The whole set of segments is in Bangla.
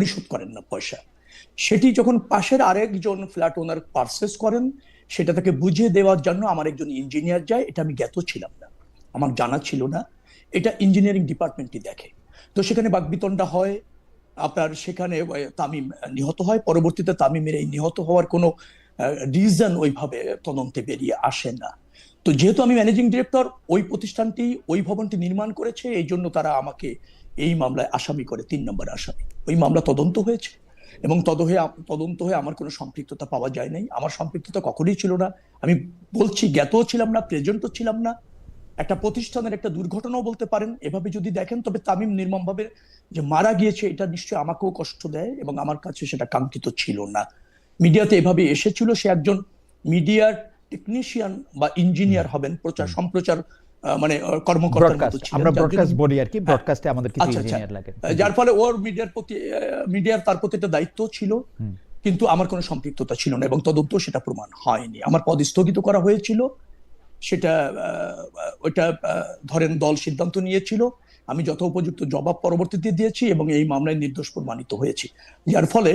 পরিশোধ করেন না পয়সা। সেটি যখন পাশের আরেকজন ফ্ল্যাট ওনার পারচেস করেন, সেটা তাকে বুঝিয়ে দেওয়ার জন্য আমার একজন ইঞ্জিনিয়ার যায়। এটা আমি জ্ঞাত ছিলাম না, আমার জানা ছিল না। এটা ইঞ্জিনিয়ারিং ডিপার্টমেন্টই দেখে। তো সেখানে বাকবিতণ্ডা হয়। আপনার সেখানে তামিম নিহত হয়। পরবর্তীতে তামিমের এই নিহত হওয়ার কোনো রিজন ওইভাবে তদন্তে বেরিয়ে আসে না। তো যেহেতু আমি ম্যানেজিং ডিরেক্টর, ওই প্রতিষ্ঠানটি ওই ভবনটি নির্মাণ করেছে, এই জন্য তারা আমাকে এই মামলায় আসামি করে, 3 নম্বর আসামি। ওই মামলা তদন্ত হয়েছে এবং তদন্ত হয়ে আমার কোনো সম্পৃক্ততা পাওয়া যায় নাই। আমার সম্পৃক্ততা কখনোই ছিল না। আমি বলছি, জ্ঞাতও ছিলাম না, প্রেজেন্টও ছিলাম না। একটা প্রতিষ্ঠানের একটা দুর্ঘটনাও বলতে পারেন এভাবে যদি দেখেন। তবে তামিম নির্মমভাবে যে মারা গিয়েছে, এটা নিশ্চয়ই আমাকেও কষ্ট দেয় এবং আমার কাছে সেটা কাঙ্ক্ষিত ছিল না। মিডিয়াতে এভাবে এসেছিল, সে একজন মিডিয়ার টেকনিশিয়ান বা ইঞ্জিনিয়ার হবেন, প্রচার সম্প্রচার মানে কর্মকর্তার মতো ছিলেন। আমরা ব্রডকাস্ট বলি আর কি, ব্রডকাস্টে আমাদের কিছু ইঞ্জিনিয়ার লাগে, যার ফলে ওর মিডিয়ার তার প্রতি একটা দায়িত্ব ছিল। কিন্তু আমার কোনো সম্পৃক্ততা ছিল না এবং তদন্ত সেটা প্রমাণ হয়নি। আমার পদ স্থগিত করা হয়েছিল। সেটা ওইটা ধরেন দল সিদ্ধান্ত নিয়েছিল। আমি যথোপযুক্ত জবাব পরবর্তীতে দিয়েছি এবং এই মামলায় নির্দোষ প্রমাণিত হয়েছি। যার ফলে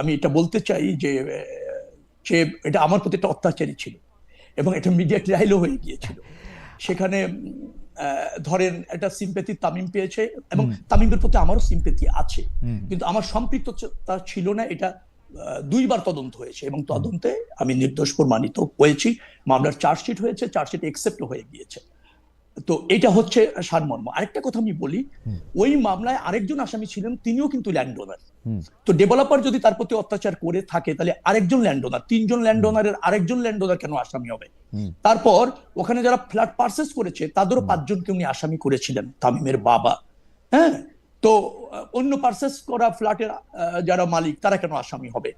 আমি এটা বলতে চাই যে এটা আমার প্রতি একটা অত্যাচারী ছিল এবং এটা মিডিয়া ট্রায়ালও হয়ে গিয়েছিল। সেখানে ধরেন একটা সিম্পেথি তামিম পেয়েছে এবং তামিমের প্রতি আমারও সিম্পেথি আছে, কিন্তু আমার সম্পৃক্ততা ছিল না। এটা 2বার তদন্ত হয়েছে এবং তদন্তে আমি নির্দোষ প্রমাণিত হয়েছি। মামলার চার্জশিট হয়েছে, চার্জশিট একসেপ্ট হয়ে গিয়েছে। তো এটা হচ্ছে সারমর্ম। আরেকটা কথা আমি বলি, ওই মামলায় আরেকজন আসামি ছিলেন, তিনিও কিন্তু ল্যান্ড ওনার। তো ডেভেলপার যদি তার প্রতি অত্যাচার করে থাকে, তাহলে আরেকজন ল্যান্ড ওনার, 3জন ল্যান্ড ওনারের আরেকজন ল্যান্ড ওনার কেন আসামি হবে? তারপর ওখানে যারা ফ্ল্যাট পারচেস করেছে তাদেরও 5জনকে উনি আসামি করেছিলেন, তামিমের বাবা। হ্যাঁ, তো অন্য পারচেস করা ফ্ল্যাটের যারা মালিক তারা কেন আসামি হবে?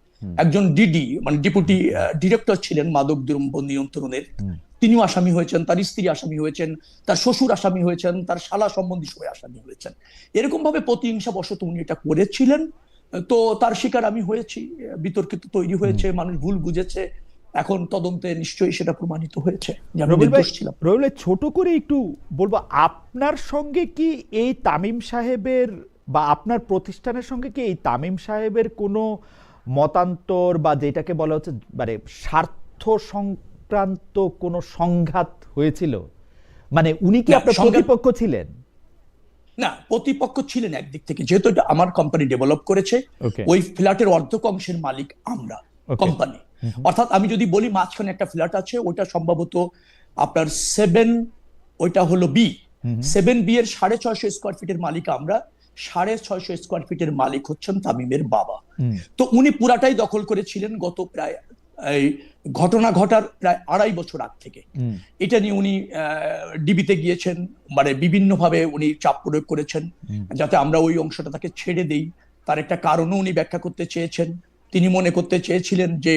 একজন ডিডি মানে ডেপুটি ডিরেক্টর ছিলেন মাদক দ্রব্য নিয়ন্ত্রণের, তিনিও আসামি হয়েছেন, তার স্ত্রী আসামি হয়েছেন, তার শ্বশুর আসামি হয়েছেন, তার শালা সম্বন্ধী সবাই আসামি হয়েছেন। এরকম ভাবে প্রতিহিংসা বশত উনি এটা করেছিলেন। তো তার শিকার আমি হয়েছি, বিতর্ক তৈরি হয়েছে, মানুষ ভুল বুঝেছে। এখন তদন্তে নিশ্চয়ই সেটা প্রমাণিত হয়েছে যে আমি নির্দোষ ছিলাম। রবিউল ভাই, ছোট করে একটু বলবো, আপনার সঙ্গে কি এই তামিম সাহেবের বা আপনার প্রতিষ্ঠানের সঙ্গে কি এই তামিম সাহেবের কোনো মতান্তর বা যেটাকে বলা হচ্ছে মানে স্বার্থ সংক্রান্ত কোনো সংঘাত হয়েছিল? মানে উনি কি আপনার প্রতিপক্ষ ছিলেন? না, প্রতিপক্ষ ছিলেন একদিক থেকে, যেহেতু আমার কোম্পানি ডেভেলপ করেছে। ওই ফ্ল্যাটের অর্ধেক অংশের মালিক আমরা, কোম্পানি। অর্থাৎ আমি যদি বলি মাঝখানে একটা ফ্ল্যাট আছে, ওইটা সম্ভবত আপনার 7, ওইটা হলো বি, 7B এর 650 স্কোয়ার ফিটের মালিক আমরা। 650 স্কোয়ার ফিটের মালিক হচ্ছেন তামিমের বাবা। তো উনি পুরাটাই দখল করেছিলেন গত প্রায় এই ঘটনা ঘটার প্রায় 2.5 বছর আগ থেকে। এটা নিয়ে উনি ডিবিতে গিয়েছেন, মানে বিভিন্নভাবে উনি চাপ প্রয়োগ করেছেন যাতে আমরা ওই অংশটা তাকে ছেড়ে দেই। তার একটা কারণও উনি ব্যাখ্যা করতে চেয়েছেন। তিনি মনে করতে চেয়েছিলেন যে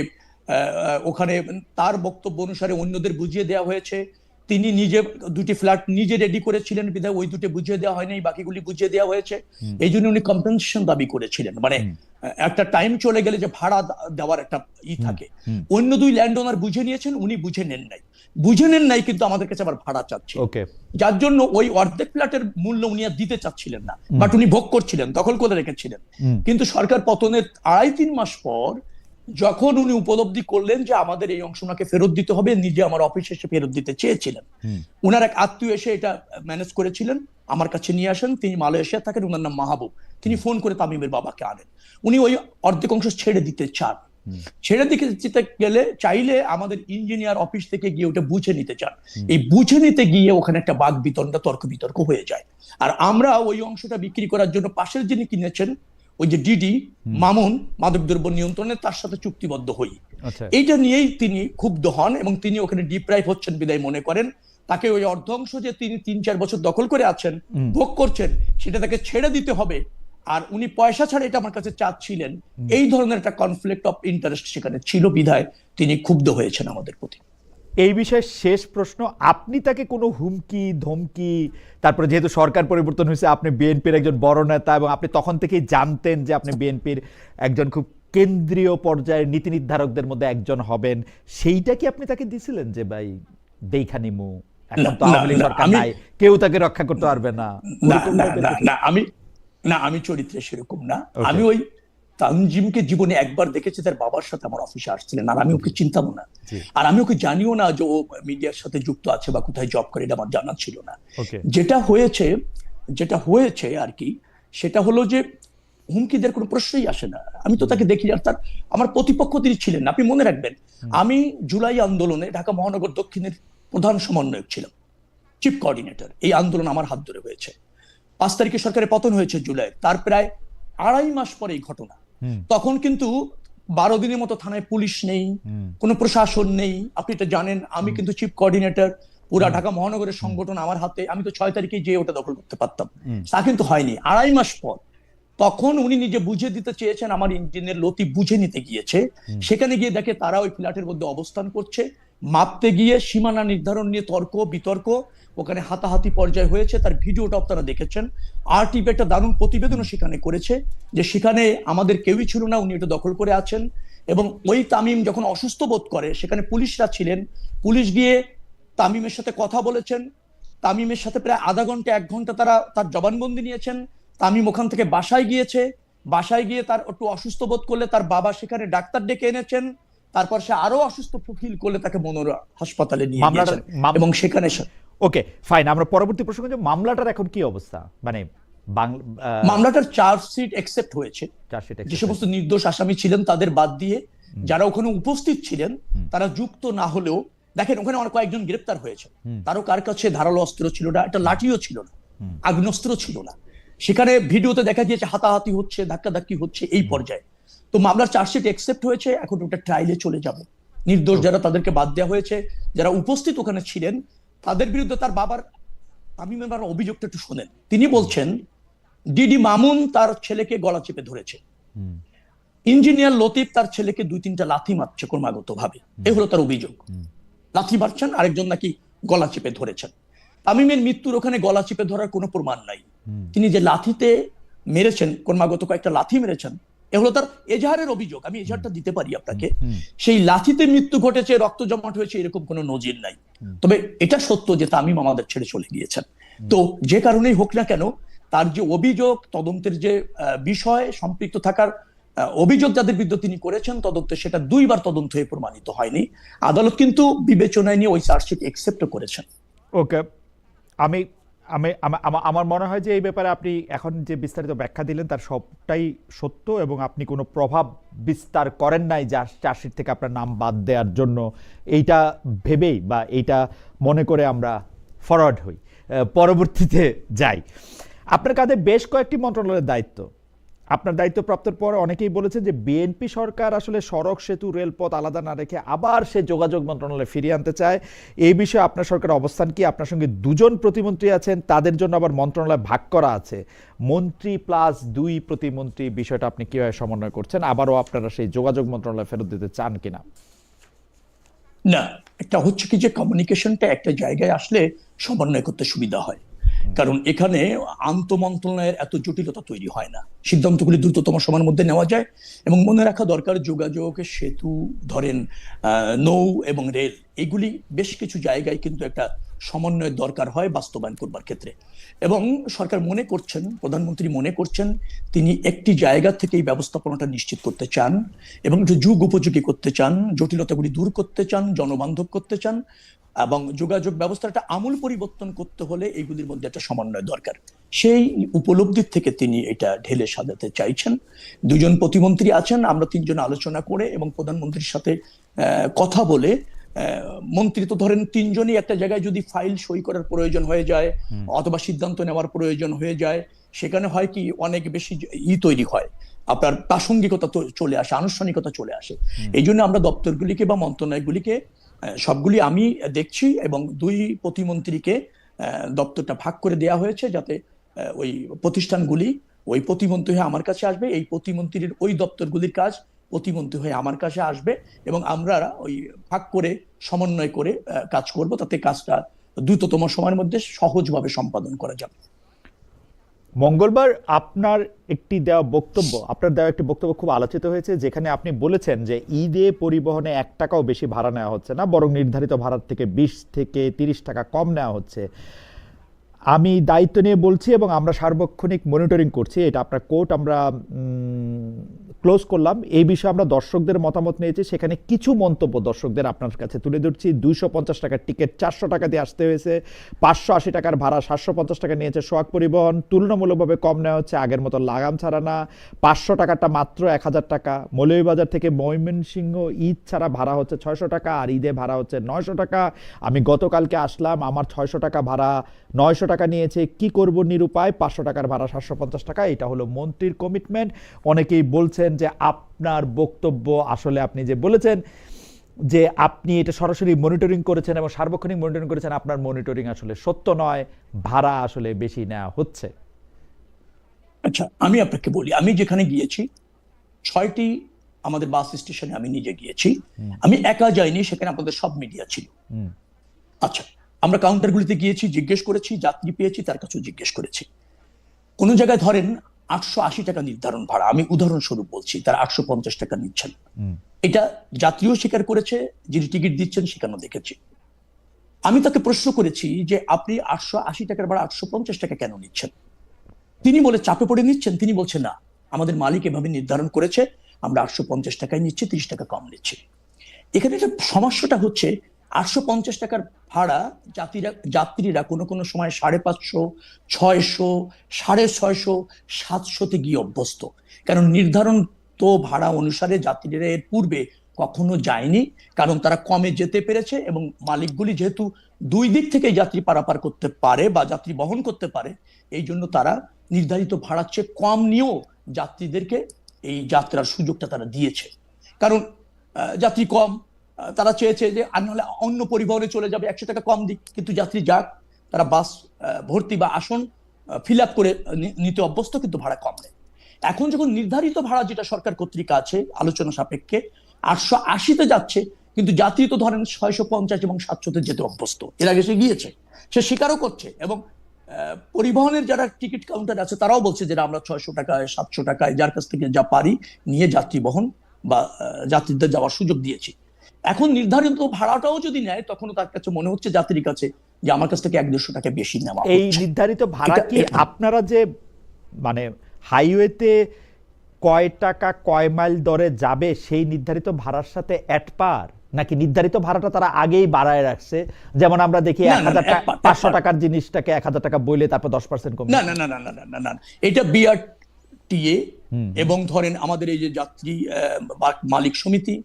ওখানে তার বক্তব্য অনুসারে অন্যদের বুঝিয়ে দেওয়া হয়েছে, তিনি নিজে 2টি ফ্ল্যাট নিজে রেডি করেছিলেন, বিধায় ওই 2টি বুঝিয়ে দেওয়া হয়নি, বাকিগুলি বুঝিয়ে দেওয়া হয়েছে। এই জন্য উনি কম্পেনসেশন দাবি করেছিলেন, মানে একটা টাইম চলে গেলে যে ভাড়া দেওয়ার একটা থাকে। অন্য 2 ল্যান্ড ওনার বুঝে নিয়েছেন, উনি বুঝে নেন নাই, কিন্তু আমাদের কাছে আবার ভাড়া চাচ্ছে। যার জন্য ওই অর্ধেক ফ্ল্যাটের মূল্য উনি আর দিতে চাচ্ছিলেন না, বাট উনি ভোগ করছিলেন, দখল করে রেখেছিলেন। কিন্তু সরকার পতনের 2.5-3 মাস পর যখন উনি উপলব্ধি করলেন যে আমাদের এই অংশ ওনাকে ফেরত দিতে হবে, নিজে আমার অফিসে এসে ফেরত দিতে চেয়েছিলেন। উনার এক আত্মীয় এসে এটা ম্যানেজ করেছিলেন, আমার কাছে নিয়ে আসেন। তিনি মালয়েশিয়া থাকেন, ওনার নাম মাহবুব। তিনি ফোন করে তামিমের বাবাকে আনেন। উনি ওই অর্ধেক অংশ ছেড়ে দিতে চান। ছেড়ে দিতে গেলে চাইলে আমাদের ইঞ্জিনিয়ার অফিস থেকে গিয়ে ওটা বুঝে নিতে চান। এই বুঝে নিতে গিয়ে ওখানে একটা বাক বিতণ্ডা, তর্ক বিতর্ক হয়ে যায়। আর আমরা ওই অংশটা বিক্রি করার জন্য পাশের যিনি কিনেছেন, ওই যে ডিডি মামুন মাদকদ্রব্য নিয়ন্ত্রণে, তার সাথে চুক্তিবদ্ধ হই। এইটা নিয়েই তিনি ক্ষুব্ধ হন এবং তিনি ওখানে ডিপ্রাইভ হচ্ছেন বিদায় মনে করেন তাকে ওই অর্ধ অংশ যে তিনি 3-4 বছর দখল করে আছেন, ভোগ করছেন, সেটা তাকে ছেড়ে দিতে হবে। আর উনি পয়সা ছাড়া এটা আমার কাছে চাচ্ছিলেন। এই ধরনের একটা কনফ্লিক্ট অফ ইন্টারেস্ট সেখানে ছিল, বিধায় তিনি ক্ষুব্ধ হয়েছেন আমাদের প্রতি। এই বিষয়ে শেষ প্রশ্ন, আপনি তাকে কোনো হুমকি ধমকি, তারপরে যেহেতু সরকার পরিবর্তন হয়েছে, আপনি বিএনপির একজন বড় নেতা এবং আপনি তখন থেকেই জানতেন যে আপনি বিএনপির একজন খুব কেন্দ্রীয় পর্যায়ের নীতি নির্ধারকদের মধ্যে একজন হবেন, সেইটা কি আপনি তাকে দিছিলেন যে ভাই দেখা নিমু, এখন তো আওয়ামী লীগ সরকার নাই, কেউ তাকে রক্ষা করতে পারবে না? না, না, আমি চরিত্রে সেরকম না। আমি ওই তানজিমকে জীবনে একবার দেখেছি, তার বাবার সাথে আমার অফিসে আসছিলেন, আর আমি ওকে চিনতাম না, আর আমি ওকে জানিও না যে ও মিডিয়ার সাথে যুক্ত আছে বা কোথায় জব করে, এটা আমার জানা ছিল না। যেটা হয়েছে আর কি, সেটা হলো যে হুমকিদের কোনো প্রশ্নই আসে না। আমি তো তাকে দেখি, আর আমার প্রতিপক্ষ তিনি ছিলেন না। আপনি মনে রাখবেন, আমি জুলাই আন্দোলনে ঢাকা মহানগর দক্ষিণের প্রধান সমন্বয়ক ছিলাম, চিফ কোঅর্ডিনেটর। এই আন্দোলন আমার হাত ধরে হয়েছে। 5 তারিখে সরকারের পতন হয়েছে জুলাই, তার প্রায় 2.5 মাস পরে এই ঘটনা। তখন কিন্তু 12 দিনের মতো থানায় পুলিশ নেই, কোনো প্রশাসন নেই। আপনি এটা জানেন, আমি কিন্তু চিফ কোঅর্ডিনেটর, পুরা ঢাকা মহানগরের সংগঠন আমার হাতে। আমি তো 6 তারিখে যে ওটা দখল করতে পারতাম, তা কিন্তু হয়নি। 2.5 মাস পর তখন উনি নিজে বুঝে দিতে চেয়েছেন, আমার ইঞ্জিনের লতি বুঝে নিতে গিয়েছে। সেখানে গিয়ে দেখে তারা ওই ফ্ল্যাটের মধ্যে অবস্থান করছে, মাপতে গিয়ে সীমানা নির্ধারণ নিয়ে তর্ক বিতর্ক, ওখানে হাতাহাতি পর্যায়ে হয়েছে। তার ভিডিওটা আপনারা দেখেছেন। আরটিভি একটা দারুণ প্রতিবেদনও সেখানে করেছে, যে সেখানে আমাদের কেউই ছিল না, উনি এটা দখল করে আছেন। এবং ওই তামিম যখন অসুস্থ বোধ করে, সেখানে পুলিশরা ছিলেন, পুলিশ গিয়ে তামিমের সাথে কথা বলেছেন। তামিমের সাথে প্রায় আধা ঘন্টা 1 ঘন্টা তারা তার জবানবন্দি নিয়েছেন। তামিম ওখান থেকে বাসায় গিয়েছে, বাসায় গিয়ে তার একটু অসুস্থ বোধ করলে তার বাবা সেখানে ডাক্তার ডেকে এনেছেন। তারপর সে আরো অসুস্থ ফিল করলে তাকে মনোরা হাসপাতালে নিয়ে গিয়েছেন এবং সেখানে। ওকে, ফাইন। আমরা পরবর্তী প্রসঙ্গে যে মামলাটার এখন কি অবস্থা, মানে মামলাটার চার্জশিট অ্যাকসেপ্ট হয়েছে। যে সমস্ত নির্দোষ আসামি ছিলেন তাদের বাদ দিয়ে যারা ওখানে উপস্থিত ছিলেন, তারা যুক্ত না হলেও, দেখেন ওখানে অনেক কয়েকজন গ্রেপ্তার হয়েছে। তারও কার কাছে ধারালো অস্ত্র ছিল না, একটা লাঠিও ছিল না, আগ্নেয়াস্ত্র ছিল না। সেখানে ভিডিওতে দেখা গিয়েছে হাতাহাতি হচ্ছে, ধাক্কাধাক্কি হচ্ছে এই পর্যায়ে। তো মামলার চার্জশিট অ্যাকসেপ্ট হয়েছে, এখন ওটা ট্রায়ালে চলে যাবে। নির্দোষ যারা, তাদেরকে বাদ দেওয়া হয়েছে। যারা উপস্থিত ওখানে ছিলেন তাদের বিরুদ্ধে তার বাবার, তামিমের বাবার অভিযোগটা একটু শোনেন। তিনি বলছেন, ডিডি মামুন তার ছেলেকে গলা চেপে ধরেছে, ইঞ্জিনিয়ার লতিফ তার ছেলেকে 2-3টা লাথি মারছে ক্রমাগত ভাবে, এই হলো তার অভিযোগ। লাথি মারছেন, আরেকজন নাকি গলা চেপে ধরেছেন। তামিমের মৃত্যুর ওখানে গলা চেপে ধরার কোনো প্রমাণ নাই। তিনি যে লাথিতে মেরেছেন, ক্রমাগত কয়েকটা লাথি মেরেছেন, এগুলো তার এজাহারের অভিযোগ। আমি এজাহারটা দিতে পারি আপনাকে। সেই লাথিতে মৃত্যু ঘটেছে, রক্ত জমাট হয়েছে, এরকম কোনো নজির নাই। তবে এটা সত্য যে তামিম আমাদের ছেড়ে চলে গিয়েছেন। তো যে কারণেই হোক না কেন, তার যে অভিযোগ, তদন্তের যে বিষয়, সম্পৃক্ত থাকার অভিযোগ যাদের বিরুদ্ধে তিনি করেছেন তদন্তে, সেটা 2বার তদন্ত হয়ে প্রমাণিত হয়নি। আদালত কিন্তু বিবেচনায় নিয়ে ওই চার্জশিট অ্যাকসেপ্ট করেছেন। ওকে, আমি আমার মনে হয় যে এই ব্যাপারে আপনি এখন যে বিস্তারিত ব্যাখ্যা দিলেন তার সবটাই সত্য, এবং আপনি কোনো প্রভাব বিস্তার করেন নাই যে চার্জশিট থেকে আপনার নাম বাদ দেওয়ার জন্য। এইটা ভেবেই বা এইটা মনে করে আমরা ফরওয়ার্ড হই, পরবর্তীতে যাই। আপনার কাঁধে বেশ কয়েকটি মন্ত্রণালয়ের দায়িত্ব। আপনার দায়িত্ব প্রাপ্তির পর অনেকেই বলেছেন যে বিএনপি সরকার আসলে সড়ক, সেতু, রেলপথ আলাদা না রেখে আবার সে যোগাযোগ মন্ত্রণালয়ে ফিরিয়ে আনতে চায়। এই বিষয়ে আপনার সরকারের অবস্থান কি? আপনার সঙ্গে 2জন প্রতিমন্ত্রী আছেন, তাদের জন্য আবার মন্ত্রণালয় ভাগ করা আছে, মন্ত্রী প্লাস 2 প্রতিমন্ত্রী। বিষয়টা আপনি কিভাবে সমন্বয় করছেন? আবারও আপনারা সেই যোগাযোগ মন্ত্রণালয় ফেরত দিতে চান কিনা? না, একটা হচ্ছে কি যে কমিউনিকেশনটা একটা জায়গায় আসলে সমন্বয় করতে সুবিধা হয়, কারণ এখানে আন্তঃমন্ত্রণালয়ের এত জটিলতা তৈরি হয় না, সিদ্ধান্তগুলি দ্রুততম সময়ের মধ্যে নেওয়া যায়। এবং মনে রাখা দরকার, যোগাযোগ, সেতু, ধরেন নৌ এবং রেল, এগুলি বেশ কিছু জায়গায় কিন্তু একটা সমন্বয়ের দরকার হয় বাস্তবায়ন করবার ক্ষেত্রে। এবং সরকার মনে করছেন, প্রধানমন্ত্রী মনে করছেন, তিনি একটি জায়গা থেকে এই ব্যবস্থাপনাটা নিশ্চিত করতে চান এবং একটু যুগ উপযোগী করতে চান, জটিলতাগুলি দূর করতে চান, জনবান্ধব করতে চান। এবং যোগাযোগ ব্যবস্থাটা আমূল পরিবর্তন করতে হলে এইগুলির মধ্যে একটা সমন্বয় দরকার। সেই উপলব্ধির থেকে তিনি এটা ঢেলে সাজাতে চাইছেন। 2জন প্রতিমন্ত্রী আছেন, আমরা 3জন আলোচনা করে এবং প্রধানমন্ত্রীর সাথে কথা বলে, মন্ত্রী তো ধরেন 3জনই একটা জায়গায় যদি ফাইল সই করার প্রয়োজন হয়ে যায় অথবা সিদ্ধান্ত নেওয়ার প্রয়োজন হয়ে যায়, সেখানে হয় কি অনেক বেশি তৈরি হয়, আপনার প্রাসঙ্গিকতা চলে আসে, আনুষ্ঠানিকতা চলে আসে। এই জন্য আমরা দপ্তরগুলিকে বা মন্ত্রণালয়গুলিকে সবগুলি আমি দেখছি এবং 2 প্রতিমন্ত্রীকে দপ্তরটা ভাগ করে দেওয়া হয়েছে, যাতে ওই প্রতিষ্ঠানগুলি ওই প্রতিমন্ত্রী হয়ে আমার কাছে আসবে, এই প্রতিমন্ত্রীর ওই দপ্তরগুলির কাজ প্রতিমন্ত্রী হয়ে আমার কাছে আসবে, এবং আমরা ওই ভাগ করে সমন্বয় করে কাজ করব, তাতে কাজটা দ্রুততম সময়ের মধ্যে সহজভাবে সম্পাদন করা যাবে। মঙ্গলবার আপনার একটি দেওয়া বক্তব্য খুব আলোচিত হয়েছে, যেখানে আপনি বলেছেন যে ঈদে পরিবহনে 1 টাকাও বেশি ভাড়া নেওয়া হচ্ছে না, বরং নির্ধারিত ভাড়ার থেকে 20 থেকে 30 টাকা কম নেওয়া হচ্ছে। আমি দায়িত্ব নিয়ে বলছি এবং আমরা সার্বক্ষণিক মনিটরিং করছি, এটা আপনার কোর্ট আমরা ক্লোজ করলাম। এই বিষয়ে আমরা দর্শকদের মতামত নিয়েছি, সেখানে কিছু মন্তব্য দর্শকদের আপনার কাছে তুলে ধরছি। 250 টাকার টিকিট 400 টাকা দিয়ে আসতে হয়েছে, 580 টাকার ভাড়া 750 টাকা নিয়েছে সোহাগ পরিবহন, তুলনামূলকভাবে কম নেওয়া হচ্ছে, আগের মতো লাগাম ছাড়া না। 500 টাকাটা মাত্র 1000 টাকা। মৌলভীবাজার থেকে ময়মনসিংহ ঈদ ছাড়া ভাড়া হচ্ছে 600 টাকা, আর ঈদে ভাড়া হচ্ছে 900 টাকা। আমি গতকালকে আসলাম, আমার 600 টাকা ভাড়া 900 টাকা নিয়েছে। কি করব নিরুপায়, 500 টাকার ভাড়া 750 টাকা। এটা হলো মন্ত্রীর কমিটমেন্ট। অনেকেই বলছেন যে আপনার বক্তব্য আসলে, আপনি যে বলেছেন যে আপনি এটা সরাসরি মনিটরিং করেছেন এবং সার্বক্ষণিক মনিটরিং করেছেন, আপনার মনিটরিং আসলে সত্য নয়, ভাড়া আসলে বেশি নেওয়া হচ্ছে। আচ্ছা, আমি আপনাকে বলি, আমি যেখানে গিয়েছি 6টি আমাদের বাস স্টেশনে আমি নিজে গিয়েছি, আমি একা যাইনি, সেখানে আপনাদের সব মিডিয়া ছিল। আচ্ছা, আমরা কাউন্টারগুলিতে গিয়েছি, জিজ্ঞেস করেছি, যাত্রী পেয়েছি তার কাছেও জিজ্ঞেস করেছি। কোন জায়গায় ধরেন 880 টাকা নির্ধারণ ভাড়া, আমি উদাহরণস্বরূপ বলছি, তারা 850 টাকা নিচ্ছেন। এটা যাত্রীও স্বীকার করেছে, যিনি টিকিট দিচ্ছেন সেখানেও দেখেছি। আমি তাকে প্রশ্ন করেছি যে আপনি 880 টাকার ভাড়া 850 টাকা কেন নিচ্ছেন? তিনি বলে চাপে পড়ে নিচ্ছেন। তিনি বলছেন না, আমাদের মালিক এভাবে নির্ধারণ করেছে, আমরা 850 টাকায় নিচ্ছি, 30 টাকা কম নিচ্ছি। এখানে যে সমস্যাটা হচ্ছে, 850 টাকার ভাড়া যাত্রীরা কোনো কোনো সময় 550, 600, 650, 700-তে গিয়ে অভ্যস্ত। কারণ নির্ধারণ তো ভাড়া অনুসারে যাত্রীরা এর পূর্বে কখনো যায়নি, কারণ তারা কমে যেতে পেরেছে এবং মালিকগুলি যেহেতু দুই দিক থেকে যাত্রী পারাপার করতে পারে বা যাত্রী বহন করতে পারে, এই জন্য তারা নির্ধারিত ভাড়ার চেয়ে কম নিয়েও যাত্রীদেরকে এই যাত্রার সুযোগটা তারা দিয়েছে। কারণ যাত্রী কম, তারা চেয়েছে যে আর নাহলে অন্য পরিবহনে চলে যাবে, 100 টাকা কম দিক, কিন্তু যাত্রী যাক, তারা বাস ভর্তি বা আসন ফিল আপ করে নিতে অভ্যস্ত, কিন্তু ভাড়া কম নেয়। এখন যখন নির্ধারিত ভাড়া যেটা সরকার কর্তৃক আছে আলোচনা সাপেক্ষে 880-তে যাচ্ছে, কিন্তু যাত্রী তো ধরেন 650 এবং 700-তে যেতে অভ্যস্ত, এর আগে সে গিয়েছে, সে স্বীকারও করছে। এবং পরিবহনের যারা টিকিট কাউন্টার আছে তারাও বলছে যে আমরা 600 টাকায় 700 টাকায় যার কাছ থেকে যা পারি নিয়ে যাত্রী বহন বা যাত্রীদের যাওয়ার সুযোগ দিয়েছি। এখন নির্ধারিত ভাড়াটাও যদি নেয়, তখনও তার কাছে মনে হচ্ছে যাত্রীর কাছে যে আমার কাছ থেকে 100-150 টাকা বেশি নেওয়া। এই নির্ধারিত ভাড়া কি আপনারা যে মানে হাইওয়েতে কয় টাকা কয় মাইল দরে যাবে সেই নির্ধারিত ভাড়ার সাথে অ্যাট পার, নাকি নির্ধারিত ভাড়াটা তারা আগেই বাড়ায় রাখছে? যেমন আমরা দেখি 500 টাকার জিনিসটাকে 1000 টাকা বইলে তারপর 10% কমে। না না না না না না না, এটা বিআরটিএ এবং ধরেন আমাদের এই যে যাত্রী মালিক সমিতি,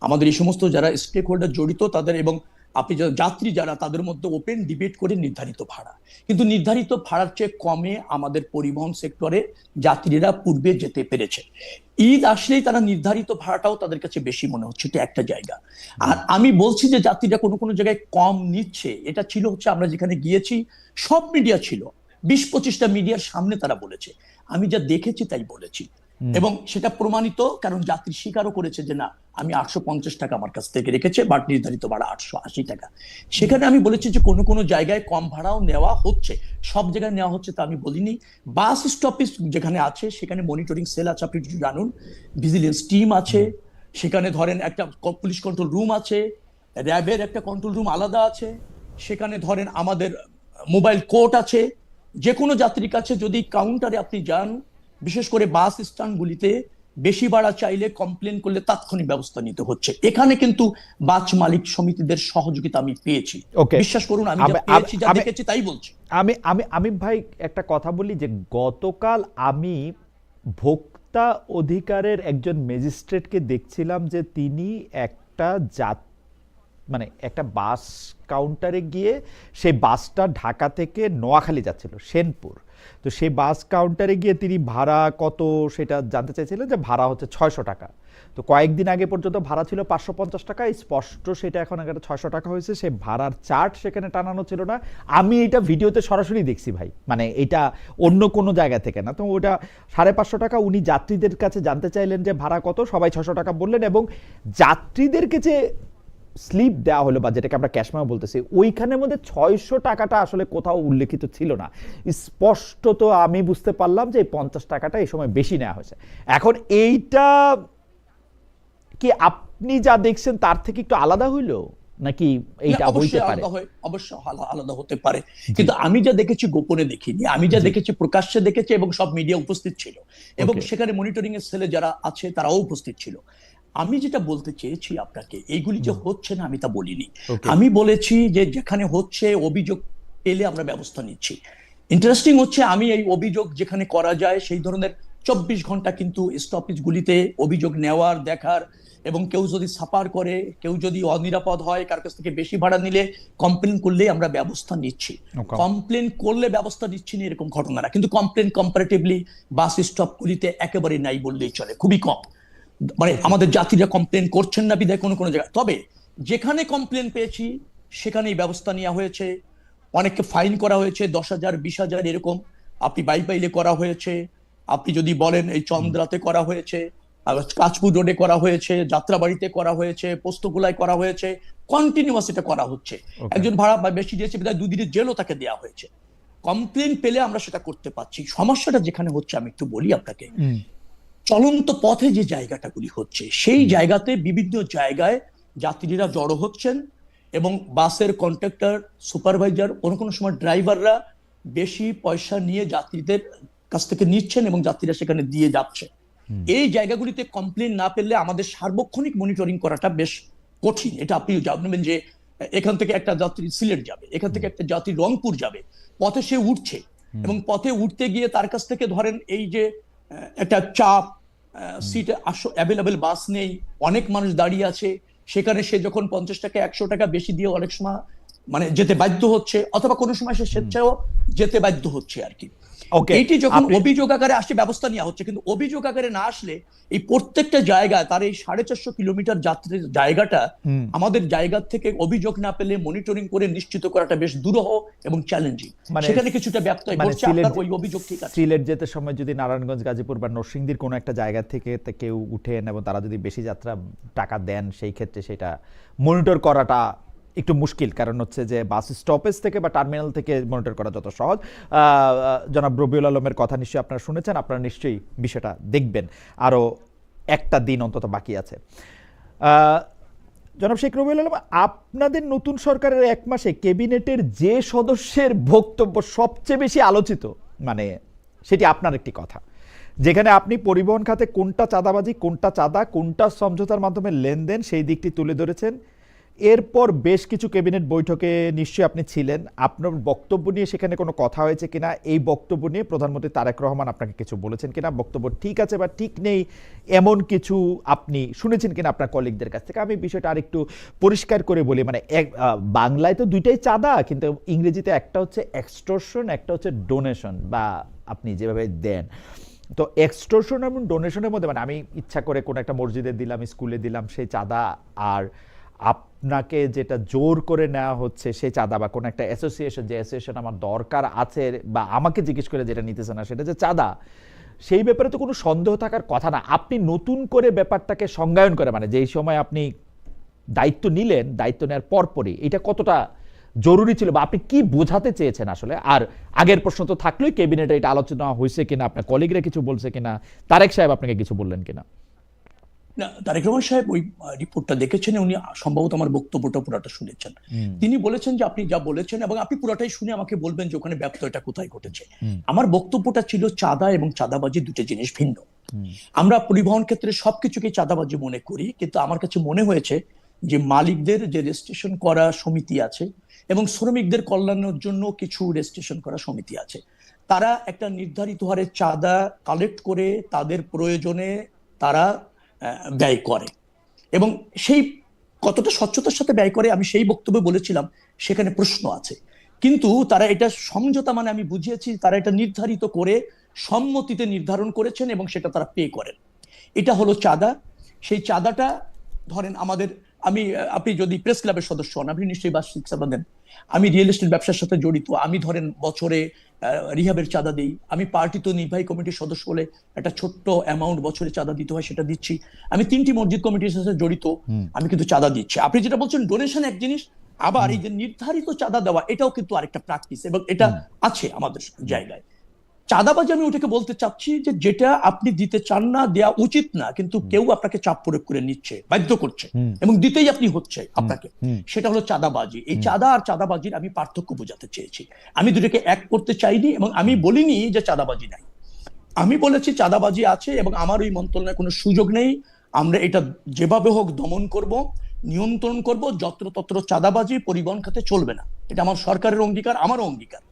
আমাদের এই সমস্ত যারা স্টেক হোল্ডার জড়িত তাদের এবং আপনি যাত্রী যারা, তাদের মধ্যে ওপেন ডিবেট করে নির্ধারিত ভাড়া। কিন্তু নির্ধারিত ভাড়ার চেয়ে কমে আমাদের পরিবহন সেক্টরে যাত্রীরা পূর্বে যেতে পেরেছে। ঈদ আসলেই তারা নির্ধারিত ভাড়াটাও তাদের কাছে বেশি মনে হচ্ছে, এটা একটা জায়গা। আর আমি বলছি যে যাত্রীরা কোনো কোনো জায়গায় কম নিচ্ছে, এটা ছিল হচ্ছে আমরা যেখানে গিয়েছি সব মিডিয়া ছিল, 20-25টা মিডিয়ার সামনে তারা বলেছে, আমি যা দেখেছি তাই বলেছি। এবং সেটা প্রমাণিত, কারণ যাত্রী স্বীকারও করেছে যে না, আমি 850 টাকা আমার কাছ থেকে রেখেছে, বাট নির্ধারিত ভাড়া 880 টাকা। সেখানে আমি বলেছি যে কোনো কোনো জায়গায় কম ভাড়াও নেওয়া হচ্ছে, সব জায়গায় নেওয়া হচ্ছে তা আমি বলিনি। বাস স্টপেজ যেখানে আছে সেখানে মনিটরিং সেল আছে, আপনি যদি জানুন, ভিজিলেন্স টিম আছে, সেখানে ধরেন একটা পুলিশ কন্ট্রোল রুম আছে, র্যাবের একটা কন্ট্রোল রুম আলাদা আছে, সেখানে ধরেন আমাদের মোবাইল কোর্ট আছে। যে কোনো যাত্রীর কাছে যদি কাউন্টারে আপনি যান, বিশেষ করে বাস স্ট্যান্ডগুলিতে বেশি ভাড়া চাইলে কমপ্লেন করলে তাৎক্ষণিক ব্যবস্থা নিতে হচ্ছে। এখানে কিন্তু বাস মালিক সমিতিদের সহযোগিতা আমি পেয়েছি, বিশ্বাস করুন, আমি যা পেয়েছি, যা দেখেছি তাই বলছি। আমি ভাই একটা কথা বলি যে গতকাল আমি ভোক্তা অধিকারের একজন ম্যাজিস্ট্রেটকে দেখছিলাম যে তিনি একটা বাস কাউন্টারে গিয়ে সেই বাসটা ঢাকা থেকে নোয়াখালী যাচ্ছিল, সেনপুর। তো সেই বাস কাউন্টারে গিয়ে তিনি ভাড়া কত সেটা জানতে চাইছিলেন, যে ভাড়া হচ্ছে 600 টাকা। তো কয়েকদিন আগে পর্যন্ত ভাড়া ছিল 550 টাকা, স্পষ্ট সেটা এখন আগে 600 টাকা হয়েছে। সে ভাড়ার চার্ট সেখানে টানানো ছিল না, আমি এটা ভিডিওতে সরাসরি দেখছি ভাই, মানে এটা অন্য কোনো জায়গা থেকে না। তো ওটা 550 টাকা। উনি যাত্রীদের কাছে জানতে চাইলেন যে ভাড়া কত, সবাই 600 টাকা বললেন, এবং যাত্রীদেরকে যে স্লিপ দেওয়া হলো বা যেটাকে আমরা ক্যাশমেমো বলতেছি, ওইখানের মধ্যে 600 টাকাটা আসলে কোথাও উল্লেখিত ছিল না। স্পষ্টত আমি বুঝতে পারলাম যে 50 টাকাটা এই সময় বেশি নেওয়া হয়েছে। এখন এইটা কি আপনি যা দেখছেন তার থেকে একটু আলাদা হইলো? নাকি এইটা হইতে পারে? অবশ্যই আলাদা হতে পারে, কিন্তু আমি যা দেখেছি গোপনে দেখিনি, আমি যা দেখেছি প্রকাশ্যে দেখেছি, এবং সব মিডিয়া উপস্থিত ছিল, এবং সেখানে মনিটরিং এর সেলে যারা আছে তারাও উপস্থিত ছিল। আমি যেটা বলতে চেয়েছি আপনাকে, এইগুলি যে হচ্ছে না আমি তা বলিনি। আমি বলেছি যে যেখানে হচ্ছে অভিযোগ পেলে আমরা ব্যবস্থা নিচ্ছি। ইন্টারেস্টিং হচ্ছে, আমি এই অভিযোগ যেখানে করা যায় সেই ধরনের 24 ঘন্টা কিন্তু স্টপেজ গুলিতে অভিযোগ নেওয়ার, দেখার, এবং কেউ যদি সাফার করে, কেউ যদি অনিরাপদ হয়, কার কাছ থেকে বেশি ভাড়া নিলে কমপ্লেন করলে আমরা ব্যবস্থা নিচ্ছি। কমপ্লেন করলে ব্যবস্থা নিচ্ছি না এরকম ঘটনা না, কিন্তু কমপ্লেন কম্পারেটিভলি বাস স্টপ গুলিতে একেবারে নাই বললেই চলে, খুবই কম। মানে আমাদের যাত্রীরা কমপ্লেন করছেন না বিধায় কোনো কোনো জায়গায়। তবে যেখানে কমপ্লেন পেয়েছি সেখানেই ব্যবস্থা নেওয়া হয়েছে। অনেককে ফাইন করা হয়েছে, 10,000, 20,000 এরকম। আপনি বাইপাইলে করা হয়েছে, আপনি যদি বলেন এই চন্দ্রাতে করা হয়েছে, কাঁচপুর রোডে করা হয়েছে, যাত্রাবাড়িতে করা হয়েছে, পোস্তগোলায় করা হয়েছে, কন্টিনিউয়াস এটা করা হচ্ছে। একজন ভাড়া বেশি দিয়েছে বিধায় 2 দিনের জেলও তাকে দেওয়া হয়েছে। কমপ্লেন পেলে আমরা সেটা করতে পারছি। সমস্যাটা যেখানে হচ্ছে আমি একটু বলি আপনাকে, চলন্ত পথে যে জায়গাটাগুলি হচ্ছে সেই জায়গাতে বিভিন্ন জায়গায় যাত্রীরা জড়ো হচ্ছেন, এবং বাসের কন্ডাক্টর, সুপারভাইজার, কোনো সময় ড্রাইভাররা বেশি পয়সা নিয়ে যাত্রীদের কাছ থেকে নিচ্ছেন এবং যাত্রীরা সেখানে দিয়ে যাচ্ছে। এই জায়গাগুলিতে কমপ্লেন না পেলে আমাদের সার্বক্ষণিক মনিটরিং করাটা বেশ কঠিন। এটা আপনি জানবেন যে এখান থেকে একটা যাত্রী সিলেট যাবে, এখান থেকে একটা যাত্রী রংপুর যাবে, পথে সে উঠছে, এবং পথে উঠতে গিয়ে তার কাছ থেকে ধরেন এই যে একটা চাপ, সিট অ্যাভেলেবেল বাস নেই, অনেক মানুষ দাঁড়িয়ে আছে, সেখানে সে যখন 50 টাকা 100 টাকা বেশি দিয়ে অনেক সময় মানে যেতে বাধ্য হচ্ছে, অথবা কোনো সময় সে স্বেচ্ছায়ও যেতে বাধ্য হচ্ছে আর কি। এইটি যখন অভিযোগ আকারে আসে ব্যবস্থা নেওয়া হচ্ছে, কিন্তু অভিযোগ আকারে না আসলে এই প্রত্যেকটা জায়গায় তার এই 450 কিলোমিটার যাত্রীর জায়গাটা আমাদের জায়গা থেকে অভিযোগ না পেলে মনিটরিং করে নিশ্চিত করাটা বেশ দুরূহ এবং চ্যালেঞ্জিং। সেখানে কিছুটা ব্যত্যয় ঘটছে। আপনার ওই অভিযোগ ঠিক আছে, সিলেট যেতে সময় যদি নারায়ণগঞ্জ, গাজীপুর বা নরসিংদীর কোনো একটা জায়গা থেকে কেউ উঠেন এবং তারা যদি বেশি যাত্রা টাকা দেন, সেই ক্ষেত্রে সেটা মনিটর করাটা একটু মুশকিল। কারণ হচ্ছে যে বাস স্টপেজ থেকে বা টার্মিনাল থেকে মনিটর করা যত সহজ। জনাব রবিউল আলমের কথা নিশ্চয়ই আপনারা শুনেছেন, আপনারা নিশ্চয়ই বিষয়টা দেখবেন। আরও একটা দিন অন্তত বাকি আছে। জনাব শেখ রবিউল আলম, আপনাদের নতুন সরকারের 1 মাসে ক্যাবিনেটের যে সদস্যের বক্তব্য সবচেয়ে বেশি আলোচিত, মানে সেটি আপনার একটি কথা, যেখানে আপনি পরিবহন খাতে কোনটা চাঁদাবাজি, কোনটা চাঁদা, কোনটা সমঝোতার মাধ্যমে লেনদেন, সেই দিকটি তুলে ধরেছেন। এরপর বেশ কিছু ক্যাবিনেট বৈঠকে নিশ্চয়ই আপনি ছিলেন। আপনার বক্তব্য নিয়ে সেখানে কোনো কথা হয়েছে কিনা, এই বক্তব্য নিয়ে প্রধানমন্ত্রী তারেক রহমান আপনাকে কিছু বলেছেন কিনা, বক্তব্য ঠিক আছে বা ঠিক নেই এমন কিছু আপনি শুনেছেন কিনা আপনার কলিগদের কাছ থেকে? আমি বিষয়টা আরেকটু পরিষ্কার করে বলি, মানে বাংলায় তো দুইটাই চাঁদা, কিন্তু ইংরেজিতে একটা হচ্ছে এক্সটর্শন, একটা হচ্ছে ডোনেশন, বা আপনি যেভাবে দেন। তো এক্সটর্শন এবং ডোনেশনের মধ্যে, মানে আমি ইচ্ছা করে কোনো একটা মসজিদে দিলাম, স্কুলে দিলাম, সেই চাঁদা, আর আপনাকে যেটা জোর করে নেওয়া হচ্ছে সেই চাঁদা, বা কোনো একটা অ্যাসোসিয়েশন, যে অ্যাসোসিয়েশন আমার দরকার আছে বা আমাকে জিজ্ঞেস করে যেটা নিতেছে না সেটা যে চাঁদা, সেই ব্যাপারে তো কোনো সন্দেহ থাকার কথা না। আপনি নতুন করে ব্যাপারটাকে সংজ্ঞায়ন করে, মানে যেই সময় আপনি দায়িত্ব নিলেন, দায়িত্ব নেওয়ার পরপরই এটা কতটা জরুরি ছিল, বা আপনি কি বোঝাতে চেয়েছেন আসলে? আর আগের প্রশ্ন তো থাকলোই, ক্যাবিনেটে এটা আলোচনা হয়েছে কিনা, আপনার কলিগরা কিছু বলছে কিনা, তারেক সাহেব আপনাকে কিছু বললেন কিনা? না, তারেক রহমান সাহেব ওই রিপোর্টটা দেখেছেন, উনি সম্ভবত আমার বক্তব্যটা পুরোটা শুনেছেন। তিনি বলেছেন যে আপনি যা বলেছেন, এবং আপনি পুরোটাই শুনে আমাকে বলবেন যে ওখানে ব্যত্যয়টা কোথায় ঘটেছে। আমার বক্তব্যটা ছিল চাঁদা এবং চাঁদাবাজি দুটো জিনিস ভিন্ন। আমরা পরিবহন ক্ষেত্রে সবকিছুকে চাঁদাবাজি মনে করি, কিন্তু আমার কাছে মনে হয়েছে যে মালিকদের যে রেজিস্ট্রেশন করা সমিতি আছে এবং শ্রমিকদের কল্যাণের জন্য কিছু রেজিস্ট্রেশন করা সমিতি আছে, তারা একটা নির্ধারিত হারে চাঁদা কালেক্ট করে তাদের প্রয়োজনে তারা ব্যয় করে, এবং সেই কতটা স্বচ্ছতার সাথে ব্যয় করে আমি সেই বক্তব্যে বলেছিলাম সেখানে প্রশ্ন আছে। কিন্তু তারা এটা সমঝোতা, মানে আমি বুঝিয়েছি তারা এটা নির্ধারিত করে সম্মতিতে নির্ধারণ করেছেন এবং সেটা তারা পে করেন। এটা হলো চাঁদা। সেই চাঁদাটা ধরেন আমাদের, আপনি যদি প্রেস ক্লাবের সদস্য হন, আপনি নিশ্চয়ই বার্ষিক চাঁদা দেন। আমি রিয়েল এস্টেট ব্যবসার সাথে জড়িত, আমি ধরেন বছরে রিহাবের চাঁদা দিই। আমি পার্টি তো নির্বাহী কমিটির সদস্য হলে একটা ছোট্ট অ্যামাউন্ট বছরে চাঁদা দিতে হয়, সেটা দিচ্ছি। আমি 3টি মসজিদ কমিটির সাথে জড়িত, আমি কিন্তু চাঁদা দিচ্ছি। আপনি যেটা বলছেন ডোনেশন এক জিনিস, আবার এই যে নির্ধারিত চাঁদা দেওয়া, এটাও কিন্তু আরেকটা প্র্যাকটিস, এবং এটা আছে আমাদের জায়গায়। চাঁদাবাজি আমি ওটাকে বলতে চাচ্ছি যে যেটা আপনি দিতে চান না, দেয়া উচিত না, কিন্তু কেউ আপনাকে চাপ প্রয়োগ করে নিচ্ছে, বাধ্য করছে এবং দিতেই আপনি হচ্ছে আপনাকে, সেটা হলো চাঁদাবাজি। এই চাঁদা আর চাঁদাবাজির আমি পার্থক্য বোঝাতে চেয়েছি। আমি দুটোকে এক করতে চাইনি এবং আমি বলিনি যে চাঁদাবাজি নাই। আমি বলেছি চাঁদাবাজি আছে এবং আমার ওই মন্ত্রণালয়ে কোনো সুযোগ নেই। আমরা এটা যেভাবে হোক দমন করব, নিয়ন্ত্রণ করব। যত্রতত্র চাঁদাবাজি পরিবহন খাতে চলবে না, এটা আমার সরকারের অঙ্গীকার, আমারও অঙ্গীকার।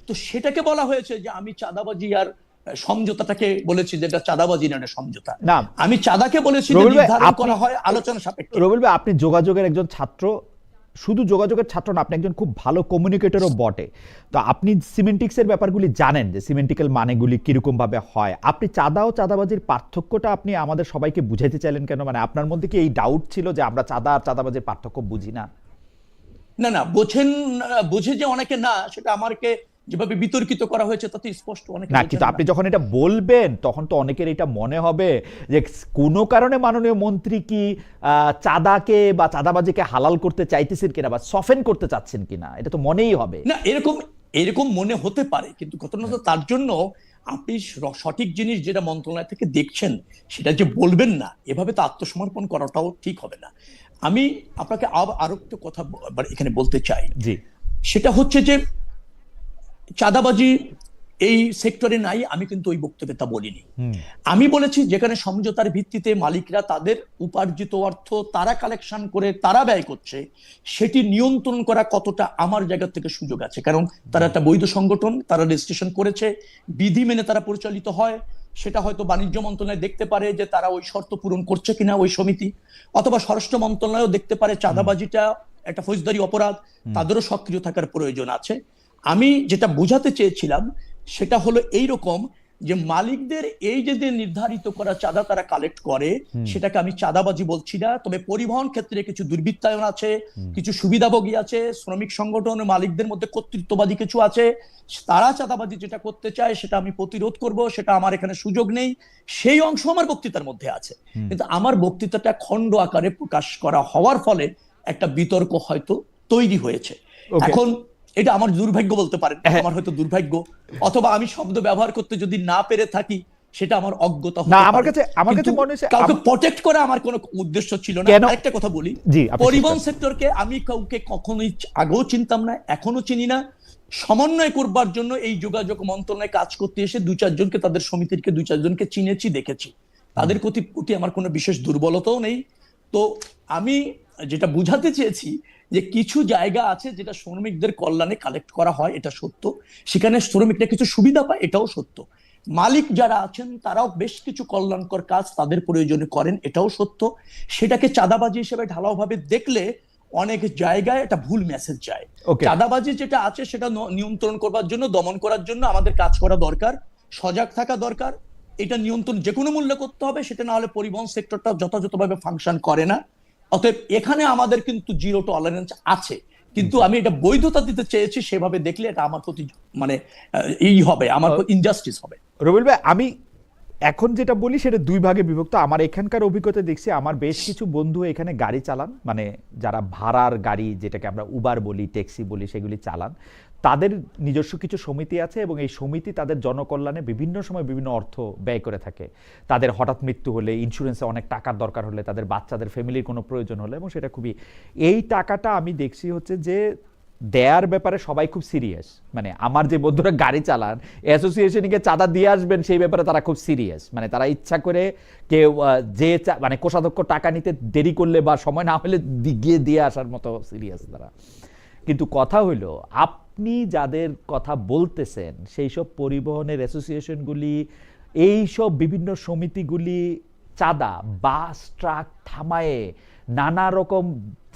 তো সেটাকে বলা হয়েছে যে আমি চাঁদাবাজি আর সমঝোতাটাকে বলেছি যেটা চাঁদাবাজি না, এটা সমঝোতা না। আমি চাঁদাকে বলেছি যে নির্ধারণ করা হয় আলোচনা সাপেক্ষে। রবিউল ভাই, আপনি যোগাযোগের একজন ছাত্র, শুধু যোগাযোগের ছাত্র না, আপনি একজন খুব ভালো কমিউনিকেটরও বটে। তো আপনি সিমেন্টিক্সের ব্যাপারগুলি জানেন, যে সিমেন্টিক্যাল মানেগুলি কিরকম ভাবে হয়। আপনি চাঁদা ও চাঁদাবাজির পার্থক্যটা আপনি আমাদের সবাইকে বুঝাইতে চাইলেন কেন? মানে আপনার মধ্যে কি এই ডাউট ছিল যে আমরা চাঁদা আর চাঁদাবাজির পার্থক্য বুঝি না? না না, বুঝে যে অনেকে না, সেটা আমাকে যেভাবে বিতর্কিত করা হয়েছে তাতে স্পষ্ট অনেকে না। কিন্তু আপনি যখন এটা বলবেন তখন তো অনেকের এটা মনে হবে যে কোনো কারণে মাননীয় মন্ত্রী কি চাঁদাকে বা চাঁদাবাজিকে হালাল করতে চাইতেছেন কিনা বা সফেন করতে চাচ্ছেন কিনা, এটা তো মনেই হবে। না, এরকম মনে হতে পারে, কিন্তু ঘটনা তো তার জন্য আপনি সঠিক জিনিস যেটা মন্ত্রণালয় থেকে দেখছেন সেটা যে বলবেন না, এভাবে তো আত্মসমর্পণ করাটাও ঠিক হবে না। আমি আপনাকে আরো একটা কথা এখানে বলতে চাই, সেটা হচ্ছে যে চাঁদাবাজি এই সেক্টরে নাই, আমি কিন্তু ওই বক্তব্যে তা বলিনি। আমি বলেছি যেখানে সমঝোতার ভিত্তিতে মালিকরা তাদের উপার্জিত অর্থ তারা কালেকশন করে তারা ব্যয় করছে, সেটি নিয়ন্ত্রণ করা কতটা আমার জায়গা থেকে সুযোগ আছে, কারণ তারা একটা বৈধ সংগঠন, তারা রেজিস্ট্রেশন করেছে, বিধি মেনে তারা পরিচালিত হয়। সেটা হয়তো বাণিজ্য মন্ত্রণালয় দেখতে পারে যে তারা ওই শর্ত পূরণ করছে কিনা ওই সমিতি, অথবা স্বরাষ্ট্র মন্ত্রণালয়ও দেখতে পারে চাঁদাবাজিটা একটা ফৌজদারি অপরাধ, তাদেরও সক্রিয় থাকার প্রয়োজন আছে। আমি যেটা বোঝাতে চেয়েছিলাম সেটা হলো এইরকম যে মালিকদের এই যে নির্ধারিত করা চাঁদা তারা কালেক্ট করে, সেটাকে আমি চাঁদাবাজি বলছি না। তবে পরিবহন ক্ষেত্রে কিছু দুর্বৃত্তায়ন আছে, কিছু সুবিধাভোগী আছে, শ্রমিক সংগঠন মালিকদের মধ্যে কর্তৃত্ববাদী কিছু আছে, তারা চাঁদাবাজি যেটা করতে চায় সেটা আমি প্রতিরোধ করব, সেটা আমার এখানে সুযোগ নেই। সেই অংশ আমার বক্তৃতার মধ্যে আছে, কিন্তু আমার বক্তৃতাটা খণ্ড আকারে প্রকাশ করা হওয়ার ফলে একটা বিতর্ক হয়তো তৈরি হয়েছে। এখন এটা আমার দুর্ভাগ্য বলতে পারেন, আমার হয়তো দুর্ভাগ্য, অথবা আমি শব্দ ব্যবহার করতে যদি না পেরে থাকি সেটা আমার অজ্ঞতা হতে পারে। আমার কাছে মনে হচ্ছে কাউকে প্রটেক্ট করা আমার কোনো উদ্দেশ্য ছিল না। আরেকটা কথা বলি, পরিবহন সেক্টরকে আমি কাউকে কখনোই আগেও চিনতাম না, এখনো চিনি না। সমন্বয় করবার জন্য এই যোগাযোগ মন্ত্রণালয়ে কাজ করতে এসে 2-4 জনকে, তাদের সমিতির 2-4 জনকে চিনেছি, দেখেছি। তাদের প্রতি আমার কোনো বিশেষ দুর্বলতাও নেই। তো আমি যেটা বুঝাতে চেয়েছি যে কিছু জায়গা আছে যেটা শ্রমিকদের কল্যাণে কালেক্ট করা হয়, এটা সত্য। সেখানে শ্রমিকরা কিছু সুবিধা পায়, এটাও সত্য। মালিক যারা আছেন তারাও বেশ কিছু কল্যাণকর কাজ তাদের প্রয়োজনে করেন, এটাও সত্য। সেটাকে চাঁদাবাজি হিসেবে ঢালাওভাবে দেখলে অনেক জায়গায় একটা ভুল মেসেজ যায়। চাঁদাবাজি যেটা আছে সেটা নিয়ন্ত্রণ করবার জন্য, দমন করার জন্য আমাদের কাজ করা দরকার, সজাগ থাকা দরকার। এটা নিয়ন্ত্রণ যে কোনো মূল্যে করতে হবে, সেটা না হলে পরিবহন সেক্টরটা যথাযথভাবে ফাংশন করে না। অতএব এখানে আমাদের কিন্তু জিরো টলারেন্স আছে, কিন্তু আমি এটা বৈধতা দিতে চেয়েছি। সেভাবে দেখলে এটা আমার প্রতি মানে এই হবে, আমার ইনজাস্টিস হবে। রবিউল ভাই, আমি এখন যেটা বলি সেটা দুই ভাগে বিভক্ত। আমার এখানকার অভিজ্ঞতা দেখছি, আমার বেশ কিছু বন্ধু এখানে গাড়ি চালান, মানে যারা ভাড়ার গাড়ি, যেটাকে আমরা উবার বলি, ট্যাক্সি বলি, সেগুলি চালান। তাদের নিজস্ব কিছু সমিতি আছে এবং এই সমিতি তাদের জনকল্যাণে বিভিন্ন সময় বিভিন্ন অর্থ ব্যয় করে থাকে। তাদের হঠাৎ মৃত্যু হলে, ইন্স্যুরেন্সে অনেক টাকার দরকার হলে, তাদের বাচ্চাদের ফ্যামিলির কোনো প্রয়োজন হলে, এবং সেটা খুবই, এই টাকাটা আমি দেখছি হচ্ছে যে দেয়ার ব্যাপারে সবাই খুব সিরিয়াস। মানে আমার যে বন্ধুরা গাড়ি চালান, অ্যাসোসিয়েশনকে চাঁদা দিয়ে আসবেন সেই ব্যাপারে তারা খুব সিরিয়াস। মানে তারা ইচ্ছা করে কেউ যে মানে কোষাধ্যক্ষ টাকা নিতে দেরি করলে বা সময় না হলে গিয়ে দিয়ে আসার মতো সিরিয়াস তারা। কিন্তু কথা হইলো, আপনি যাদের কথা বলতেছেন সেই সব পরিবহনের অ্যাসোসিয়েশনগুলি, এই সব বিভিন্ন সমিতিগুলি চাঁদা বাস ট্রাক থামায়ে নানা রকম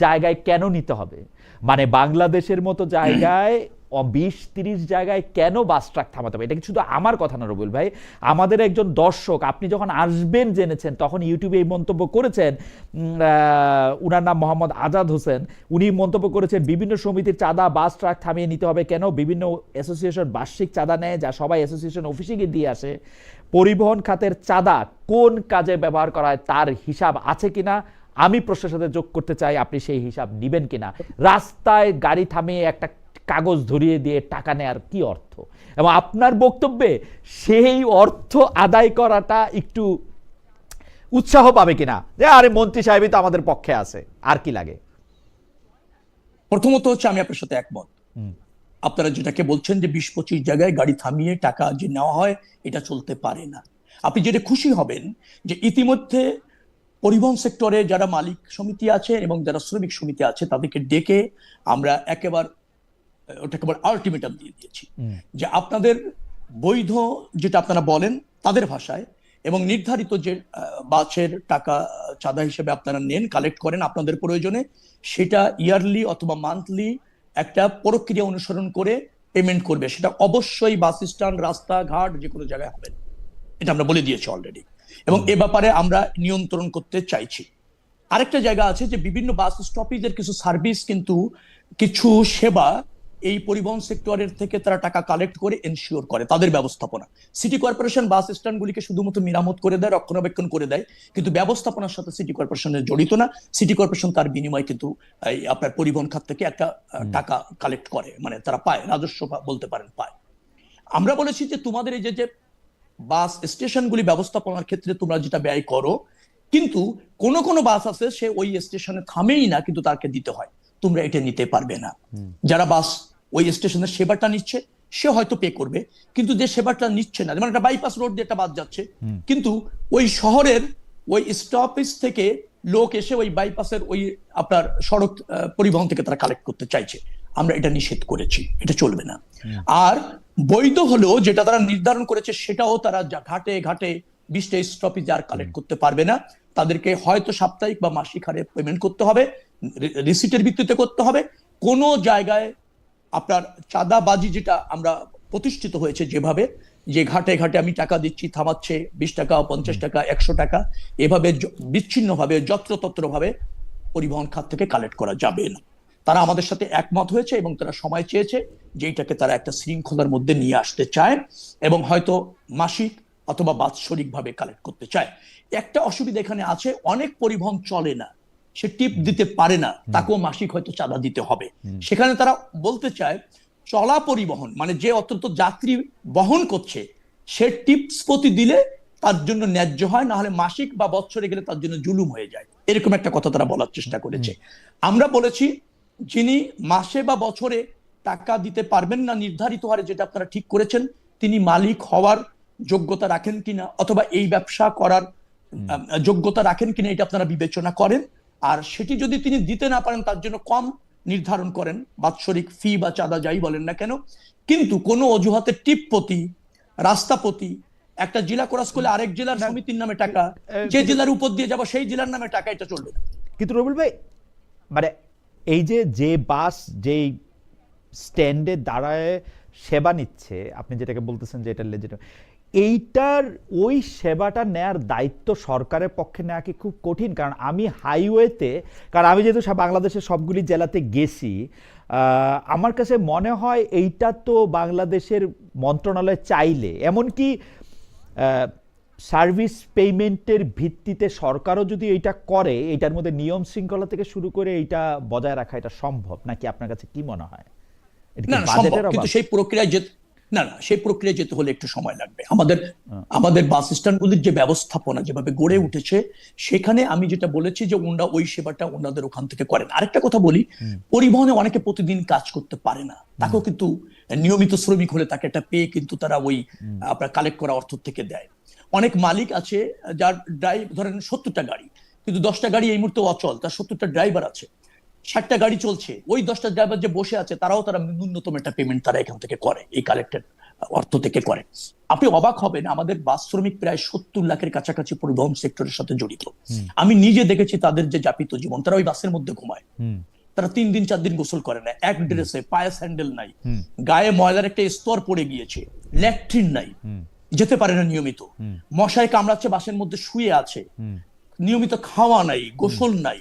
জায়গায় কেন নিতে হবে? মানে বাংলাদেশের মতো জায়গায় 20-30 জায়গায় কেন বাস ট্রাক থামাতে হবে? এটা কি শুধু আমার কথা না রবিউল ভাই, আমাদের একজন দর্শক, আপনি যখন আসবেন জেনেছেন তখন ইউটিউবে এই মন্তব্য করেছেন, উনার নাম মোহাম্মদ আজাদ হোসেন, উনি মন্তব্য করেছেন বিভিন্ন সমিতির চাঁদা বাস ট্রাক থামিয়ে নিতে হবে কেন? বিভিন্ন অ্যাসোসিয়েশন বার্ষিক চাঁদা নেয়, যা সবাই অ্যাসোসিয়েশন অফিসে গিয়ে দিয়ে আসে। পরিবহন খাতের চাঁদা কোন কাজে ব্যবহার করা হয় তার হিসাব আছে কিনা আমি প্রশ্নের সাথে যোগ করতে চাই, আপনি সেই হিসাব নিবেন কিনা? রাস্তায় গাড়ি থামিয়ে একটা কাগজ ধরিয়ে দিয়ে টাকা নেয়ার কি অর্থ, এবং আপনার বক্তব্যে সেই অর্থ আদায় করাটা একটু উৎসাহ পাবে কিনা, যে আরে মন্ত্রী সাহেবই তো আমাদের পক্ষে আছে, আর কি লাগে? প্রথমত হচ্ছে আমি আপনার সাথে একমত। আপনারা যেটাকে বলছেন যে 20-25 জায়গায় গাড়ি থামিয়ে টাকা যে নেওয়া হয়, এটা চলতে পারে না। আপনি যেটা খুশি হবেন যে ইতিমধ্যে পরিবহন সেক্টরে যারা মালিক সমিতি আছে এবং যারা শ্রমিক সমিতি আছে তাদেরকে ডেকে আমরা ওটাকে আলটিমেটাম দিয়ে দিয়েছি যে আপনাদের বৈধ যেটা আপনারা বলেন তাদের ভাষায় এবং নির্ধারিত যে বাসের টাকা চাঁদা হিসেবে আপনারা নেন, কালেক্ট করেন আপনাদের প্রয়োজনে, সেটা ইয়ারলি অথবা মান্থলি একটা প্রক্রিয়া অনুসরণ করে পেমেন্ট করবে। সেটা অবশ্যই বাস স্ট্যান্ড, রাস্তাঘাট যে কোনো জায়গায় হবে, এটা আমরা বলে দিয়েছি অলরেডি, এবং এ ব্যাপারে আমরা নিয়ন্ত্রণ করতে চাইছি। আরেকটা জায়গা আছে যে বিভিন্ন বাস স্টপেজের কিছু সার্ভিস কিন্তু কিছু সেবা এই পরিবহন সেক্টরের থেকে তারা টাকা কালেক্ট করে এনশিওর করে, তাদের ব্যবস্থাপনা। সিটি কর্পোরেশন বাস স্ট্যান্ডগুলিকে শুধুমাত্র মেরামত করে দেয়, রক্ষণাবেক্ষণ করে দেয়, কিন্তু ব্যবস্থাপনার সাথে সিটি কর্পোরেশনের জড়িত না। সিটি কর্পোরেশন তার বিনিময়ে কিন্তু আপনার পরিবহন খাত থেকে একটা টাকা কালেক্ট করে, মানে তারা পায়, রাজস্ব বলতে পারেন পায়। আমরা বলেছি যে তোমাদের এই যে বাস স্টেশনগুলি ব্যবস্থাপনার ক্ষেত্রে তোমরা যেটা ব্যয় করো, কিন্তু কোন কোন বাস আছে সে ওই স্টেশনে থামেই না, কিন্তু তাকে দিতে হয়, তোমরা এটা নিতে পারবে না। যারা বাস ওই স্টেশনের সেবাটা নিচ্ছে সে হয়তো পে করবে, কিন্তু যে সেবাটা নিচ্ছে না, যেমন একটা বাইপাস রোড দিয়ে একটা বাস যাচ্ছে, কিন্তু ওই শহরের ওই স্টপেজ থেকে লোক এসে ওই বাইপাসের ওই আপনার সড়ক পরিবহন থেকে তারা কালেক্ট করতে চাইছে, আমরা এটা নিষেধ করেছি, এটা চলবে না। আর বৈধ হলেও যেটা তারা নির্ধারণ করেছে সেটাও তারা ঘাটে ঘাটে 20টা স্টপেজ আর কালেক্ট করতে পারবে না। তাদেরকে হয়তো সাপ্তাহিক বা মাসিক হারে পেমেন্ট করতে হবে, রিসিটের ভিত্তিতে করতে হবে। কোন জায়গায় আপনার চাঁদাবাজি যেটা আমরা প্রতিষ্ঠিত হয়েছে যেভাবে, যে ঘাটে ঘাটে আমি টাকা দিচ্ছি, থামাচ্ছে 20 টাকা, 50 টাকা, 100 টাকা, এভাবে বিচ্ছিন্নভাবে যত্রতত্র ভাবে পরিবহন খাত থেকে কালেক্ট করা যাবে না। তারা আমাদের সাথে একমত হয়েছে এবং তারা সময় চেয়েছে যে এটাকে তারা একটা শৃঙ্খলার মধ্যে নিয়ে আসতে চায় এবং হয়তো মাসিক অথবা বাৎসরিক ভাবে কালেক্ট করতে চায়। একটা অসুবিধা এখানে আছে, অনেক পরিবহন চলে না, সে টিপ দিতে পারে না, তাকেও মাসিক হয়তো চাঁদা দিতে হবে। সেখানে তারা বলতে চায় চলা পরিবহন মানে যে অত্যন্ত যাত্রী বহন করছে সে টিপস প্রতি দিলে তার জন্য ন্যায্য হয়, না হলে মাসিক বা বছরে গেলে তার জন্য জুলুম হয়ে যায়, এরকম একটা কথা তারা বলার চেষ্টা করেছে। আমরা বলেছি যিনি মাসে বা বছরে টাকা দিতে পারবেন না নির্ধারিত হারে, যেটা আপনারা ঠিক করেছেন, তিনি মালিক হওয়ার যোগ্যতা রাখেন কিনা অথবা এই ব্যবসা করার যোগ্যতা রাখেন কিনা এটা আপনারা বিবেচনা করেন। আর সেটি যদি তিনি দিতে না পারেন তার জন্য কম নির্ধারণ করেন, বাৎসরিক ফি বা চাঁদা যাই বলেন না কেন। কিন্তু কোনো অজুহাতে টিপ প্রতি, রাস্তা প্রতি, একটা জেলা ক্রস করলে আরেক জেলার সমিতির নামে টাকা, যে জেলার উপর দিয়ে যাবো সেই জেলার নামে টাকা, এটা চলবে না। কিন্তু রবিউল ভাই, মানে এই যে বাস যেই স্ট্যান্ডে দাঁড়ায় সেবা নিচ্ছে, আপনি যেটাকে বলতেছেন যে এটা লেজিটিমেট, এইটার ওই সেবাটা নেয়ার দায়িত্ব সরকারের পক্ষে নেওয়া কি খুব কঠিন? কারণ আমি হাইওয়েতে, কারণ আমি যেহেতু বাংলাদেশের সবগুলি জেলাতে গেছি, আমার কাছে মনে হয় এইটা তো বাংলাদেশের মন্ত্রণালয় চাইলে, এমনকি সার্ভিস পেমেন্টের ভিত্তিতে সরকারও যদি এইটা করে, এইটার মধ্যে নিয়ম শৃঙ্খলা থেকে শুরু করে এইটা বজায় রাখা এটা সম্ভব নাকি? আপনার কাছে কি মনে হয়? না, সম্ভব, কিন্তু সেই প্রক্রিয়ায় সেই প্রক্রিয়ায় যেতে হলে একটু সময় লাগবে। আমাদের বাস স্ট্যান্ডগুলির যে ব্যবস্থাপনা যেভাবে গড়ে উঠেছে, সেখানে আমি যেটা বলেছি যে ওনারা ওই সেবাটা ওনাদের ওখান থেকে করেন। আরেকটা কথা বলি, পরিবহনে অনেকে প্রতিদিন কাজ করতে পারে না, তাকেও কিন্তু নিয়মিত শ্রমিক হলে তাকে একটা পে কিন্তু তারা ওই আপনার কালেক্ট করা অর্থ থেকে দেয়। অনেক মালিক আছে যার ধরেন 70টা গাড়ি, কিন্তু 10টা গাড়ি এই মুহূর্তে অচল, তার 70টা ড্রাইভার আছে, 60টা গাড়ি চলছে, ওই 10টা ড্রাইভার যে বসে আছে তারা ন্যূনতম একটা পেমেন্ট তারা এখান থেকে করে, এই কালেক্টেড অর্থ থেকে করে। আপনি অবাক হবেন, আমাদের বাস শ্রমিক প্রায় 70 লাখের কাছাকাছি পরিবহন সেক্টরের সাথে জড়িত। আমি নিজে দেখেছি তাদের যে যাপিত জীবন, তারা ওই বাসের মধ্যে ঘুমায়, তারা 3 দিন 4 দিন গোসল করে না, এক ড্রেসে, পায়ে স্যান্ডেল নাই, গায়ে ময়লার একটা স্তর পড়ে গিয়েছে, ল্যাট্রিন নাই, যেতে পারে না নিয়মিত, মশায় কামড়াচ্ছে, বাসের মধ্যে শুয়ে আছে, নিয়মিত খাওয়া নাই, গোসল নাই,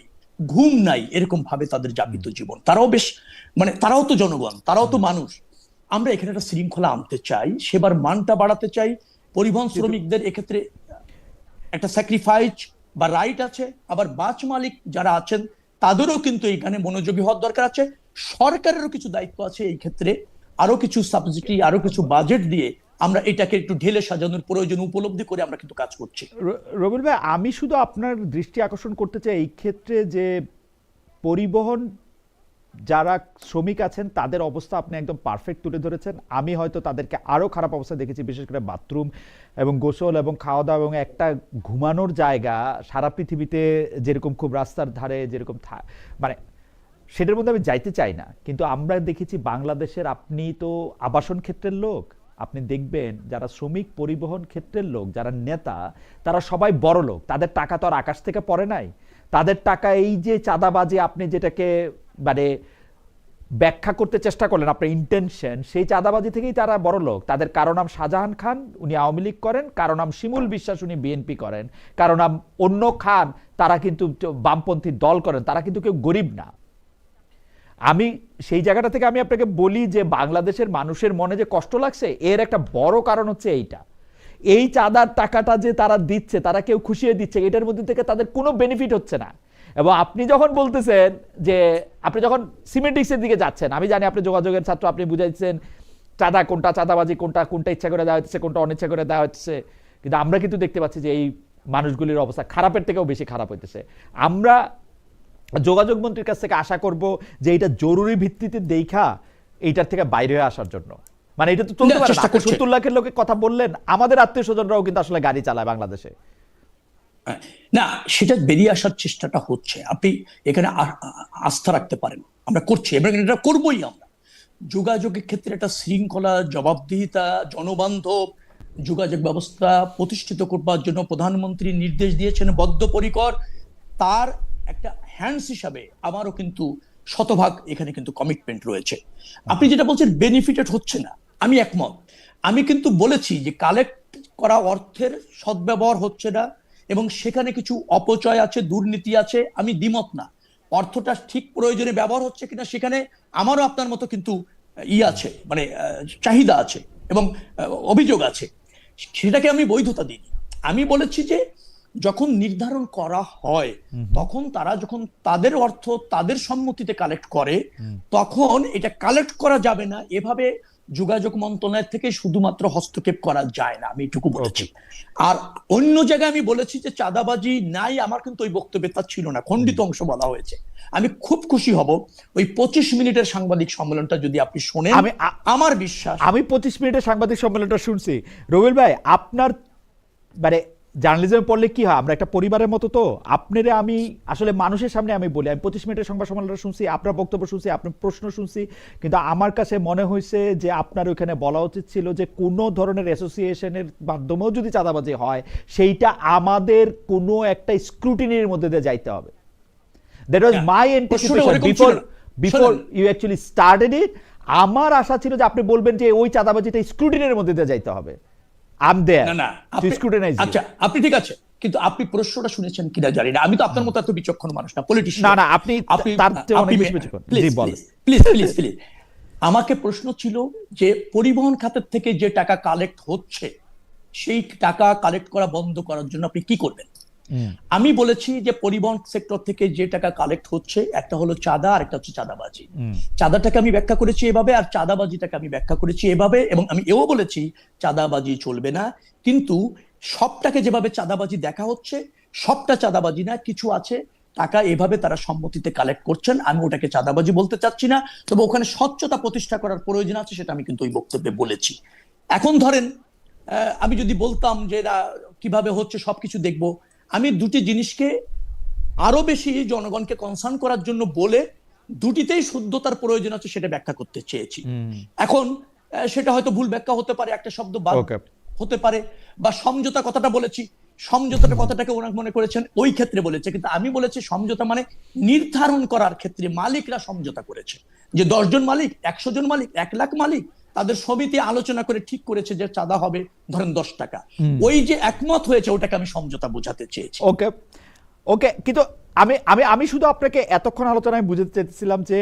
ঘুম নাই, এরকম ভাবে তাদের যাপিত জীবন। তারাও বেশ তারাও তো জনগণ, তারাও তো মানুষ। আমরা এখানে একটা শৃঙ্খলা আনতে চাই, সেবার মানটা বাড়াতে চাই। পরিবহন শ্রমিকদের এক্ষেত্রে একটা স্যাক্রিফাইস বা রাইট আছে, আবার বাস মালিক যারা আছেন তাদেরও কিন্তু এখানে মনোযোগী হওয়ার দরকার আছে। সরকারেরও কিছু দায়িত্ব আছে এই ক্ষেত্রে, আরো কিছু সাবসিডি, আরো কিছু বাজেট দিয়ে আমরা এটাকে একটু ঢেলে সাজানোর প্রয়োজন উপলব্ধি করে আমরা কিন্তু কাজ করছি। রবিউল ভাই, আমি শুধু আপনার দৃষ্টি আকর্ষণ করতে চাই এই ক্ষেত্রে যে পরিবহন যারা শ্রমিক আছেন তাদের অবস্থা আপনি একদম পারফেক্ট তুলে ধরেছেন। আমি হয়তো তাদেরকে আরও খারাপ অবস্থা দেখেছি, বিশেষ করে বাথরুম এবং গোসল এবং খাওয়া দাওয়া এবং একটা ঘুমানোর জায়গা সারা পৃথিবীতে যেরকম খুব রাস্তার ধারে যেরকম মানে সেটার মধ্যে আমি যাইতে চাই না, কিন্তু আমরা দেখেছি বাংলাদেশের, আপনি তো আবাসন ক্ষেত্রের লোক, আপনি দেখবেন যারা শ্রমিক পরিবহন ক্ষেত্রের লোক, যারা নেতা, তারা সবাই বড় লোক, তাদের টাকা তো আর আকাশ থেকে পড়ে নাই। তাদের টাকা এই যে চাঁদাবাজি, আপনি যেটাকে মানে ব্যাখ্যা করতে চেষ্টা করলেন আপনার ইন্টেনশন, সেই চাঁদাবাজি থেকেই তারা বড় লোক। তাদের কারো নাম শাহজাহান খান, উনি আওয়ামী লীগ করেন, কারো নাম শিমুল বিশ্বাস, উনি বিএনপি করেন, কারো নাম অন্য খান, তারা কিন্তু বামপন্থী দল করেন, তারা কিন্তু কেউ গরিব না। আমি সেই জায়গাটা থেকে আমি আপনাকে বলি যে বাংলাদেশের মানুষের মনে যে কষ্ট লাগছে, এর একটা বড় কারণ হচ্ছে এইটা, এই চাঁদার টাকাটা যে তারা দিচ্ছে, তারা কেউ খুশিয়ে দিচ্ছে, এটার মধ্যে থেকে তাদের কোনো বেনিফিট হচ্ছে না। এবং আপনি যখন বলতেছেন যে আপনি যখন সিমেন্টিক্সের দিকে যাচ্ছেন, আমি জানি আপনি যোগাযোগের ছাত্র, আপনি বুঝাইছেন চাঁদা কোনটা, চাঁদাবাজি কোনটা, কোনটা ইচ্ছা করে দেওয়া হচ্ছে, কোনটা অনিচ্ছা করে দেওয়া হচ্ছে, কিন্তু আমরা কিন্তু দেখতে পাচ্ছি যে এই মানুষগুলির অবস্থা খারাপের থেকেও বেশি খারাপ হইতেছে। আমরা যোগাযোগ মন্ত্রীর কাছ থেকে আশা করব যে এটা জরুরি ভিত্তিতে দেখা এইটার থেকে বাইরে হয়ে আসার জন্য। মানে এটা তো চলতে পারে না। 70 লাখের লোকের কথা বললেন, আমাদের আত্মীয় স্বজনরাও কিন্তু আসলে গাড়ি চালায় বাংলাদেশে। না, সেটা বেরিয়ে আসার চেষ্টাটা হচ্ছে, আপনি এখানে আস্থা রাখতে পারেন, আমরা করছি এবং এটা করবোই। আমরা যোগাযোগের ক্ষেত্রে একটা শৃঙ্খলা, জবাবদিহিতা, জনবান্ধব যোগাযোগ ব্যবস্থা প্রতিষ্ঠিত করবার জন্য প্রধানমন্ত্রী নির্দেশ দিয়েছেন বদ্ধপরিকর। তার একটা হ্যান্ডস হিসাবে আমারও কিন্তু শতভাগ এখানে কিন্তু কমিটমেন্ট রয়েছে। আপনি যেটা বলছেন বেনিফিটেড হচ্ছে না, আমি একমত। আমি কিন্তু বলেছি যে কালেক্ট করা অর্থের সদ্ব্যবহার হচ্ছে না এবং সেখানে কিছু অপচয় আছে, দুর্নীতি আছে, আমি দ্বিমত না। অর্থটা ঠিক প্রয়োজনে ব্যবহার হচ্ছে কিনা সেখানে আমারও আপনার মতো কিন্তু আছে, মানে চাহিদা আছে এবং অভিযোগ আছে, সেটাকে আমি বৈধতা দিই। আমি বলেছি যে যখন নির্ধারণ করা হয় তখন তারা যখন তাদের অর্থ তাদের সম্মতিতে কালেক্ট করে, তখন এটা কালেক্ট করা যাবে না, এভাবে যোগাযোগ মন্ত্রণালয় থেকে শুধুমাত্র হস্তক্ষেপ করা যায় না, আমি এটুকু বলেছি। আর অন্য জায়গায় আমি বলেছি যে চাঁদাবাজি নাই, আমার কিন্তু ওই বক্তব্যটা ছিল না, খণ্ডিত অংশ বলা হয়েছে। আমি খুব খুশি হব ওই 25 মিনিটের সাংবাদিক সম্মেলনটা যদি আপনি শোনেন। আমার বিশ্বাস, আমি 25 মিনিটের সাংবাদিক সম্মেলনটা শুনছি। রবিউল ভাই, আপনার মানে জার্নালিজমে পড়লে কি হয়, আমরা একটা পরিবারের মতো, তো আপনারে আমি আসলে মানুষের সামনে আমি বলি, আমি 25 মিনিটের সংবাদ সম্মেলনটা শুনছি, আপনার বক্তব্য শুনছি, আপনার প্রশ্ন শুনছি, কিন্তু আমার কাছে মনে হয়েছে যে আপনার ওইখানে বলা উচিত ছিল যে কোনো ধরনের অ্যাসোসিয়েশনের মাধ্যমেও যদি চাঁদাবাজি হয়, সেইটা আমাদের কোনো একটা স্ক্রুটিনির মধ্যে দিয়ে যাইতে হবে। That was my anticipation before you actually started it. আমার আশা ছিল যে আপনি বলবেন যে ওই চাঁদাবাজিটা স্ক্রুটিনির মধ্যে দিয়ে যাইতে হবে। আচ্ছা, আপনি ঠিক আছে, কিন্তু আপনি প্রশ্নটা শুনেছেন কিনা জানি না। আমি তো আপনার মতো এত বিচক্ষণ মানুষ না, পলিটিশিয়ান। না, আপনি তার চেয়ে অনেক বেশি বিচক্ষণ। প্লিজ আমাকে প্রশ্ন ছিল যে পরিবহন খাতের থেকে যে টাকা কালেক্ট হচ্ছে, সেই টাকা কালেক্ট করা বন্ধ করার জন্য আপনি কি করবেন। আমি বলেছি যে পরিবহন সেক্টর থেকে যে টাকা কালেক্ট হচ্ছে, একটা হলো চাঁদা আর একটা হচ্ছে চাঁদাবাজি। চাঁদাটাকে আমি ব্যাখ্যা করেছি এভাবে, আর চাঁদাবাজিটাকে আমি ব্যাখ্যা করেছি এভাবে, এবং আমি এও বলেছি চাঁদাবাজি চলবে না, কিন্তু সবটাকে যেভাবে চাঁদাবাজি দেখা হচ্ছে সবটা চাঁদাবাজি না, কিছু আছে টাকা এভাবে তারা সম্মতিতে কালেক্ট করছেন, আমি ওটাকে চাঁদাবাজি বলতে চাচ্ছি না, তবে ওখানে স্বচ্ছতা প্রতিষ্ঠা করার প্রয়োজন আছে, সেটা আমি কিন্তু ওই বক্তব্যে বলেছি। এখন ধরেন আমি যদি বলতাম যে কিভাবে হচ্ছে সবকিছু দেখবো, আমি দুটি জিনিসকে আরো বেশি জনগণকে কনসার্ন করার জন্য বলে দুটিতেই শুদ্ধতার প্রয়োজন আছে সেটা ব্যাখ্যা করতে চেয়েছি। এখন সেটা হয়তো ভুল ব্যাখ্যা হতে পারে, একটা শব্দ বাদ হতে পারে, বা সমঝোতা কথাটা বলেছি, সমঝোতার কথাটাকে ওনারা মনে করেছেন ওই ক্ষেত্রে বলেছে, কিন্তু আমি বলেছি সমঝোতা মানে নির্ধারণ করার ক্ষেত্রে মালিকরা সমঝোতা করেছে, যে 10 জন মালিক, 100 জন মালিক, 1 লাখ মালিক, তাদের সমিতি আলোচনা করে ঠিক করেছে যে চাঁদা হবে ধরেন 10 টাকা, ওই যে একমত হয়েছে ওটাকে আমি সমঝোতা বোঝাতে চেয়েছি। ওকে, কিন্তু আমি শুধু আপনাকে এতক্ষণ আলোচনায় বুঝাতে চেয়েছিলাম যে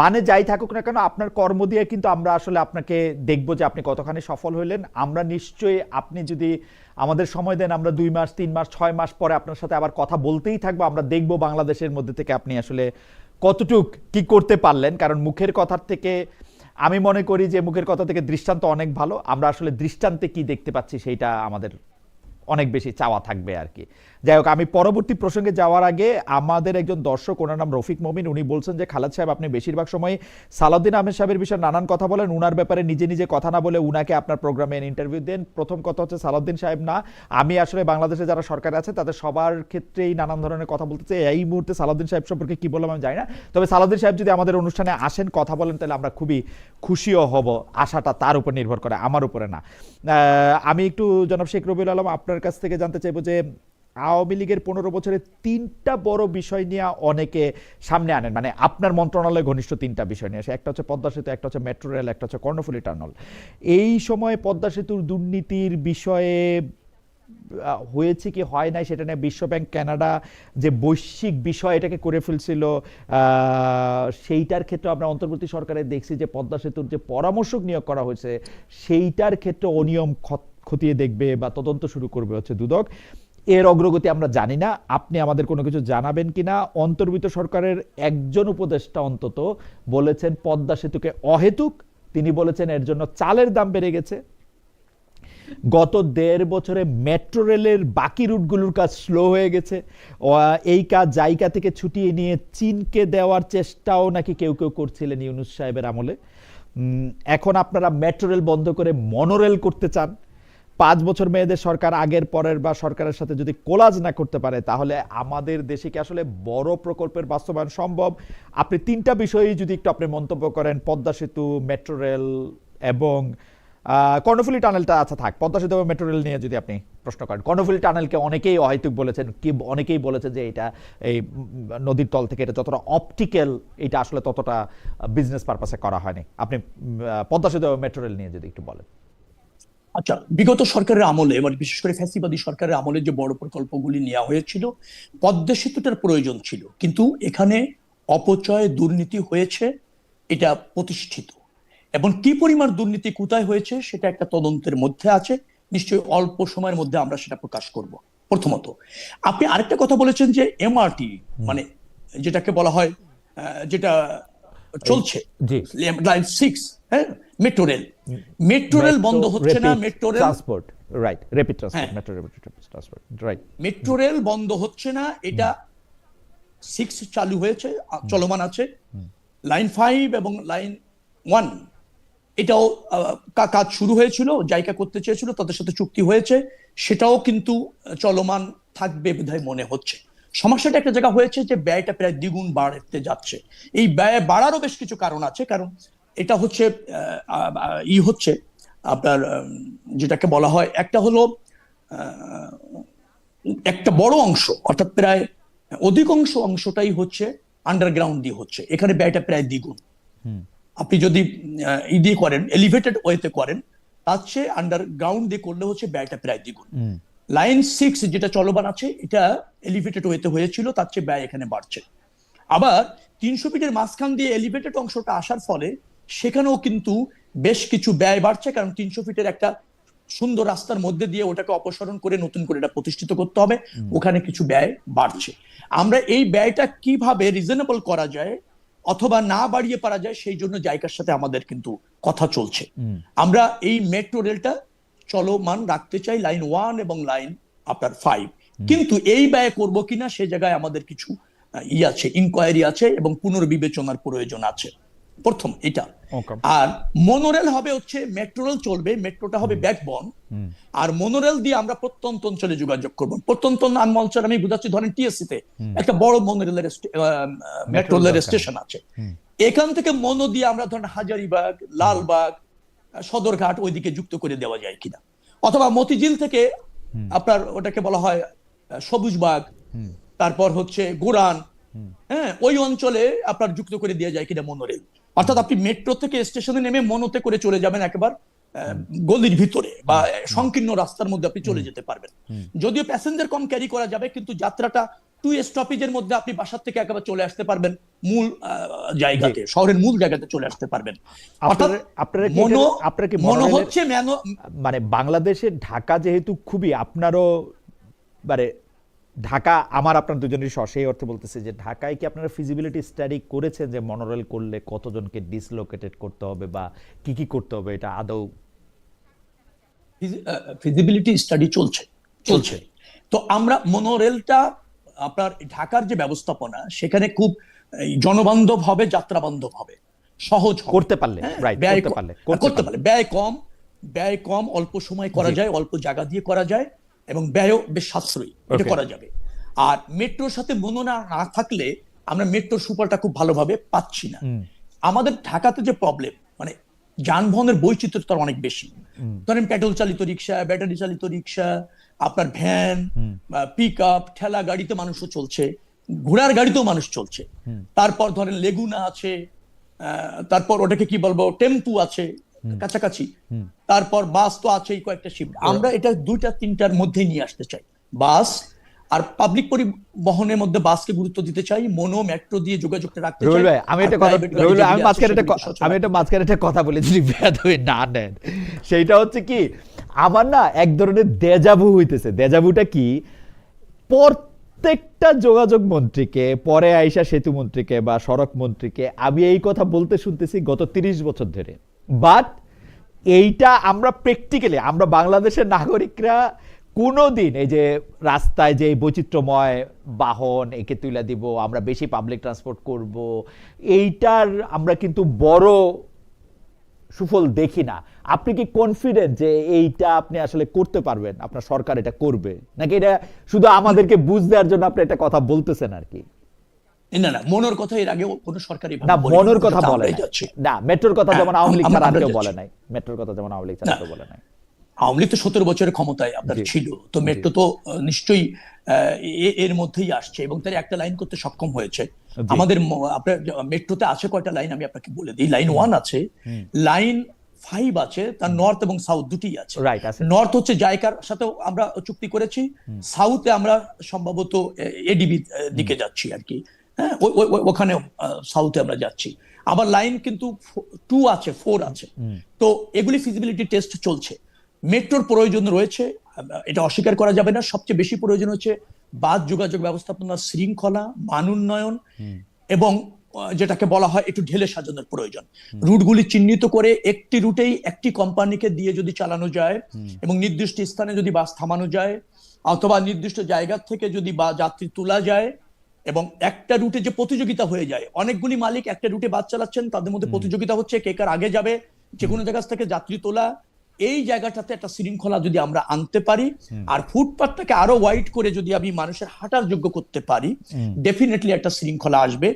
মানে যাই থাকুক না কেন, আপনার কর্ম দিয়ে কিন্তু আমরা আসলে আপনাকে দেখবো যে আপনি কতখানি সফল হইলেন। আমরা নিশ্চয়ই, আপনি যদি আমাদের সময় দেন, আমরা 2 মাস 3 মাস 6 মাস পরে আপনার সাথে আবার কথা বলতেই থাকবো। আমরা দেখবো বাংলাদেশের মধ্যে থেকে আপনি আসলে কতটুক কি করতে পারলেন? কারণ মুখের কথার থেকে আমি মনে করি যে মুখের কথা থেকে দৃষ্টান্ত অনেক ভালো। আমরা আসলে দৃষ্টান্তে কি দেখতে পাচ্ছি সেইটা আমাদের অনেক বেশি চাওয়া থাকবে আর কি। যাই হোক, আমি পরবর্তী প্রসঙ্গে যাওয়ার আগে আমাদের একজন দর্শক, ওনার নাম রফিক মমিন, উনি বলছেন যে খালেদ সাহেব আপনি বেশিরভাগ সময় সালাউদ্দিন আহমেদ সাহেবের বিষয়ে নানান কথা বলেন, উনার ব্যাপারে নিজে নিজে কথা না বলে উনাকে আপনার প্রোগ্রামে ইন্টারভিউ দেন। প্রথম কথা হচ্ছে সালাউদ্দিন সাহেব না, আমি আসলে বাংলাদেশে যারা সরকার আছে তাদের সবার ক্ষেত্রেই নানান ধরনের কথা বলতে চাই। এই মুহূর্তে সালাউদ্দিন সাহেব সম্পর্কে কি বললাম আমি জানি না, তবে সালাউদ্দিন সাহেব যদি আমাদের অনুষ্ঠানে আসেন কথা বলেন তাহলে আমরা খুবই খুশিও হব। আশাটা তার উপর নির্ভর করে, আমার উপরে না। আমি একটু জনাব শেখ রবিউল আলম আপনার কাছ থেকে জানতে চাইবো যে আওয়ামী লীগের 15 বছরে 3টা বড় বিষয় নিয়ে অনেকে সামনে আনেন, মানে আপনার মন্ত্রণালয়ে ঘনিষ্ঠ 3টা বিষয় নিয়ে আসে। একটা হচ্ছে পদ্মা সেতু, একটা হচ্ছে মেট্রো রেল, একটা হচ্ছে কর্ণফুলী টার্নেল। এই সময় পদ্মা সেতুর দুর্নীতির বিষয়ে হয়েছে কি হয় নাই সেটা নিয়ে বিশ্বব্যাংক, কানাডা যে বৈশ্বিক বিষয় এটাকে করে ফেলছিল, সেইটার ক্ষেত্রে আমরা অন্তর্বর্তী সরকারে দেখছি যে পদ্মা সেতুর যে পরামর্শক নিয়োগ করা হয়েছে সেইটার ক্ষেত্রে অনিয়ম খতিয়ে দেখবে বা তদন্ত শুরু করবে হচ্ছে দুদক। এর অগ্রগতি আমরা জানি না, আপনি আমাদের কোনো কিছু জানাবেন কিনা? অন্তর্বর্তী সরকারের একজন উপদেষ্টা অন্তত বলেছেন পদ্মা সেতুকে অহেতুক, তিনি বলেছেন এর জন্য চালের দাম বেড়ে গেছে। গত 1.5 বছরে মেট্রো রেলের বাকি রুটগুলোর কাজ স্লো হয়ে গেছে। এই কাজ জায়গা থেকে ছুটিয়ে নিয়ে চীনকে দেওয়ার চেষ্টাও নাকি কেউ কেউ করছিলেন ইউনূস সাহেবের আমলে। এখন আপনারা মেট্রো রেল বন্ধ করে মনোরেল করতে চান। 5 বছর মেয়েদের সরকার আগের পরের বা সরকারের সাথে যদি কোলাজ না করতে পারে তাহলে আমাদের দেশে কি আসলে বড় প্রকল্পের বাস্তবায়ন সম্ভব? আপনি 3টা বিষয়েই যদি একটু আপনি মন্তব্য করেন, পদ্মা সেতু, মেট্রো রেল এবং কর্ণফুলী টানেলটা, আচ্ছা থাক, পদ্মা সেতু এবং মেট্রো রেল নিয়ে যদি আপনি প্রশ্ন করেন। কর্ণফুলী টানেলকে অনেকেই অহেতুক বলেছেন, কি অনেকেই বলেছে যে এটা এই নদীর তল থেকে এটা যতটা অপটিক্যাল এটা আসলে ততটা বিজনেস পারপাসে করা হয়নি। আপনি পদ্মা সেতু এবং মেট্রো রেল নিয়ে যদি একটু বলেন। আচ্ছা, বিগত সরকারের আমলে, মানে বিশেষ করে ফ্যাসিবাদী সরকারের আমলে যে বড় প্রকল্পগুলি নেওয়া হয়েছিল, পদ্মা সেতুটার প্রয়োজন ছিল, কিন্তু এখানে অপচয় দুর্নীতি হয়েছে, এটা প্রতিষ্ঠিত। এবং কি পরিমাণ দুর্নীতি কোথায় হয়েছে সেটা একটা তদন্তের মধ্যে আছে, নিশ্চয়ই অল্প সময়ের মধ্যে আমরা সেটা প্রকাশ করব। প্রথমত, আপনি আরেকটা কথা বলেছেন যে এমআরটি, মানে যেটাকে বলা হয়, যেটা চলছে লাইন 6, হ্যাঁ, মেট্রো রেল। মেট্রো রেল বন্ধ হচ্ছে না, metro rail transport, right, rapid transport, metro rapid transport, right. Metro rail বন্ধ হচ্ছে না, এটা 6 চালু হয়েছে, চলমান আছে। লাইন 5 এবং লাইন 1 এটাও কাজ শুরু হয়েছিল, জায়গা করতে চেয়েছিল, তাদের সাথে চুক্তি হয়েছে, সেটাও কিন্তু চলমান থাকবে বোধহয় মনে হচ্ছে। সমস্যাটা একটা জায়গা হয়েছে যে ব্যয়টা প্রায় দ্বিগুণ বাড়তে যাচ্ছে। এই ব্যয় বাড়ারও বেশ কিছু কারণ আছে, কারণ এটা হচ্ছে হচ্ছে আপনার যেটাকে বলা হয়, একটা হলো একটা বড় অংশ, অর্থাৎ প্রায় অধিকাংশ অংশটাই হচ্ছে আন্ডারগ্রাউন্ড দিয়ে হচ্ছে, এখানে ব্যয়টা প্রায় দ্বিগুণ। আপনি যদি দিয়ে করেন, এলিভেটেড ওয়েতে করেন, তার চেয়ে আন্ডারগ্রাউন্ড দিয়ে করলে হচ্ছে ব্যয়টা প্রায় দ্বিগুণ। লাইন 6 যেটা চলমান আছে, এটা এলিভেটেড ওয়েতে হয়েছিল, তার চেয়ে ব্যয় এখানে বাড়ছে। আবার 300 ফিটের মাঝখান দিয়ে এলিভেটেড অংশটা আসার ফলে সেখানেও কিন্তু বেশ কিছু ব্যয় বাড়ছে, কারণ 300 ফিটের একটা সুন্দর রাস্তার মধ্যে দিয়ে ওটাকে অপসারণ করে নতুন করে এটা প্রতিষ্ঠিত করতে হবে, ওখানে কিছু ব্যয় বাড়ছে। আমরা এই ব্যয়টা কিভাবে রিজনেবল করা যায় অথবা না বাড়িয়ে পারা যায়, সেই জন্য জায়গার সাথে আমাদের কিন্তু কথা চলছে। আমরা এই মেট্রো রেলটা চলমান রাখতে চাই, লাইন 1 এবং লাইন আপনার 5, কিন্তু এই ব্যয় করব কিনা সে জায়গায় আমাদের কিছু আছে, ইনকোয়ারি আছে এবং পুনর্বিবেচনার প্রয়োজন আছে। প্রথম এটা। আর মনোরেল হবে হচ্ছে, মেট্রো রেল চলবে, মেট্রোটা হবে ব্যাকবোন, আর মনোরেল দিয়ে আমরা প্রত্যন্ত অঞ্চলে যোগাযোগ করবো। প্রত্যন্ত অঞ্চল আমি বুঝাচ্ছি, ধরেন টিএসসি তে একটা বড় মনোরেলের মেট্রো রেলের স্টেশন আছে, এখান থেকে মনো দিয়ে আমরা ধরেন হাজারিবাগ, লালবাগ, সদরঘাট ওইদিকে যুক্ত করে দেওয়া যায় কিনা, অথবা মতিঝিল থেকে আপনার ওটাকে বলা হয় সবুজবাগ, তারপর হচ্ছে গোরান, হ্যাঁ, ওই অঞ্চলে আপনার যুক্ত করে দেওয়া যায় কিনা মনোরেল। অর্থাৎ আপনি মেট্রো থেকে স্টেশনে নেমে মনোতে করে চলে যাবেন, একেবারে গলির ভিতরে বা সংকীর্ণ রাস্তার মধ্যে আপনি চলে যেতে পারবেন। যদিও প্যাসেঞ্জার কম ক্যারি করা যাবে, কিন্তু যাত্রাটা 2 স্টপেজের মধ্যে আপনি বাসার থেকে একেবারে চলে আসতে পারবেন, মূল জায়গাতে, শহরের মূল জায়গাতে চলে আসতে পারবেন। মনে হচ্ছে মানে বাংলাদেশের ঢাকা যেহেতু খুবই আপনারও মানে ঢাকা, আমার আপনার দুজনের সেই অর্থে বলতেছে যে ঢাকায় কি আপনারা ফিজিবিলিটি স্টাডি করেছেন যে মনোরেল করলে কতজনকে ডিসলোকেটেড করতে হবে বা কি কি করতে হবে, এটা আদৌ? ফিজিবিলিটি স্টাডি চলছে। তো আমরা মনোরেলটা আপনার ঢাকার যে ব্যবস্থাপনা সেখানে খুব জনবান্ধব হবে, যাত্রা বান্ধব হবে, সহজ হবে। করতে পারলে, রাইট, করতে পারলে ব্যয় কম, অল্প সময় করা যায়, অল্প জায়গা দিয়ে করা যায়, এবং ব্যয়ও বেশ সাশ্রয়ী, এটা করা যাবে। আর মেট্রোর সাথে মনোনা না থাকলে আমরা মেট্রো সুপারটা খুব ভালোভাবে পাচ্ছি না। আমাদের ঢাকাতে যে প্রবলেম, মানে যানবাহনের বৈচিত্র্যতা অনেক বেশি। ধরেন পেট্রোল চালিত রিক্সা, ব্যাটারি চালিত রিক্সা, আপনার ভ্যান, পিক আপ, ঠেলা গাড়িতে মানুষও চলছে, ঘোড়ার গাড়িতেও মানুষ চলছে। তারপর ধরেন লেগুনা আছে, তারপর ওটাকে কি বলবো, টেম্পু আছে কাছাকাছি, তারপর বাস তো আছেই কয়েকটা শিফট। আমরা এটা 2-3টার মধ্যেই নিয়ে আসতে চাই, বাস আর পাবলিক পরিবহনের মধ্যে বাসকে গুরুত্ব দিতে চাই, মনো মেট্রো দিয়ে যোগাযোগটা রাখতে চাই। আমি এটা মাঝখানে একটা কথা বলি, যদি ব্যাধ হয়ে না নেন, সেইটা হচ্ছে কি, আমার না এক ধরনের দেজাভু হইতেছে। দেজাভুটা কি, প্রত্যেকটা যোগাযোগ মন্ত্রীকে, পরে আইসা সেতু মন্ত্রীকে বা সড়ক মন্ত্রীকে আমি এই কথা বলতে শুনতেছি গত 30 বছর ধরে। বাট এইটা আমরা প্র্যাকটিক্যালি, আমরা বাংলাদেশের নাগরিকরা কোনোদিন এই যে রাস্তায় যে বৈচিত্র্যময় বাহন একে তুলে দিব, আমরা বেশি পাবলিক ট্রান্সপোর্ট করব, এইটার আমরা কিন্তু বড় সুফল দেখি না। আপনি কি কনফিডেন্ট যে এইটা আপনি আসলে করতে পারবেন, আপনার সরকার এটা করবে, নাকি এটা শুধু আমাদেরকে বুঝ দেওয়ার জন্য আপনি একটা কথা বলতেছেন আর কি? না, মনোর কথা এর আগে কোনো সরকারি না, মনোর কথা বলে না, মেট্রোর কথা যেমন আওয়ামী লীগ ছাড়া কেউ বলে নাই, মেট্রোর কথা যেমন আওয়ামী লীগ ছাড়া কেউ বলে নাই। আওয়ামী লীগ তো 17 বছরের ক্ষমতায় আপনার ছিল, তো মেট্রো তো নিশ্চয়ই এর মধ্যেই আসছে এবং তার একটা লাইন করতে সক্ষম হয়েছে। আমাদের আপনার মেট্রোতে আছে কয়টা লাইন আমি আপনাকে বলে দিই। লাইন 1 আছে, লাইন 5 আছে, তার নর্থ এবং সাউথ দুটিই আছে। নর্থ হচ্ছে জায়কার সাথেও আমরা চুক্তি করেছি, সাউথে আমরা সম্ভবত এডিবি দিকে যাচ্ছি আর কি, হ্যাঁ, ওখানে সাউথে আমরা যাচ্ছি। আবার লাইন কিন্তু 2 আছে, 4 আছে। তো এগুলি ফিজিবিলিটি টেস্ট চলছে। মেট্রোর প্রয়োজন রয়েছে, এটা অস্বীকার করা যাবে না। সবচেয়ে বেশি প্রয়োজন হচ্ছে বাস যোগাযোগ ব্যবস্থাপনা শৃঙ্খলা, মান উন্নয়ন, এবং যেটাকে বলা হয় একটু ঢেলে সাজানোর প্রয়োজন। রুটগুলি চিহ্নিত করে একটি রুটেই একটি কোম্পানিকে দিয়ে যদি চালানো যায় এবং নির্দিষ্ট স্থানে যদি বাস থামানো যায়, অথবা নির্দিষ্ট জায়গা থেকে যদি বা যাত্রী তোলা যায়, এবং একটা রুটে যে প্রতিযোগিতা হয়ে যায়, অনেকগুলি মালিক একটা রুটে বাস চালাচ্ছেন, তাদের মধ্যে প্রতিযোগিতা হচ্ছে কে কার আগে যাবে, যে কোনো জায়গা থেকে যাত্রী তোলা, এই জায়গাটাতে একটা শৃঙ্খলা যদি আমরা আনতে পারি, আর ফুটপাথটাকে আরো ওয়াইড করে যদি আমি মানুষের হাঁটার যোগ্য করতে পারি, ডেফিনেটলি একটা শৃঙ্খলা আসবে।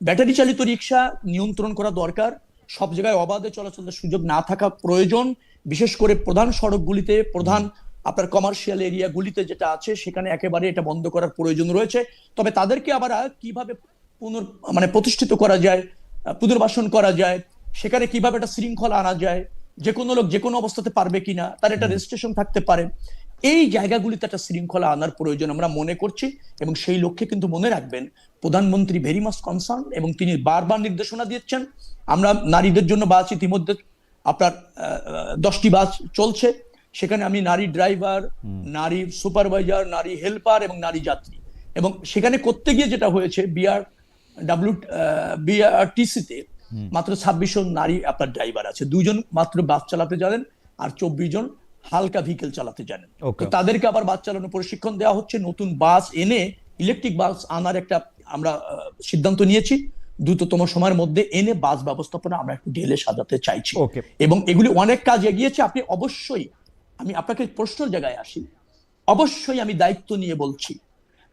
ব্যাটারি চালিত রিক্সা নিয়ন্ত্রণ করা দরকার, সব জায়গায় অবাধে চলাচলের সুযোগ না থাকা প্রয়োজন, বিশেষ করে প্রধান সড়কগুলিতে, প্রধান আপনার কমার্শিয়াল এরিয়াগুলিতে যেটা আছে সেখানে একেবারে এটা বন্ধ করার প্রয়োজন রয়েছে। তবে তাদেরকে আবার কিভাবে প্রতিষ্ঠিত করা যায়, পুনর্বাসন করা যায়, সেখানে কিভাবে একটা শৃঙ্খলা আনা যায়, যে কোনো লোক যে কোনো অবস্থাতে পারবে কিনা, তার একটা রেজিস্ট্রেশন থাকতে পারে, এই জায়গাগুলিতে একটা শৃঙ্খলা আনার প্রয়োজন আমরা মনে করছি। এবং সেই লক্ষ্যে কিন্তু মনে রাখবেন, প্রধানমন্ত্রী ভেরি মাচ কনসার্ন এবং তিনি বারবার নির্দেশনা দিচ্ছেন। আমরা নারীদের জন্য বাস ইতিমধ্যে আপনার 10টি বাস চলছে, সেখানে আমি নারী ড্রাইভার, নারী সুপারভাইজার, নারী হেল্পার এবং নারী যাত্রী, এবং সেখানে করতে গিয়ে যেটা হয়েছে, বিআরটিসিতে মাত্র 26 জন নারী আপনার ড্রাইভার আছে, 2 জন মাত্র বাস চালাতে জানেন, আর 24 জন হালকা ভেহিকেল চালাতে জানেন। তো তাদেরকে আবার বাস চালানোর প্রশিক্ষণ দেওয়া হচ্ছে। নতুন বাস এনে, ইলেকট্রিক বাস আনার একটা আমরা সিদ্ধান্ত নিয়েছি, দ্রুততম সময়ের মধ্যে এনে বাস ব্যবস্থাপনা আমরা একটু ঢেলে সাজাতে চাইছি, এবং এগুলি অনেক কাজ এগিয়েছে। আপনি অবশ্যই, আমি আপনাকে প্রশ্নের জায়গায় আসি, অবশ্যই আমি দায়িত্ব নিয়ে বলছি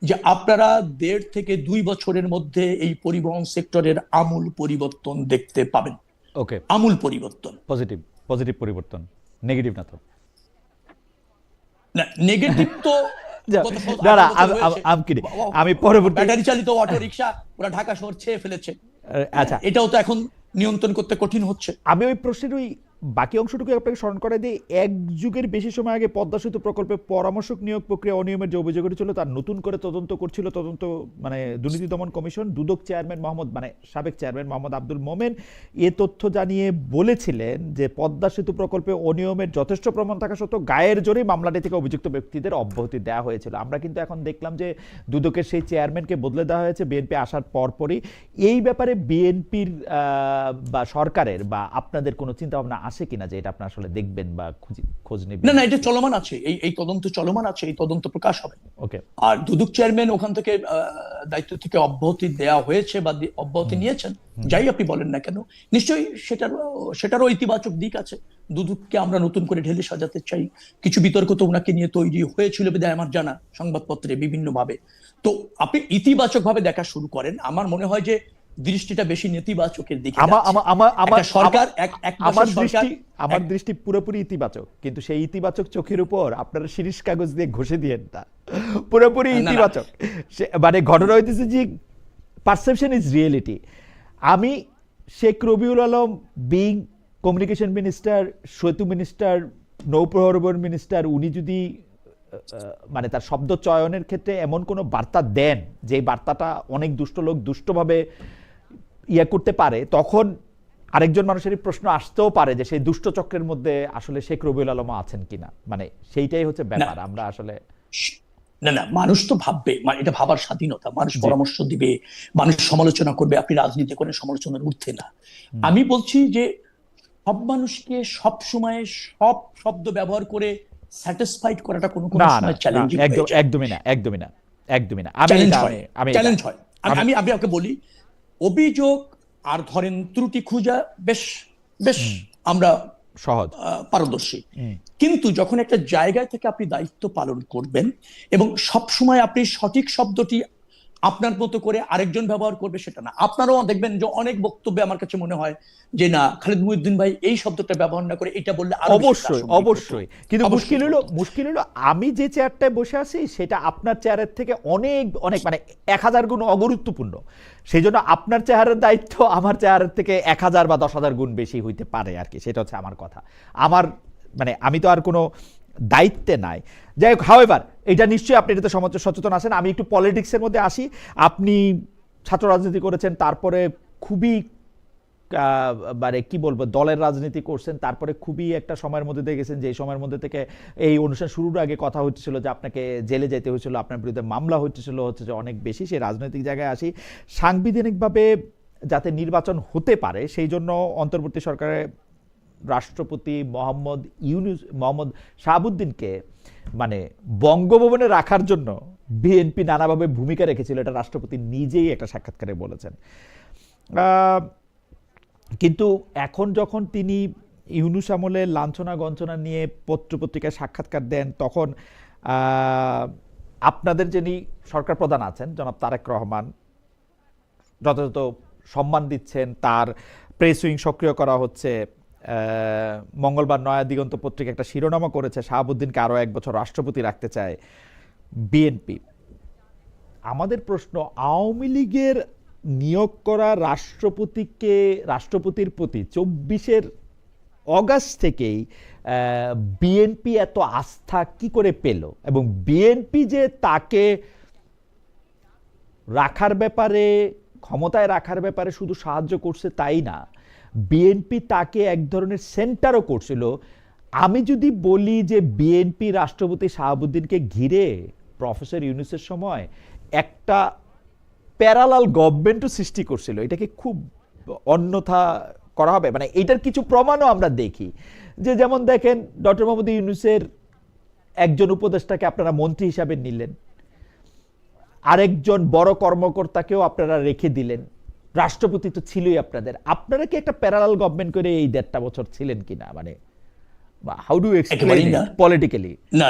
যে আপনারা 1.5 থেকে 2 বছরের মধ্যে এই পরিবহন সেক্টরের আমূল পরিবর্তন দেখতে পাবেন। আমূল পরিবর্তন, পজিটিভ পরিবর্তন, নেগেটিভ না তো? না, নেগেটিভ তো আমি পরবর্তী ব্যাটারি চালিত অটো রিক্সা পুরো ঢাকা শহর ছেয়ে ফেলেছে। আচ্ছা, এটাও তো এখন নিয়ন্ত্রণ করতে কঠিন হচ্ছে। আমি ওই প্রশ্নের ওই বাকি অংশটুকু আপনাকে স্মরণ করে দিয়ে, এক যুগের বেশি সময় আগে পদ্মা সেতু প্রকল্পে পরামর্শক নিয়োগ প্রক্রিয়া অনিয়মের যে অভিযোগ উঠেছিল তার নতুন করে তদন্ত করছিল মানে দুর্নীতি দমন কমিশন। দুদক চেয়ারম্যান সাবেক চেয়ারম্যান মোহাম্মদ আব্দুল মোমেন এ তথ্য জানিয়ে বলেছিলেন যে পদ্মা সেতু প্রকল্পে অনিয়মের যথেষ্ট প্রমাণ থাকা সত্ত্বেও গায়ের জোরেই মামলাটি থেকে অভিযুক্ত ব্যক্তিদের অব্যাহতি দেওয়া হয়েছিল। আমরা কিন্তু এখন দেখলাম যে দুদকের সেই চেয়ারম্যানকে বদলে দেওয়া হয়েছে বিএনপি আসার পরপরই। এই ব্যাপারে বিএনপির বা সরকারের বা আপনাদের কোনো চিন্তা ভাবনা আছে কিনা যে এটা আপনারা আসলে দেখবেন বা খোঁজ নেবেন? না, এটা চলমান আছে, এই তদন্ত চলমান আছে, এই তদন্ত প্রকাশ হবে। ওকে। আর দুদক চেয়ারম্যান ওখান থেকে দায়িত্ব থেকে অব্যাহতি দেওয়া হয়েছে বা অব্যাহতি নিয়েছেন, যাই আপনি বলেন না কেন, নিশ্চয়ই সেটারও ইতিবাচক দিক আছে। দুদককে আমরা নতুন করে ঢেলে সাজাতে চাই। কিছু বিতর্ক তো ওনাকে নিয়ে তৈরি হয়েছিল বিধায় আমার জানা সংবাদপত্রে বিভিন্ন ভাবে। তো আপনি ইতিবাচক ভাবে দেখা শুরু করেন, আমার মনে হয় যে দৃষ্টিটা বেশি নেতিবাচকের দিকে। আমার দৃষ্টি পুরোপুরি ইতিবাচক, কিন্তু সেই ইতিবাচক চোখের উপর আপনারা শিরিষ কাগজ দিয়ে ঘষে দিয়েন না, পুরোপুরি ইতিবাচক। মানে ঘটনা হইতেছে যে পারসেপশন ইজ রিয়েলিটি। আমি Sheikh Rabiul Alam being communication minister, সেতু মিনিস্টার, নৌপ্রহরবহর মিনিস্টার, উনি যদি মানে তার শব্দ চয়নের ক্ষেত্রে এমন কোনো বার্তা দেন যে বার্তাটা অনেক দুষ্ট লোক দুষ্টভাবে করতে পারে, তখন আরেকজন মানুষের প্রশ্ন আসতেও পারে যে সেই দুষ্ট চক্রের মধ্যে আসলে শেখ রবিউল আলম আছেন কিনা। মানে সেইটাই হচ্ছে ব্যাপার। আমরা আসলে না, মানুষ তো ভাববে, মানে এটা ভাবার স্বাধীনতা, মানুষ পরামর্শ দিবে, মানুষ সমালোচনা করবে। আপনি রাজনীতি করেন, সমালোচনার ঊর্ধ্বে না। আমি বলছি যে সব মানুষকে সব সময় সব শব্দ ব্যবহার করে স্যাটিসফাইড করাটা কোনো সময় চ্যালেঞ্জিং হয়ে যায়। একদমই না। চ্যালেঞ্জ হয়। আমি আপনাকে বলি, অভিযোগ আর ধরেন ত্রুটি খুঁজা বেশ আমরা সহজ পারদর্শী, কিন্তু যখন একটা জায়গায় থেকে আপনি দায়িত্ব পালন করবেন এবং সব সময় আপনি সঠিক শব্দটি আপনার মতো করে আরেকজন ব্যবহার করবে সেটা না। আপনারাও দেখবেন যে অনেক বক্তব্যে আমার কাছে মনে হয় যে না, খালিদ মুহিউদ্দিন ভাই এই শব্দটা ব্যবহার না করে এটা বললে অবশ্যই। কিন্তু মুশকিল হলো আমি যে চেয়ারটায় বসে আছি সেটা আপনার চেয়ারের থেকে অনেক মানে 1000 গুণ অগুরুত্বপূর্ণ। সেই জন্য আপনার চেয়ারের দায়িত্ব আমার চেয়ারের থেকে 1000 বা 10,000 গুণ বেশি হইতে পারে আর কি। সেটা হচ্ছে আমার কথা। মানে আমি তো আর কোনো দায়িত্বে নাই। যাই হোক, হাওয়েভার এটা নিশ্চয়ই আপনি এটাতে সচেতন আছেন। আমি একটু পলিটিক্সের মধ্যে আসি। আপনি ছাত্র রাজনীতি করেছেন, তারপরে খুবই মানে কি বলবো দলের রাজনীতি করছেন, তারপরে খুবই একটা সময়ের মধ্যে দিয়ে গেছেন যে সময়ের মধ্যে থেকে এই অনুষ্ঠান শুরুর আগে কথা হচ্ছিল যে আপনাকে জেলে যেতে হয়েছিল, আপনার বিরুদ্ধে মামলা হচ্ছে যে অনেক বেশি। সেই রাজনৈতিক জায়গায় আসি। সাংবিধানিকভাবে যাতে নির্বাচন হতে পারে সেই জন্য অন্তর্বর্তী সরকারের রাষ্ট্রপতি মোহাম্মদ শাহাবুদ্দিনকে মানে বঙ্গভবনে রাখার জন্য বিএনপি নানাভাবে ভূমিকা রেখেছিল। এটা রাষ্ট্রপতি নিজেই একটা সাক্ষাৎকারে বলেছেন। কিন্তু এখন যখন তিনি ইউনূস আমলের লাঞ্ছনা গঞ্চনা নিয়ে পত্রপত্রিকায় সাক্ষাৎকার দেন, তখন আপনাদের যিনি সরকার প্রধান আছেন জনাব তারেক রহমান যথাযথ সম্মান দিচ্ছেন, তার প্রেস উইং সক্রিয় করা হচ্ছে। মঙ্গলবার নয়া দিগন্ত পত্রিকা একটা শিরোনামা করেছে, শাহাবুদ্দিনকে আরো 1 বছর রাষ্ট্রপতি রাখতে চায় বিএনপি। আমাদের প্রশ্ন, আওয়ামী লীগের নিয়োগ করা রাষ্ট্রপতির প্রতি 24 অগাস্ট থেকেই বিএনপি এত আস্থা কি করে পেল, এবং বিএনপি যে তাকে ক্ষমতায় রাখার ব্যাপারে শুধু সাহায্য করছে তাই না, বিএনপি তাকে এক ধরনের সেন্টারও করছিল। আমি যদি বলি যে বিএনপি রাষ্ট্রপতি শাহাবুদ্দিনকে ঘিরে প্রফেসর ইউনূসের সময় একটা প্যারালাল গভর্নমেন্টও সৃষ্টি করছিল, এটাকে খুব অন্যথা করা হবে? মানে এটার কিছু প্রমাণও আমরা দেখি যে, যেমন দেখেন ডক্টর মোহাম্মদ ইউনূসের একজন উপদেষ্টাকে আপনারা মন্ত্রী হিসাবে নিলেন, আরেকজন বড় কর্মকর্তাকেও আপনারা রেখে দিলেন, রাষ্ট্রপতি তো ছিলই আপনারা কি একটা প্যারালাল গভর্নমেন্ট করে এই 1.5 বছর ছিলেন কিনা? মানে how do explain it politically? না,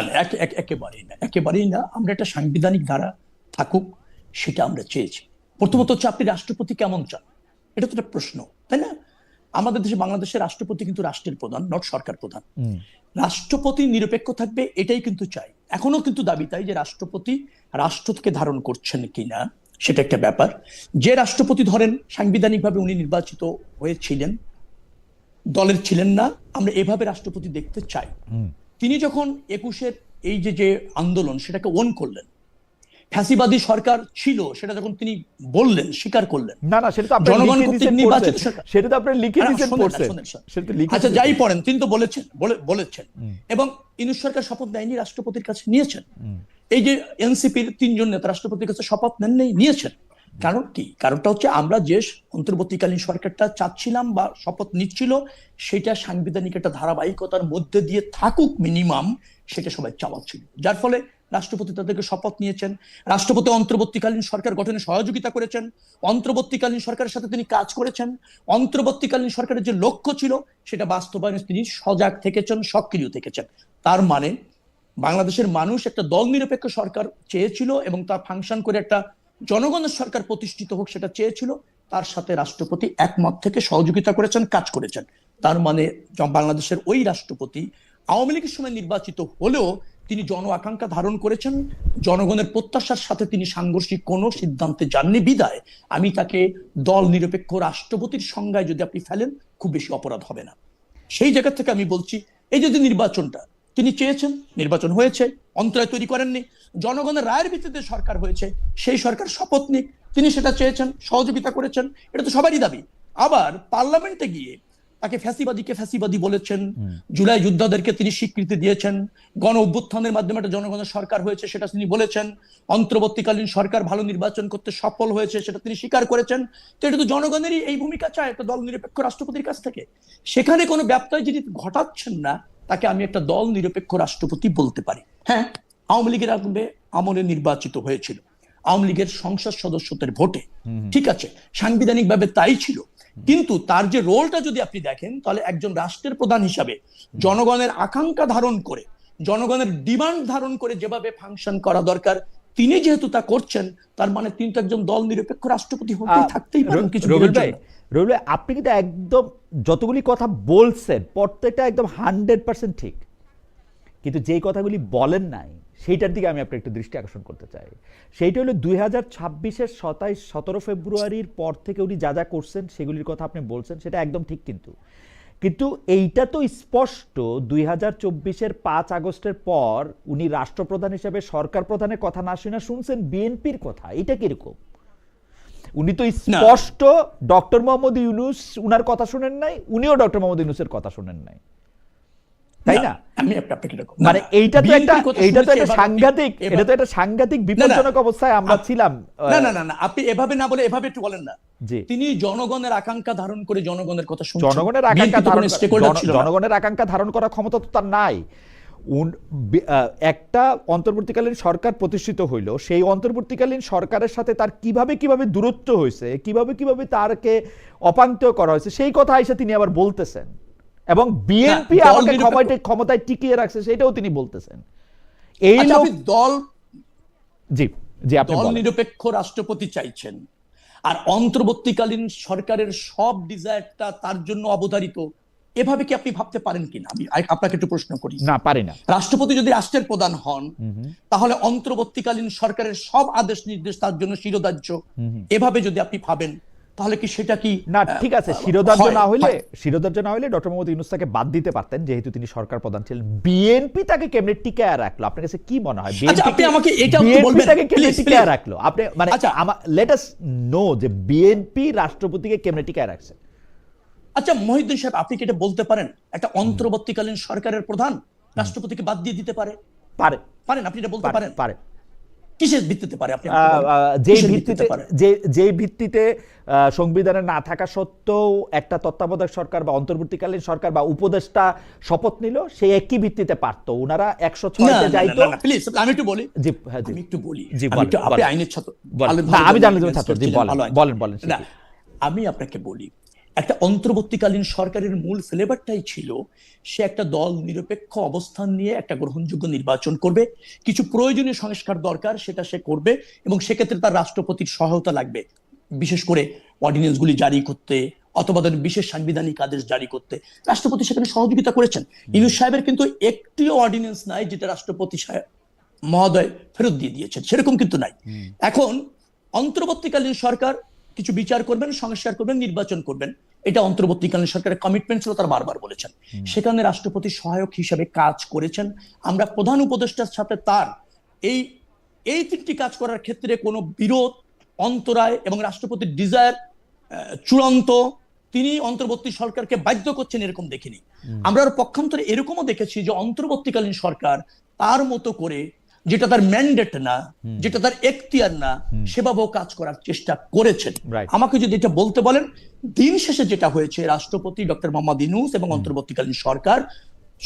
একেবারেই না। আমরা একটা সাংবিধানিক ধারা থাকুক সেটা আমরা চেয়েছি। প্রথমত হচ্ছে আপনি রাষ্ট্রপতি কেমন চান, এটা তো একটা প্রশ্ন, তাই না? আমাদের দেশে, বাংলাদেশের রাষ্ট্রপতি কিন্তু রাষ্ট্রের প্রধান, নট সরকার প্রধান। রাষ্ট্রপতি নিরপেক্ষ থাকবে এটাই কিন্তু চাই। এখনো কিন্তু দাবি তাই যে রাষ্ট্রপতি রাষ্ট্রকে ধারণ করছেন কিনা সেটা একটা ব্যাপার। যে রাষ্ট্রপতি ধরেন সাংবিধানিকভাবে উনি নির্বাচিত হয়েছিলেন, দলের ছিলেন না, আমরা এভাবে রাষ্ট্রপতি দেখতে চাই। তিনি যখন 21-এর এই যে আন্দোলন সেটাকে ওন করলেন, ফ্যাসিবাদী সরকার ছিল সেটা যখন তিনি বললেন, স্বীকার করলেন, না না, সেটা তো আপনি জনগণ লিখে কর্তৃক দিয়েছেন নির্বাচিত পড়ছেন। সরকার। সেটা তো আপনি লিখে দিয়েছেন শোনেন না, পড়ছেন। শোনেন, শোনেন। সেটা তো লিখে আচ্ছা, দিয়েছেন। যাই পড়েন, তিনি তো বলেছেন এবং ইউনূস সরকার শপথ নেয়নি, রাষ্ট্রপতির কাছে নিয়েছেন। এই যে এনসিপির 3 জন নেতা রাষ্ট্রপতির কাছে শপথ নেন নেই, নিয়েছেন। কারণ কি? কারণটা হচ্ছে আমরা যে অন্তর্বর্তীকালীন সরকারটা চাচ্ছিলাম বা শপথ নিচ্ছিল সেটা সাংবিধানিক একটা ধারাবাহিকতার মধ্যে দিয়ে থাকুক মিনিমাম, সেটা সবাই চাওয়া ছিল। যার ফলে রাষ্ট্রপতি তাদেরকে শপথ নিয়েছেন। রাষ্ট্রপতি অন্তর্বর্তীকালীন সরকার গঠনে সহযোগিতা করেছেন, অন্তর্বর্তীকালীন সরকারের সাথে তিনি কাজ করেছেন, অন্তর্বর্তীকালীন সরকারের যে লক্ষ্য ছিল সেটা বাস্তবায়নে তিনি সজাগ থেকেছেন, সক্রিয় থেকেছেন। তার মানে বাংলাদেশের মানুষ একটা দল নিরপেক্ষ সরকার চেয়েছিল এবং তা ফাংশন করে একটা জনগণের সরকার প্রতিষ্ঠিত হোক সেটা চেয়েছিল। তার সাথে রাষ্ট্রপতি একমত থেকে সহযোগিতা করেছেন, কাজ করেছেন। তার মানে বাংলাদেশের ওই রাষ্ট্রপতি আওয়ামী লীগের সময় নির্বাচিত হলেও তিনি জন আকাঙ্ক্ষা ধারণ করেছেন, জনগণের প্রত্যাশার সাথে তিনি সাংঘর্ষিক কোনো সিদ্ধান্তে যাননি। বিদায় আমি তাকে দল নিরপেক্ষ রাষ্ট্রপতির সংজ্ঞায় যদি আপনি ফেলেন, খুব বেশি অপরাধ হবে না। সেই জায়গা থেকে আমি বলছি, এই যে নির্বাচনটা তিনি চেয়েছেন, নির্বাচন হয়েছে, অন্তরায় তৈরি করেননি, জনগণের রায়ের ভিত্তিতে সরকার হয়েছে, সেই সরকার শপথ নিক, তিনি সেটা চেয়েছেন, সহযোগিতা করেছেন, এটা তো সবারই দাবি। আবার পার্লামেন্টে গিয়ে তাকে ফ্যাসিবাদী বলেছেন, জুলাই যোদ্ধাদেরকে তিনি স্বীকৃতি দিয়েছেন, গণ অভ্যুত্থানের মাধ্যমে একটা জনগণের সরকার হয়েছে সেটা তিনি বলেছেন, অন্তর্বর্তীকালীন সরকার ভালো নির্বাচন করতে সফল হয়েছে সেটা তিনি স্বীকার করেছেন। তো এটা তো জনগণেরই এই ভূমিকা চায় একটা দল নিরপেক্ষ রাষ্ট্রপতির কাছ থেকে। সেখানে কোনো ব্যত্যয় যিনি ঘটাচ্ছেন না, তাকে আমি একটা দল নিরপেক্ষ রাষ্ট্রপতি বলতে পারি। হ্যাঁ, আওয়ামী লীগের আমলে নির্বাচিত হয়েছিল, আওয়ামী লীগের সংসদ সদস্যদের ভোটে, ঠিক আছে, সাংবিধানিক ভাবে তাই ছিল। কিন্তু তার যে রোলটা যদি আপনি দেখেন, তাহলে একজন রাষ্ট্রের প্রধান হিসাবে জনগণের আকাঙ্ক্ষা ধারণ করে, জনগণের ডিমান্ড ধারণ করে যেভাবে ফাংশন করা দরকার, তিনি যেহেতু তা করছেন, তার মানে তিনি তো একজন দল নিরপেক্ষ রাষ্ট্রপতি হতেই থাকতেই পারেন কিছু দিনের জন্য। রবিউল, আপনি কিন্তু একদম যতগুলি কথা বলছেন প্রত্যেকটা একদম 100% ঠিক, কিন্তু যেই কথাগুলি বলেন নাই সেইটার দিকে আমি আপনার একটু দৃষ্টি আকর্ষণ করতে চাই। সেইটা হলো 2026-এর 17 ফেব্রুয়ারির পর থেকে উনি যা যা করছেন সেগুলির কথা আপনি বলছেন, সেটা একদম ঠিক। কিন্তু এইটা তো স্পষ্ট 2024-এর 5 আগস্টের পর উনি রাষ্ট্রপ্রধান হিসেবে সরকার প্রধানের কথা না শুনে শুনছেন বিএনপির কথা। এটা কিরকম? উনি তো স্পষ্ট ডক্টর মোহাম্মদ ইউনূস উনার কথা শুনেন নাই, উনিও ডক্টর মোহাম্মদ ইউনূসের কথা শুনেন নাই, তাই না? মানে এইটা তো একটা সাংঘাতিক, এটা তো একটা সাংঘাতিক বিপজ্জনক অবস্থায় আমরা ছিলাম। না না না, আপনি এভাবে না বলে এভাবে একটু বলেন না। তিনি জনগণের আকাঙ্ক্ষা ধারণ করে জনগণের কথা শুনছেন। জনগণের আকাঙ্ক্ষা ধারণ করার ক্ষমতা তো তার নাই। একটা অন্তর্বর্তীকালীন সরকার প্রতিষ্ঠিত হইল, সেই অন্তর্বর্তীকালীন সরকারের সাথে তার কিভাবে দূরত্ব হয়েছে, কিভাবে তারকে অপাঙ্ক্তেয় করা হয়েছে, সেই কথা এসে তিনি আবার বলতেছেন। এবং বিএনপি আমাকে ক্ষমতায় টিকিয়ে রাখছে সেটাও তিনি বলতেছেন। এই দল আপনি দল নিরপেক্ষ রাষ্ট্রপতি চাইছেন, আর অন্তর্বর্তীকালীন সরকারের সব ডিজায়ারটা তার জন্য অবধারিত, এভাবে কি আপনি ভাবতে পারেন কিনা? আমি আপনাকে একটু প্রশ্ন করি। না, পারি না। রাষ্ট্রপতি যদি রাষ্ট্রের প্রধান হন, তাহলে অন্তর্বর্তীকালীন সরকারের সব আদেশ নির্দেশ তার জন্য শিরোধার্য, এভাবে যদি আপনি ভাবেন, তাহলে কি সেটা কি না? ঠিক আছে, শিরোধার্য না হইলে ডক্টর মোহাম্মদ ইউনূস তাকে বাদ দিতে পারতেন, যেহেতু তিনি সরকার প্রধান ছিলেন। বিএনপি তাকে কেমনে টিকায় রাখলো? আপনার কাছে কি মনে হয়? আপনি আমাকে এটা বলবেন, তাকে কেমনে টিকায় রাখলো? আপনি মানে লেট আস নো যে বিএনপি রাষ্ট্রপতিকে কেমনে টিকায় রাখছে। আচ্ছা মহিউদ্দিন সাহেব, আপনি কি এটা বলতে পারেন একটা অন্তর্বর্তীকালীন সরকারের প্রধান রাষ্ট্রপতিকে বাদ দিয়ে দিতে পারেন? আপনি এটা বলতে পারেন? কিসের ভিত্তিতে পারে? আপনি যে ভিত্তিতে সংবিধানে না থাকা সত্ত্বেও একটা তত্ত্বাবধায়ক সরকার বা অন্তর্বর্তীকালীন সরকার বা উপদেষ্টা শপথ নিল, সেই একই ভিত্তিতে পারতো। ওনারা 106-তে যাইতো। প্লিজ আমি একটু বলি। আপনি আইনের ছাত্র, আমি জানি ছাত্র। বলেন। আমি আপনাকে বলি, একটা অন্তর্বর্তীকালীন সরকারের মূল ফ্লেভারটাই ছিল সে একটা দল নিরপেক্ষ অবস্থান নিয়ে একটা গ্রহণযোগ্য নির্বাচন করবে, কিছু প্রয়োজনীয় সংস্কার দরকার সেটা সে করবে, এবং সেক্ষেত্রে তার রাষ্ট্রপতির সহায়তা লাগবে, বিশেষ করে অর্ডিন্যান্সগুলি জারি করতে অথবা বিশেষ সাংবিধানিক আদেশ জারি করতে। রাষ্ট্রপতি সেখানে সহযোগিতা করেছেন। ইউনূস সাহেবের কিন্তু একটিও অর্ডিন্যান্স নাই যেটা রাষ্ট্রপতি মহোদয় ফেরত দিয়ে দিয়েছেন, সেরকম কিন্তু নাই। এখন অন্তর্বর্তীকালীন সরকার কিছু বিচার করবেন, সংস্কার করবেন, নির্বাচন করবেন, এটা অন্তর্বর্তীকালীন সরকারের কমিটমেন্ট ছিল, তারা বারবার বলেছেন। সেখানে রাষ্ট্রপতি সহায়ক হিসেবে কাজ করেছেন। আমরা প্রধান উপদেষ্টার সাথে তার এই এই তিনটি কাজ করার ক্ষেত্রে কোনো বিরোধ, অন্তরায় এবং রাষ্ট্রপতির ডিজায়ার চূড়ান্ত তিনি অন্তর্বর্তী সরকারকে বাধ্য করছেন এরকম দেখিনি। আমরা পক্ষান্তরে এরকমও দেখেছি যে অন্তর্বর্তীকালীন সরকার তার মতো করে, যেটা তার ম্যান্ডেট না, যেটা তার এখতিয়ার না, সেভাবেও কাজ করার চেষ্টা করেছেন। আমাকে যদি এটা বলতে বলেন, দিন শেষে যেটা হয়েছে, রাষ্ট্রপতি ডক্টর মোহাম্মদ ইউনূস এবং অন্তর্বর্তীকালীন সরকার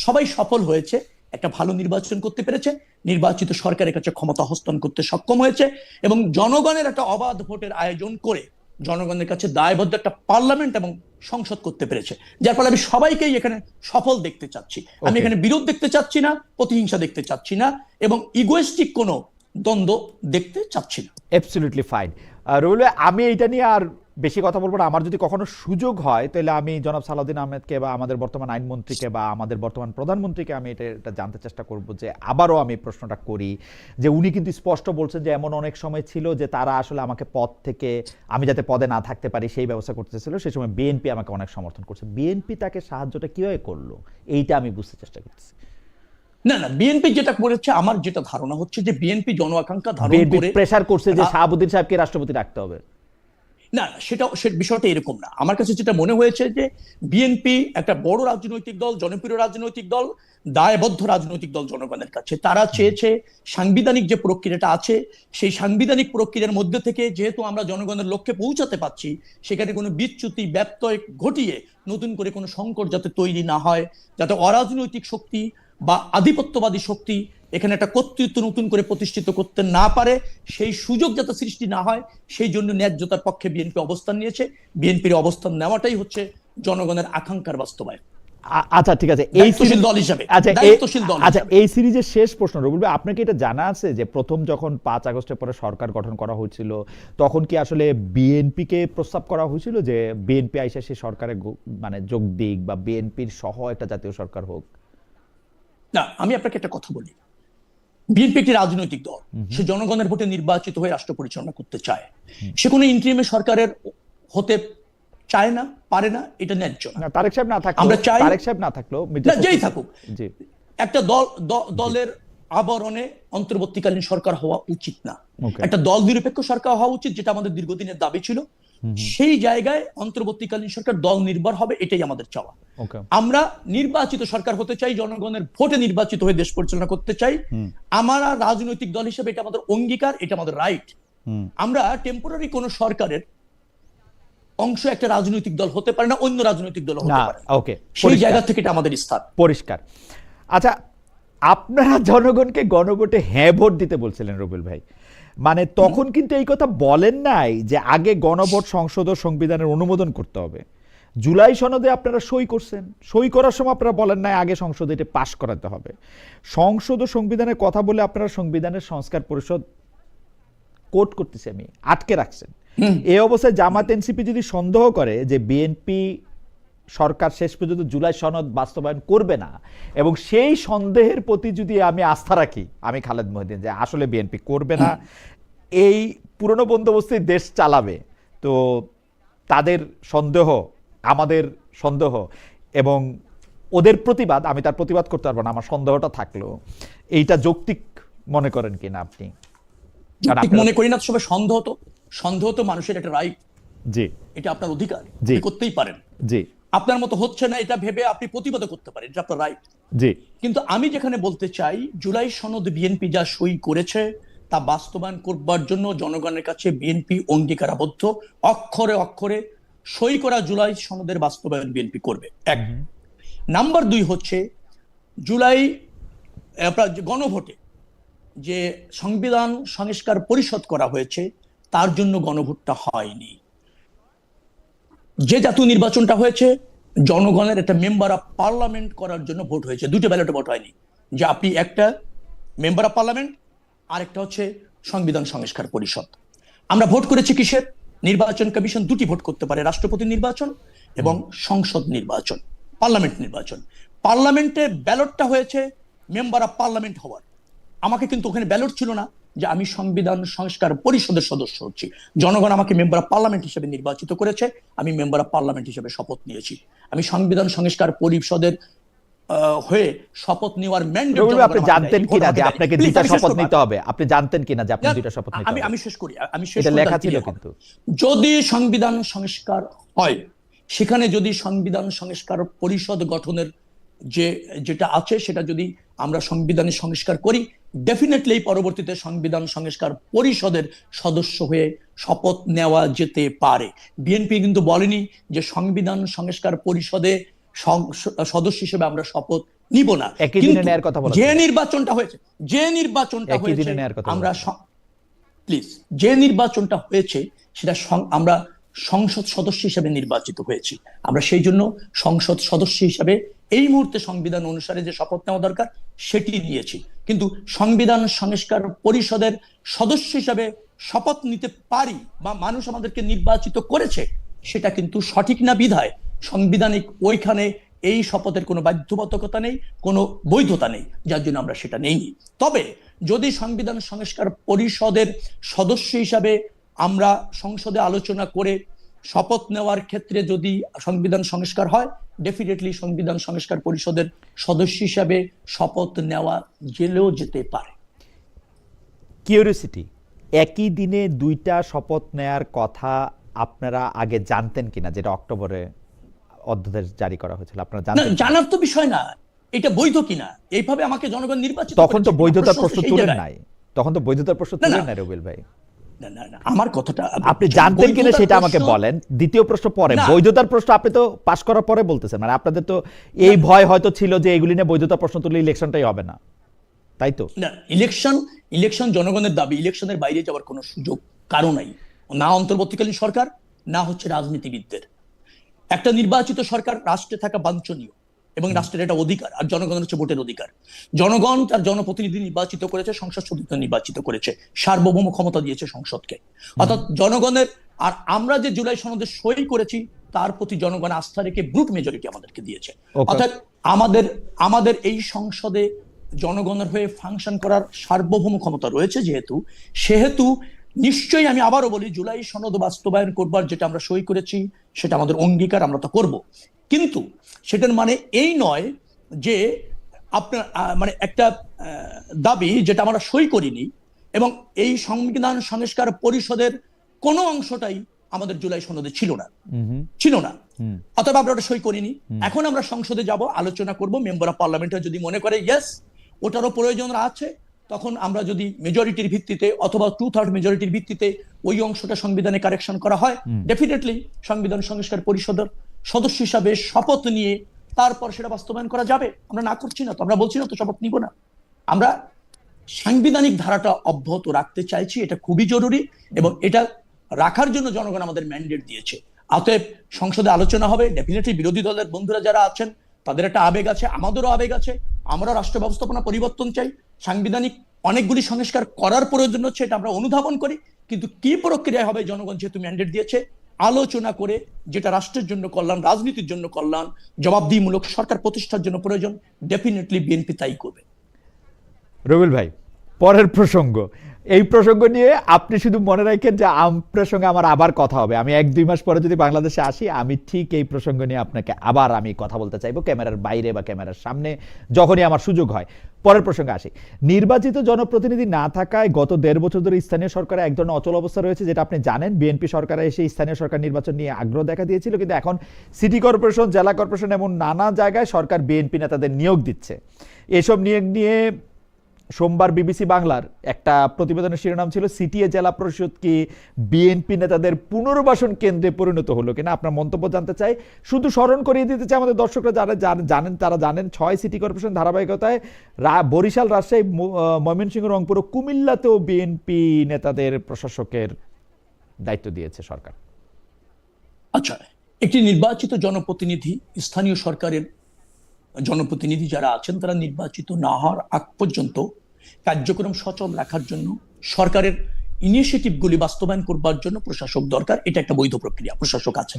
সবাই সফল হয়েছে, একটা ভালো নির্বাচন করতে পেরেছে, নির্বাচিত সরকারের কাছে ক্ষমতা হস্তান্তর করতে সক্ষম হয়েছে এবং জনগণের একটা অবাধ ভোটের আয়োজন করে জনগণের কাছে দায়বদ্ধ একটা পার্লামেন্ট এবং সংসদ করতে পেরেছে। যার ফলে আমি সবাইকেই এখানে সফল দেখতে চাচ্ছি। আমি এখানে বিরোধ দেখতে চাচ্ছি না, প্রতিহিংসা দেখতে চাচ্ছি না এবং ইগোয়েস্টিক কোনো দ্বন্দ্ব দেখতে চাচ্ছি না। Absolutely fine. রবিউল ভাই, আমি এইটা নিয়ে আর বেশি কথা বলবো না। আমার যদি কখনো সুযোগ হয় তাহলে আমি জনাব সালাউদ্দিন আহমেদকে বা আমাদের বর্তমান আইনমন্ত্রীকে বা আমাদের বর্তমান প্রধানমন্ত্রীকে আমি এটা জানতে চেষ্টা করব, যে আবারও আমি প্রশ্নটা করি যে উনি কিন্তু স্পষ্ট বলছেন যে এমন অনেক সময় ছিল যে তারা আসলে আমাকে পদ থেকে, আমি যাতে পদে না থাকতে পারি সেই ব্যবস্থা করতেছিল, সেই সময় বিএনপি আমাকে অনেক সমর্থন করছে। বিএনপি তাকে সাহায্যটা কিভাবে করলো এইটা আমি বুঝতে চেষ্টা করতেছি। না, বিএনপি যেটা করেছে, আমার যেটা ধারণা হচ্ছে যে বিএনপি জন আকাঙ্ক্ষা ধারণ করে প্রেসার করছে যে শাহাবুদ্দিন সাহেবকে রাষ্ট্রপতি রাখতে হবে। না, সে বিষয়টা এরকম না। আমার কাছে যেটা মনে হয়েছে যে বিএনপি একটা বড় রাজনৈতিক দল, জনপ্রিয় রাজনৈতিক দল, দায়বদ্ধ রাজনৈতিক দল জনগণের কাছে। তারা চেয়েছে সাংবিধানিক যে প্রক্রিয়াটা আছে, সেই সাংবিধানিক প্রক্রিয়ার মধ্যে থেকে যেহেতু আমরা জনগণের লক্ষ্যে পৌঁছাতে পারছি, সেখানে কোনো বিচ্যুতি ব্যত্যয় ঘটিয়ে নতুন করে কোনো সংকট যাতে তৈরি না হয়, যাতে অরাজনৈতিক শক্তি বা আধিপত্যবাদী শক্তি এখানে একটা কর্তৃত্ব নতুন করে প্রতিষ্ঠিত করতে না পারে, সেই সুযোগ যাতে সৃষ্টি না হয়, সেই জন্য ন্যায্যতার পক্ষে বিএনপি অবস্থান নিয়েছে। বিএনপির অবস্থান নেওয়াটাই হচ্ছে জনগণের আকাঙ্ক্ষার বাস্তবায়ন। আচ্ছা, ঠিক আছে। দায়িত্বশীল দল হিসেবে। আচ্ছা, এই সিরিজের শেষ প্রশ্ন, রবিউল ভাই, আপনাকে এটা জানা আছে যে প্রথম যখন 5 আগস্টের পরে সরকার গঠন করা হয়েছিল, তখন কি আসলে বিএনপিকে প্রস্তাব করা হয়েছিল যে বিএনপি আইসা সেই সরকারে মানে যোগ দিক বা বিএনপির সহ একটা জাতীয় সরকার হোক? না, আমি আপনাকে একটা কথা বলি, বিএনপি একটি রাজনৈতিক দল, সে জনগণের ভোটে নির্বাচিত হয়ে রাষ্ট্র পরিচালনা করতে চায়। সে কোনো ইন্টারিম সরকারের হতে চায় না, পারে না, এটা ন্যায্য না। তারেক সাহেব না থাকলো, আমরা চাই তারেক সাহেব না থাকলো, যেই থাকুক, একটা দলের আবরণে অন্তর্বর্তীকালীন সরকার হওয়া উচিত না। একটা দল নিরপেক্ষ সরকার হওয়া উচিত, যেটা আমাদের দীর্ঘদিনের দাবি ছিল। সেই জায়গায় অন্তর্বর্তীকালীন সরকার দল নির্ভর হবে, এটাই আমাদের চাওয়া। আমরা নির্বাচিত সরকার হতে চাই, জনগণের ভোটে নির্বাচিত হয়ে দেশ পরিচালনা করতে চাই। আমরা রাজনৈতিক দল হিসেবে এটা আমাদের অঙ্গীকার, এটা আমাদের রাইট। আমরা টেম্পোরারি কোন সরকারের অংশ একটা রাজনৈতিক দল হতে পারে না, অন্য রাজনৈতিক দল হতে পারে। ওকে, সেই জায়গা থেকে এটা আমাদের স্থান পরিষ্কার। আচ্ছা, আপনারা জনগণকে গণভোটে হ্যাঁ ভোট দিতে বলছিলেন রবিউল ভাই, মানে তখন কিন্তু এই কথা বলেন নাই যে আগে গণভোট, সংসদ ও সংবিধানের অনুমোদন করতে হবে। জুলাই সনদে আপনারা সই করছেন, সই করার সময় আপনারা বলেন নাই আগে সংসদে এটা পাশ করাতে হবে। সংসদ ও সংবিধানের কথা বলে আপনারা সংবিধানের সংস্কার পরিষদ কোর্ট করতেছে আমি আটকে রাখছেন। এই অবস্থায় জামাত এনসিপি যদি সন্দেহ করে যে বিএনপি সরকার শেষ পর্যন্ত জুলাই সনদ বাস্তবায়ন করবে না, এবং সেই সন্দেহের প্রতি যদি আমি আস্থা রাখি, আমি খালেদ মহিউদ্দিন, যে আসলে বিএনপি করবে না, এই পুরনো বন্দোবস্তে দেশ চালাবে, তো তাদের সন্দেহ আমাদের সন্দেহ এবং ওদের প্রতিবাদ, আমি তার প্রতিবাদ করতে পারবো না, আমার সন্দেহটা থাকলো, এইটা যৌক্তিক মনে করেন কিনা আপনি? মনে করি না। সবাই সন্দেহ তো মানুষের একটা রাইট, জি, এটা আপনার অধিকার, জি, করতেই পারেন। জি, আপনার মতো হচ্ছে না এটা ভেবে আপনি প্রতিবাদ করতে পারেন, এটা আপনার রাইট। জি, কিন্তু আমি যেখানে বলতে চাই, জুলাই সনদ বিএনপি যা সই করেছে তা বাস্তবায়ন করবার জন্য জনগণের কাছে বিএনপি অঙ্গীকারাবদ্ধ। অক্ষরে অক্ষরে সই করা জুলাই সনদের বাস্তবায়ন বিএনপি করবে, এক। নাম্বার 2 হচ্ছে, জুলাই গণভোটে যে সংবিধান সংস্কার পরিষদ করা হয়েছে, তার জন্য গণভোটটা হয়নি। যে জাতীয় নির্বাচনটা হয়েছে, জনগণের একটা মেম্বার অফ পার্লামেন্ট করার জন্য ভোট হয়েছে, দুটো ব্যালটে ভোট হয়নি। যে আপনি একটা মেম্বার অফ পার্লামেন্ট, আর একটা হচ্ছে সংবিধান সংস্কার পরিষদ। আমরা ভোট করেছি কিসের? নির্বাচন কমিশন 2টি ভোট করতে পারে, রাষ্ট্রপতি নির্বাচন এবং সংসদ নির্বাচন, পার্লামেন্ট নির্বাচন। পার্লামেন্টের ব্যালটটা হয়েছে মেম্বার অফ পার্লামেন্ট হওয়ার। আমাকে কিন্তু ওখানে ব্যালট ছিল না, যে আমি সংবিধান সংস্কার পরিষদের সদস্য হচ্ছি, জনগণ আমাকে মেম্বার অফ পার্লামেন্ট হিসেবে নির্বাচিত করেছে, আমি মেম্বার অফ পার্লামেন্ট হিসেবে শপথ নিয়েছি। আমি সংবিধান সংস্কার পরিষদের হয়ে শপথ নেওয়ার ম্যান্ডেট আপনি জানতেন কিনা যে আপনাকে দুইটা শপথ নিতে হবে? আপনি জানতেন কিনা যে আপনি দুইটা শপথ নিতে হবে? আমি শেষ করি, এটা লেখা ছিল কিন্তু। যদি সংবিধান সংস্কার হয়, সেখানে যদি সংবিধান সংস্কার পরিষদ গঠনের যেটা আছে সেটা যদি আমরা সংবিধানে সংস্কার করি, ডেফিনেটলি পরবর্তীতে সংবিধান সংস্কার পরিষদের সদস্য হয়ে শপথ নেওয়া যেতে পারে। বিএনপি কিন্তু বলেনি যে সংবিধান সংস্কার পরিষদে সদস্য হিসেবে আমরা শপথ নিব না। যে নির্বাচনটা হয়েছে আমরা প্লিজ যে নির্বাচনটা হয়েছে সেটা আমরা সংসদ সদস্য হিসেবে নির্বাচিত হয়েছি। আমরা সেই জন্য সংসদ সদস্য হিসেবে এই মুহূর্তে সংবিধান অনুসারে যে শপথ নেওয়া দরকার সেটি নিয়েছি। কিন্তু সংবিধান সংস্কার পরিষদের সদস্য হিসেবে শপথ নিতে পারি বা মানুষ আমাদেরকে নির্বাচিত করেছে সেটা কিন্তু সঠিক না বিধায় সাংবিধানিক ওইখানে এই শপথের কোনো বাধ্যবাধকতা নেই, কোনো বৈধতা নেই, যার জন্য আমরা সেটা নেইনি। তবে যদি সংবিধান সংস্কার পরিষদের সদস্য হিসাবে আমরা সংসদে আলোচনা করে শপথ নেওয়ার ক্ষেত্রে যদি সংবিধান সংস্কার হয়, ডেফিনেটলি সংবিধান সংস্কার পরিষদের সদস্য হিসাবে শপথ নেওয়া গেলেও যেতে পারে। কিউরিওসিটি, একই দিনে দুইটা শপথ নেয়ার কথা আপনারা আগে জানতেন কিনা? যেটা অক্টোবরে অধ্যাদেশ জারি করা হয়েছিল, আপনারা জানতেন? জানার তো বিষয় না, এটা বৈধ কিনা, এইভাবে আমাকে জনগণ নির্বাচিত তখন তো বৈধতার প্রশ্ন তুলেন নাই, রবিউল ভাই। আমার কথাটা আপনি জানতেন কিনা সেটা আমাকে বলেন। দ্বিতীয় প্রশ্ন পরে, বৈধতার প্রশ্ন আপনি তো পাশ করার পরে বলতেছেন, মানে আপনাদের তো এই ভয় হয়তো ছিল যে এগুলি নিয়ে বৈধতা প্রশ্ন তুললে ইলেকশনটাই হবে না, তাই তো? না, ইলেকশন জনগণের দাবি, ইলেকশনের বাইরে যাওয়ার কোনো সুযোগ কারো নাই, না অন্তর্বর্তীকালীন সরকার, না হচ্ছে রাজনীতিবিদদের। একটা নির্বাচিত সরকার রাষ্ট্রে থাকা বাঞ্ছনীয় এবং রাষ্ট্রের এটা অধিকার, আর জনগণের হচ্ছে ভোটের অধিকার। জনগণ তার জনপ্রতিনিধি নির্বাচিত করেছে, সংসদ সদস্য নির্বাচিত করেছে, সার্বভৌম ক্ষমতা দিয়েছে সংসদকে, অর্থাৎ জনগণের। আর আমরা যে জুলাই সনদে সই করেছি তার প্রতি জনগণ আস্থা রেখে ব্রুট মেজরিটি আমাদেরকে দিয়েছে। অর্থাৎ আমাদের এই সংসদে জনগণের হয়ে ফাংশন করার সার্বভৌম ক্ষমতা রয়েছে সেহেতু নিশ্চয়ই আমি আবারও বলি, জুলাই সনদ বাস্তবায়ন করবার যেটা আমরা সই করেছি সেটা আমাদের অঙ্গীকার, আমরা তা করব। কিন্তু সেটার মানে এই নয় যে আপনার মানে একটা দাবি যেটা আমরা সই করিনি এবং এই সংবিধান সংস্কার পরিষদের কোনো অংশটাই আমাদের জুলাই সনদে ছিল না, অথবা আমরা ওটা সই করিনি। এখন আমরা সংসদে যাব, আলোচনা করব, মেম্বার অফ পার্লামেন্টে যদি মনে করে ইয়েস ওটারও প্রয়োজন আছে, তখন আমরা যদি মেজরিটির ভিত্তিতে অথবা 2/3 মেজরিটির ভিত্তিতে ওই অংশটা সংবিধানে কারেকশন করা হয়, ডেফিনেটলি সংবিধান সংস্কার পরিষদের সদস্য হিসাবে শপথ নিয়ে তারপর সেটা বাস্তবায়ন করা যাবে। আমরা না করছি না তো, আমরা বলছি না তো শপথ নিব না, আমরা সাংবিধানিক ধারাটা অব্যাহত রাখতে চাইছি, এটা খুবই জরুরি এবং এটা রাখার জন্য জনগণ আমাদের ম্যান্ডেট দিয়েছে। অতএব সংসদে আলোচনা হবে, ডেফিনেটলি বিরোধী দলের বন্ধুরা যারা আছেন তাদের একটা আবেগ আছে, আমাদেরও আবেগ আছে, আমরা রাষ্ট্র ব্যবস্থাপনা পরিবর্তন চাই, সাংবিধানিক অনেকগুলি সংস্কার করার প্রয়োজন হচ্ছে, এটা আমরা অনুধাবন করি। কিন্তু কি প্রক্রিয়া হবে, জনগণ যেহেতু ম্যান্ডেট দিয়েছে, আলোচনা করে যেটা রাষ্ট্রের জন্য কল্যাণ, রাজনীতির জন্য কল্যাণ, জবাবদিহিমূলক সরকার প্রতিষ্ঠার জন্য প্রয়োজন, ডেফিনেটলি বিএনপি তাই করবে। রবিউল ভাই, পরের প্রসঙ্গ, এই প্রসঙ্গ নিয়ে আপনি শুধু মনে রাখেন যে আপনার সঙ্গে আমার আবার কথা হবে। আমি 1-2 মাস পরে যদি বাংলাদেশে আসি, আমি ঠিক এই প্রসঙ্গ নিয়ে আপনাকে আবার আমি কথা বলতে চাইবো, ক্যামেরার বাইরে বা ক্যামেরার সামনে, যখনই আমার সুযোগ হয়। পরের প্রসঙ্গে আসি। নির্বাচিত জনপ্রতিনিধি না থাকায় গত 1.5 বছর ধরে স্থানীয় সরকারে এক ধরনের অচল অবস্থা রয়েছে, যেটা আপনি জানেন। বিএনপি সরকারে এসে স্থানীয় সরকার নির্বাচন নিয়ে আগ্রহ দেখা দিয়েছিল, কিন্তু এখন সিটি কর্পোরেশন, জেলা কর্পোরেশন এমন নানা জায়গায় সরকার বিএনপি নেতাদের নিয়োগ দিচ্ছে। এসব নিয়োগ নিয়ে সোমবার বিবিসি বাংলার একটা প্রতিবেদনের শিরোনাম ছিল, সিটিএ জেলা পরিষদ কি বিএনপি নেতাদের পুনর্বাসন কেন্দ্রে পরিণত হলো কিনা। আপনার মন্তব্য জানতে চাই। শুধু স্মরণ করিয়ে দিতে চাই আমাদের দর্শকরা যারা জানেন তারা জানেন, 6 সিটি কর্পোরেশন ধারাবাহিকতায় বরিশাল, রাজশাহী, ময়মনসিংহ, রংপুর ও কুমিল্লাতেও বিএনপি নেতাদের প্রশাসকের দায়িত্ব দিয়েছে সরকার। আচ্ছা, একটি নির্বাচিত জনপ্রতিনিধি, স্থানীয় সরকারের জনপ্রতিনিধি যারা আছেন, তারা নির্বাচিত না হওয়ার আগ পর্যন্ত কার্যক্রম সচল রাখার জন্য, সরকারের ইনিশিয়েটিভগুলি বাস্তবায়ন করবার জন্য প্রশাসক দরকার। এটা একটা বৈধ প্রক্রিয়া, প্রশাসক আছে,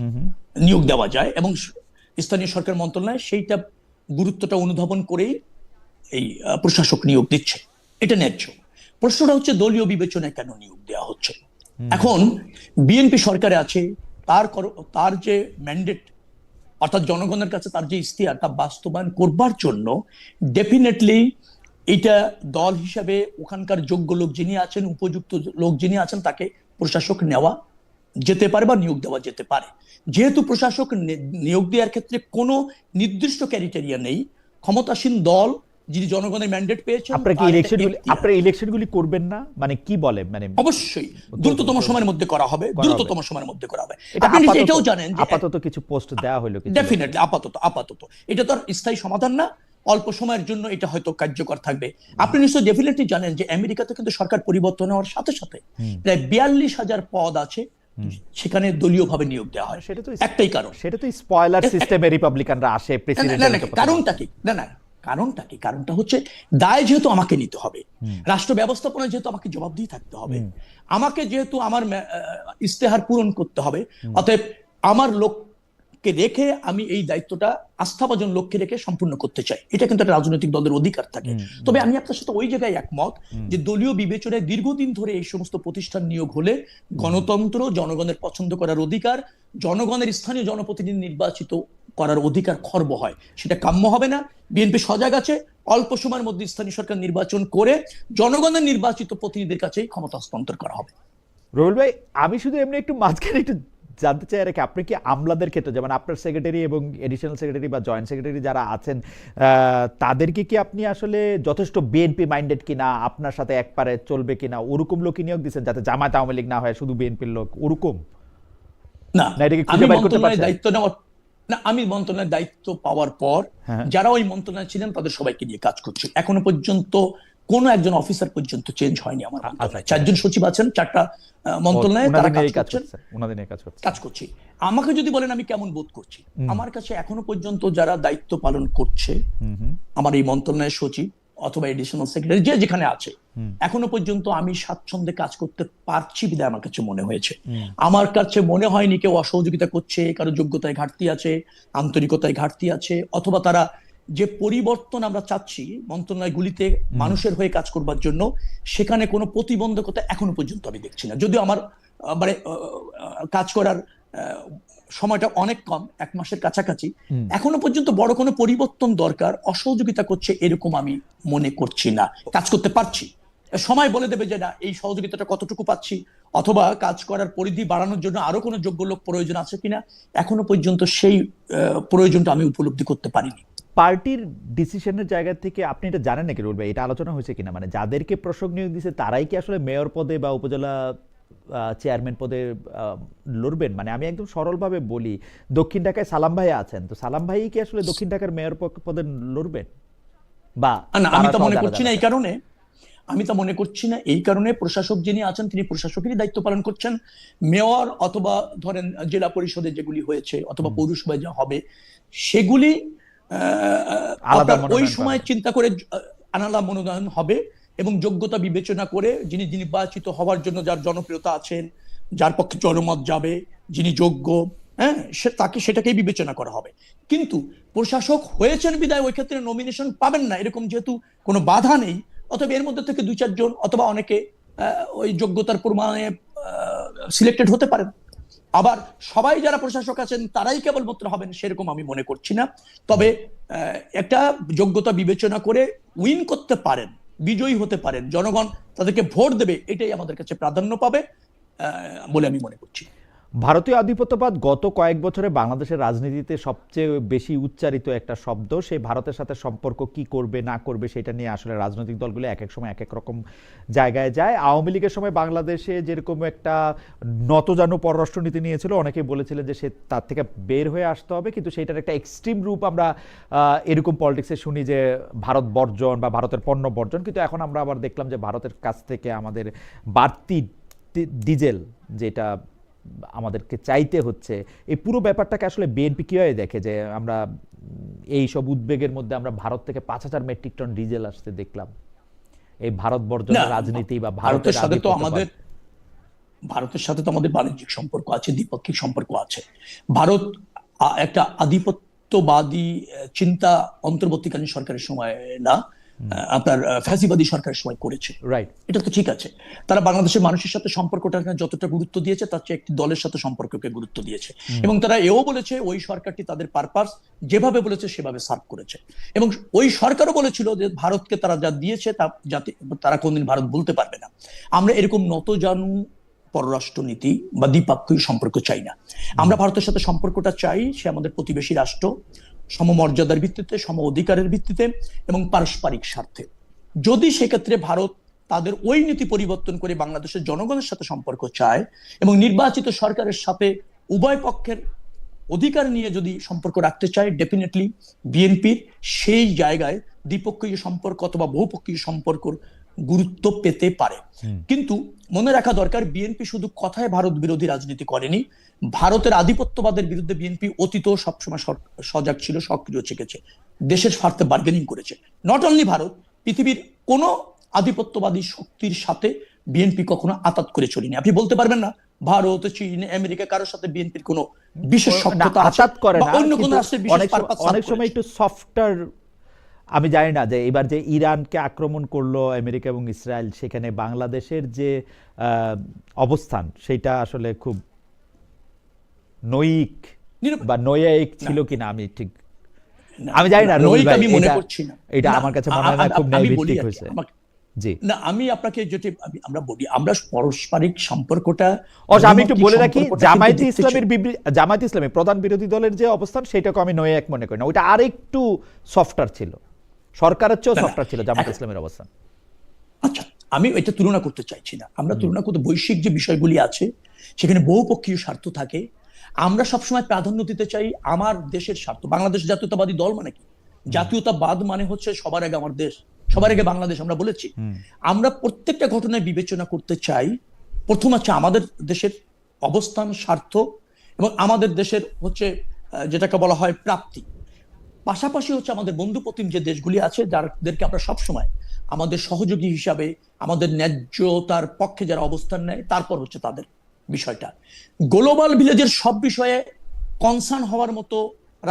নিয়োগ দেওয়া যায় এবং স্থানীয় সরকার মন্ত্রণালয় সেইটা গুরুত্বটা অনুধাবন করেই এই প্রশাসক নিয়োগ দিচ্ছে, এটা ন্যায্য। প্রশ্নটা হচ্ছে দলীয় বিবেচনায় কেন নিয়োগ দেওয়া হচ্ছে। এখন বিএনপি সরকারে আছে, তার যে ম্যান্ডেট, অর্থাৎ জনগণের কাছে তার যে ইশতেহার, তা বাস্তবায়ন করবার জন্য ডেফিনেটলি এটা দল হিসাবে ওখানকার যোগ্য লোক যিনি আছেন, উপযুক্ত লোক যিনি আছেন, তাকে প্রশাসক নেওয়া যেতে পারে বা নিয়োগ দেওয়া যেতে পারে। যেহেতু প্রশাসক নিয়োগ দেওয়ার ক্ষেত্রে কোনো নির্দিষ্ট ক্রাইটেরিয়া নেই, ক্ষমতাসীন দল যিনি জনগণের ম্যান্ডেট পেয়েছেন, আপনারা ইলেকশনগুলি করবেন না, মানে কি বলে, মানে অবশ্যই দ্রুততম সময়ের মধ্যে করা হবে, দ্রুততম সময়ের মধ্যে করা হবে। আপনি এটাও জানেন যে আপাতত কিছু পোস্ট দেওয়া হলো, ডেফিনেটলি আপাতত এটা তো আর স্থায়ী সমাধান না, অল্প সময়ের জন্য এটা হয়তো কার্যকর থাকবে। আপনি নিশ্চয়ই ডেফিনেটলি জানেন যে আমেরিকাতে কিন্তু সরকার পরিবর্তন হওয়ার সাথে সাথে প্রায় 42,000 পদ আছে, সেখানে দলীয়ভাবে নিয়োগ দেওয়া হয়। একটাই কারণ, সেটা তো স্পয়লার সিস্টেমে রিপাবলিকানরা আসে প্রেসিডেন্ট। কারণটা কি? কারণটা কি? কারণটা হচ্ছে দায় যেহেতু আমাকে নিতে হবে, রাষ্ট্র ব্যবস্থাপনায় যেহেতু আমাকে জবাবদিহি থাকতে হবে, আমাকে যেহেতু আমার ইশতেহার পূরণ করতে হবে, অতএব আমার লোককে রেখে আমি এই দায়িত্বটা আস্থাভাজন লোককে রেখে সম্পূর্ণ করতে চাই। এটা কিন্তু একটা রাজনৈতিক দলের অধিকার থাকে। তবে আমি আপনার সাথে ওই জায়গায় একমত যে দলীয় বিবেচনায় দীর্ঘদিন ধরে এই সমস্ত প্রতিষ্ঠান নিয়োগ হলে গণতন্ত্র, জনগণের পছন্দ করার অধিকার, জনগণের স্থানীয় জনপ্রতিনিধি নির্বাচিত করার অধিকার খর্ব হয়, সেটা কাম্য হবে না। বিএনপি সজাগ আছে, অল্প সময়ের মধ্যে স্থানীয় সরকার নির্বাচন করে জনগণের নির্বাচিত প্রতিনিধিদের কাছেই ক্ষমতা হস্তান্তর করা হবে। রুহুল ভাই, আমি শুধু এমনি একটু মাঝখানে একটু জানতে চাই আর কি, আপনি কি আমলাদের ক্ষেত্রে, যেমন আপনার সেক্রেটারি এবং এডিশনাল সেক্রেটারি বা জয়েন্ট সেক্রেটারি যারা আছেন, তাদেরকে কি আপনি আসলে যথেষ্ট বিএনপি মাইন্ডেড কিনা, আপনার সাথে একবারে চলবে কিনা, ওরকম লোক নিয়োগ দিচ্ছেন যাতে জামায়াত আওয়ামী লীগ না হয়, শুধু বিএনপির লোক, ওরকম না? আমি মন্ত্রণালয়ের দায়িত্ব পাওয়ার পর যারা ওই মন্ত্রণালয়ে ছিলেন তাদের সবাইকে নিয়ে কাজ করছি। এখনো পর্যন্ত কোন একজন অফিসার পর্যন্ত চেঞ্জ হয়নি আমার মন্ত্রণালয়ে। 4 জন সচিব আছেন 4টা মন্ত্রণালয়ে, তারা কাজ করছি। আমাকে যদি বলেন আমি কেমন বোধ করছি, আমার কাছে এখনো পর্যন্ত যারা দায়িত্ব পালন করছে, আমার এই মন্ত্রণালয়ের সচিব অথবা এডিশনাল সেক্রেটারি যে যেখানে আছে, এখনো পর্যন্ত আমি স্বাচ্ছন্দ্যে কাজ করতে পারছি বিধায় আমার কাছে মনে হয়েছে। আমার কাছে মনে হয়নি কেউ অসহযোগিতা করছে, কারো যোগ্যতায় ঘাটতি আছে, আন্তরিকতায় ঘাটতি আছে, অথবা তারা যে পরিবর্তন আমরা চাচ্ছি মন্ত্রণালয়গুলিতে মানুষের হয়ে কাজ করবার জন্য, সেখানে কোনো প্রতিবন্ধকতা এখনো পর্যন্ত আমি দেখছি না। যদিও আমার মানে কাজ করার সময়টা অনেক কম, 1 মাসের কাছাকাছি, এখনো পর্যন্ত বড় কোনো পরিবর্তন দরকার, অসহযোগিতা করছে এরকম আমি মনে করছি না। কাজ করতে পারছি, সময় বলে দেবে যে না এই সহযোগিতাটা কতটুকু পাচ্ছি, অথবা কাজ করার পরিধি বাড়ানোর জন্য আরো কোনো যোগ্য লোক প্রয়োজন আছে কিনা, এখনো পর্যন্ত সেই প্রয়োজনটা আমি উপলব্ধি করতে পারিনি। পার্টির ডিসিশনের জায়গা থেকে আপনি এটা জানেন নাকি রুহুল ভাই, এটা আলোচনা হয়েছে কিনা, মানে যাদেরকে প্রশাসক নিয়োগ দিয়েছে তারাই কি আসলে মেয়র পদে বা উপজেলা চেয়ারম্যান পদে লড়বেন? মানে আমি একদম সরলভাবে বলি, দক্ষিণ ঢাকায় সালাম ভাই আছেন, তো সালাম ভাই কি আসলে দক্ষিণ ঢাকার মেয়র পদে লড়বেন? বা আমি তো মনে করছি না এই কারণে, এই কারণে প্রশাসক যিনি আছেন তিনি প্রশাসকেরই দায়িত্ব পালন করছেন। মেয়র অথবা ধরেন জেলা পরিষদে যেগুলি হয়েছে অথবা পৌরসভায় যা হবে, সেগুলি ওই সময় চিন্তা করে আলাদা মনোনয়ন হবে এবং যোগ্যতা বিবেচনা করে যিনি নির্বাচিত হওয়ার জন্য যার জনপ্রিয়তা আছেন, যার পক্ষে জনমত যাবে, যিনি যোগ্য, তাকে সেটাকেই বিবেচনা করা হবে। কিন্তু প্রশাসক হয়েছেন বিদায় ওই ক্ষেত্রে নমিনেশন পাবেন না এরকম যেহেতু কোনো বাধা নেই, অথবা এর মধ্যে থেকে 2-4 জন অথবা অনেকে ওই যোগ্যতার প্রমাণে সিলেক্টেড হতে পারেন। আবার সবাই যারা প্রশাসক আছেন তারাই কেবলমাত্র হবেন সেরকম আমি মনে করছি না। তবে একটা যোগ্যতা বিবেচনা করে উইন করতে পারেন, বিজয়ী হতে পারেন, জনগণ তাদেরকে ভোট দেবে, এটাই আমাদের কাছে প্রাধান্য পাবে বলে আমি মনে করছি। ভারতীয় আধিপত্যবাদ গত কয়েক বছরে বাংলাদেশের রাজনীতিতে সবচেয়ে বেশি উচ্চারিত একটা শব্দ। সেই ভারতের সাথে সম্পর্ক কি করবে না করবে সেটা নিয়ে আসলে রাজনৈতিক দলগুলো এক এক সময় এক এক রকম জায়গায় যায়। আওয়ামী লীগের সময় বাংলাদেশে যেরকম একটা নতজানু পররাষ্ট্রনীতি নিয়েছিল, অনেকেই বলেছিলেন যে সে তার থেকে বের হয়ে আসতে হবে, কিন্তু সেইটার একটা এক্সট্রিম রূপ আমরা এরকম পলিটিক্সে শুনি যে ভারত বর্জন বা ভারতের পণ্য বর্জন। কিন্তু এখন আমরা আবার দেখলাম যে ভারতের কাছ থেকে আমাদের বাড়তি ডিজেল যেটা আমাদেরকে চাইতে হচ্ছে, এই পুরো ব্যাপারটাকে আসলে বিএনপি কিভাবে দেখে যে আমরা এই সব উদ্বেগের মধ্যে আমরা ভারত থেকে 5,000 মেট্রিক টন ডিজেল আসতে দেখলাম? এই ভারত বর্জনের রাজনীতি বা ভারতের সাথে তো আমাদের বাণিজ্যিক সম্পর্ক আছে, দ্বিপাক্ষিক সম্পর্ক আছে। ভারত একটা আধিপত্যবাদী চিন্তা অন্তর্বর্তীকালীন সরকারের সময় না, আপনার ফ্যাসিবাদী সরকারের সময় করেছে, রাইট। এটা তো ঠিক আছে। তারা বাংলাদেশের মানুষের সাথে সম্পর্কটা যতটা গুরুত্ব দিয়েছে তার চেয়ে একটি দলের সাথে সম্পর্ককে গুরুত্ব দিয়েছে, এবং তারা এও বলেছে ওই সরকারটি তাদের পারপাস যেভাবে বলেছে সেভাবে সার্ভ করেছে, এবং ওই সরকারও বলেছিল যে ভারতকে তারা যা দিয়েছে তা যাতে তারা কোনদিন ভারত বলতে পারবে না। আমরা এরকম নতজানু পররাষ্ট্রনীতি বা দ্বিপাক্ষিক সম্পর্ক চাই না। আমরা ভারতের সাথে সম্পর্কটা চাই সে আমাদের প্রতিবেশী রাষ্ট্র, সমমর্যাদার ভিত্তিতে, সম অধিকারের ভিত্তিতে এবং পারস্পরিক স্বার্থে। যদি সেক্ষেত্রে ভারত তাদের ওই নীতি পরিবর্তন করে বাংলাদেশের জনগণের সাথে সম্পর্ক চায় এবং নির্বাচিত সরকারের সাথে উভয় পক্ষের অধিকার নিয়ে যদি সম্পর্ক রাখতে চায়, ডেফিনেটলি বিএনপির সেই জায়গায় দ্বিপক্ষীয় সম্পর্ক অথবা বহুপক্ষীয় সম্পর্কর গুরুত্ব পেতে পারে। কিন্তু মনে রাখা দরকার, বিএনপি শুধু কথায় ভারত বিরোধী রাজনীতি করেনি, ভারতের আধিপত্যবাদের বিরুদ্ধে বিএনপি অতীত সবসময় সজাগ ছিল, সক্রিয় থেকেছে, দেশের স্বার্থে বার্গেনিং করেছে। নট অনলি ভারত, পৃথিবীর কোন আধিপত্যবাদী শক্তির সাথে বিএনপি কখনো আতাত করে চলেনি। আপনি বলতে পারবেন না ভারত, চীন, আমেরিকা কারোর সাথে বিএনপির কোনো বিশেষ সখ্যতা আছে বা অন্য কোন রাষ্ট্রের বিশেষ পারপাস। অনেক সময় একটু সফটার, আমি জানি না যে এবার যে ইরানকে আক্রমণ করলো আমেরিকা এবং ইসরায়েল, সেখানে বাংলাদেশের যে অবস্থান সেটা আসলে খুব নৈক বা নৈয়ায়িক ছিল কিনা আমি ঠিক আমি জানি না। আমি মনে করছি না, এটা আমার কাছে মনে হয় না খুব ন্যায়ভিত্তিক হয়েছে। জি না, আমি আপনাকে যেটি আমরা বলি, আমরা পারস্পরিক সম্পর্কটা, আমি একটু বলে রাখি, জামায়াতে ইসলামী প্রধান বিরোধী দলের যে অবস্থান সেটাকে আমি নৈয়ায়িক মনে করি না, ওইটা আরেকটু সফটার ছিল, সরকারের চেয়েও সফটার ছিল জামায়াতে ইসলামের অবস্থান। আচ্ছা, আমি এটা তুলনা করতে চাইছি না, আমরা তুলনা করতে, বৈশ্বিক যে বিষয়গুলি আছে সেখানে বহুপক্ষীয় স্বার্থ থাকে। আমরা সবসময় প্রাধান্য দিতে চাই আমার দেশের স্বার্থ। বাংলাদেশ জাতীয়তাবাদী দল মানে কি? জাতীয়তাবাদ মানে হচ্ছে সবার আগে আমার দেশ, সবার আগে বাংলাদেশ। আমরা বলেছি আমরা প্রত্যেকটা ঘটনায় বিবেচনা করতে চাই প্রথম হচ্ছে আমাদের দেশের অবস্থান, স্বার্থ এবং আমাদের দেশের হচ্ছে যেটাকে বলা হয় প্রাপ্তি। পাশাপাশি হচ্ছে আমাদের বন্ধুপ্রতিম যে দেশগুলি আছে যাদেরকে আমরা সবসময় আমাদের সহযোগী হিসাবে, আমাদের ন্যায্যতার পক্ষে যারা অবস্থান নেয়, তারপর হচ্ছে তাদের বিষয়টা। গ্লোবাল ভিলেজের সব বিষয়ে কনসার্ন হওয়ার মতো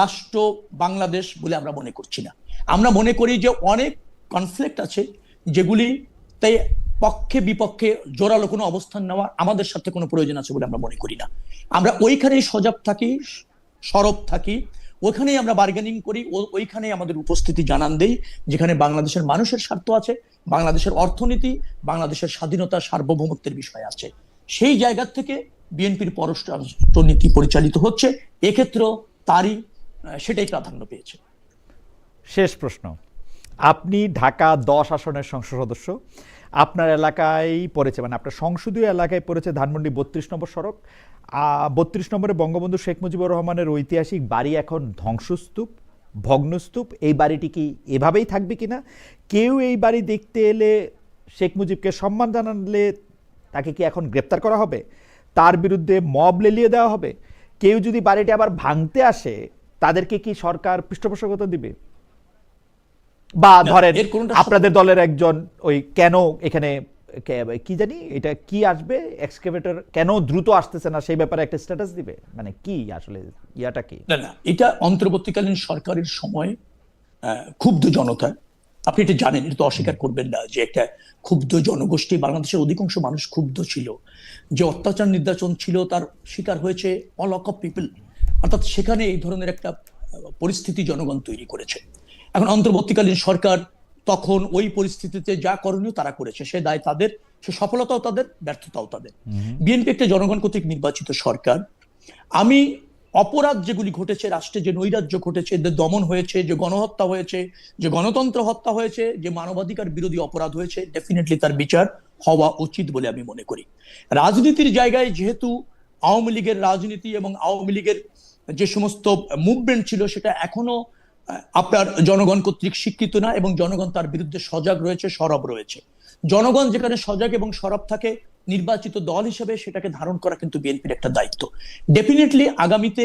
রাষ্ট্র বাংলাদেশ বলে আমরা মনে করছি না। আমরা মনে করি যে অনেক কনফ্লিক্ট আছে যেগুলি তাই পক্ষে বিপক্ষে জোরালো কোনো অবস্থান নেওয়া আমাদের সাথে কোনো প্রয়োজন আছে বলে আমরা মনে করি না। আমরা ওইখানেই সজাগ থাকি, সরব থাকি, ওইখানেই আমরা বার্গেনিং করি, ওইখানেই আমাদের উপস্থিতি জানান দেই যেখানে বাংলাদেশের মানুষের স্বার্থ আছে, বাংলাদেশের অর্থনীতি, বাংলাদেশের স্বাধীনতা, সার্বভৌমত্বের বিষয় আছে। সেই জায়গা থেকে বিএনপির পররাষ্ট্রনীতি পরিচালিত হচ্ছে, এক্ষেত্রেও তারই সেটাই প্রাধান্য পেয়েছে। শেষ প্রশ্ন, আপনি ঢাকা 10 আসনের সংসদ সদস্য, আপনার এলাকায় পড়েছে, মানে আপনার সংসদীয় এলাকায় পড়েছে ধানমন্ডি 32 নম্বর সড়ক। 32 নম্বরে বঙ্গবন্ধু শেখ মুজিবুর রহমানের ঐতিহাসিক বাড়ি এখন ধ্বংসস্তূপ, ভগ্নস্তূপ। এই বাড়িটি কি এভাবেই থাকবে কিনা? কেউ এই বাড়ি দেখতে এলে, শেখ মুজিবকে সম্মান জানালে তাকে কি এখন গ্রেপ্তার করা হবে? তার বিরুদ্ধে মব লেলিয়ে দেওয়া হবে? কেউ যদি বাড়িটি আবার ভাঙতে আসে তাদেরকে কি সরকার পৃষ্ঠপোষকতা দিবে? বা ধরেন আপনাদের দলের একজন ওই কেন এখানে কি জানি এটা কি আসবে, এক্সকেভেটর কেন দ্রুত আসতেছে না সেই ব্যাপারে একটা স্ট্যাটাস দিবে? মানে কি আসলে ইয়াটা কি? না, এটা অন্তর্বর্তীকালীন সরকারের সময় ক্ষুব্ধ জনতা, আপনি এটা জানেন, এটা তো অস্বীকার করবেন না যে একটা ক্ষুব্ধ জনগোষ্ঠী, বাংলাদেশের অধিকাংশ মানুষ ক্ষুব্ধ ছিল যে অত্যাচার নির্যাতন ছিল, তার শিকার হয়েছে অল লট অফ পিপল। অর্থাৎ সেখানে এই ধরনের একটা পরিস্থিতি জনগণ তৈরি করেছে। এখন অন্তর্বর্তীকালীন সরকার তখন ওই পরিস্থিতিতে যা করণীয় তারা করেছে, সে দায় তাদের, সে সফলতাও তাদের, ব্যর্থতাও তাদের। বিএনপি একটা জনগণ কর্তৃক নির্বাচিত সরকার। আমি অপরাধ যেগুলি ঘটেছে, রাষ্ট্রে যে নৈরাজ্য ঘটেছে, যে দমন হয়েছে, যে গণহত্যা হয়েছে, যে গণতন্ত্র হত্যা হয়েছে, যে মানবাধিকার বিরোধী অপরাধ হয়েছে, ডেফিনেটলি তার বিচার হওয়া উচিত বলে আমি মনে করি। রাজনীতির জায়গায় যেহেতু আওয়ামী লীগের রাজনীতি এবং আওয়ামী লীগের যে সমস্ত মুভমেন্ট ছিল সেটা এখনো আপনার জনগণ কর্তৃক স্বীকৃত না, এবং জনগণ তার বিরুদ্ধে সজাগ রয়েছে, সরব রয়েছে। জনগণ যেখানে সজাগ এবং সরব থাকে, নির্বাচিত দল হিসেবে সেটাকে ধারণ করা কিন্তু বিএনপির একটা দায়িত্ব। ডেফিনেটলি আগামীতে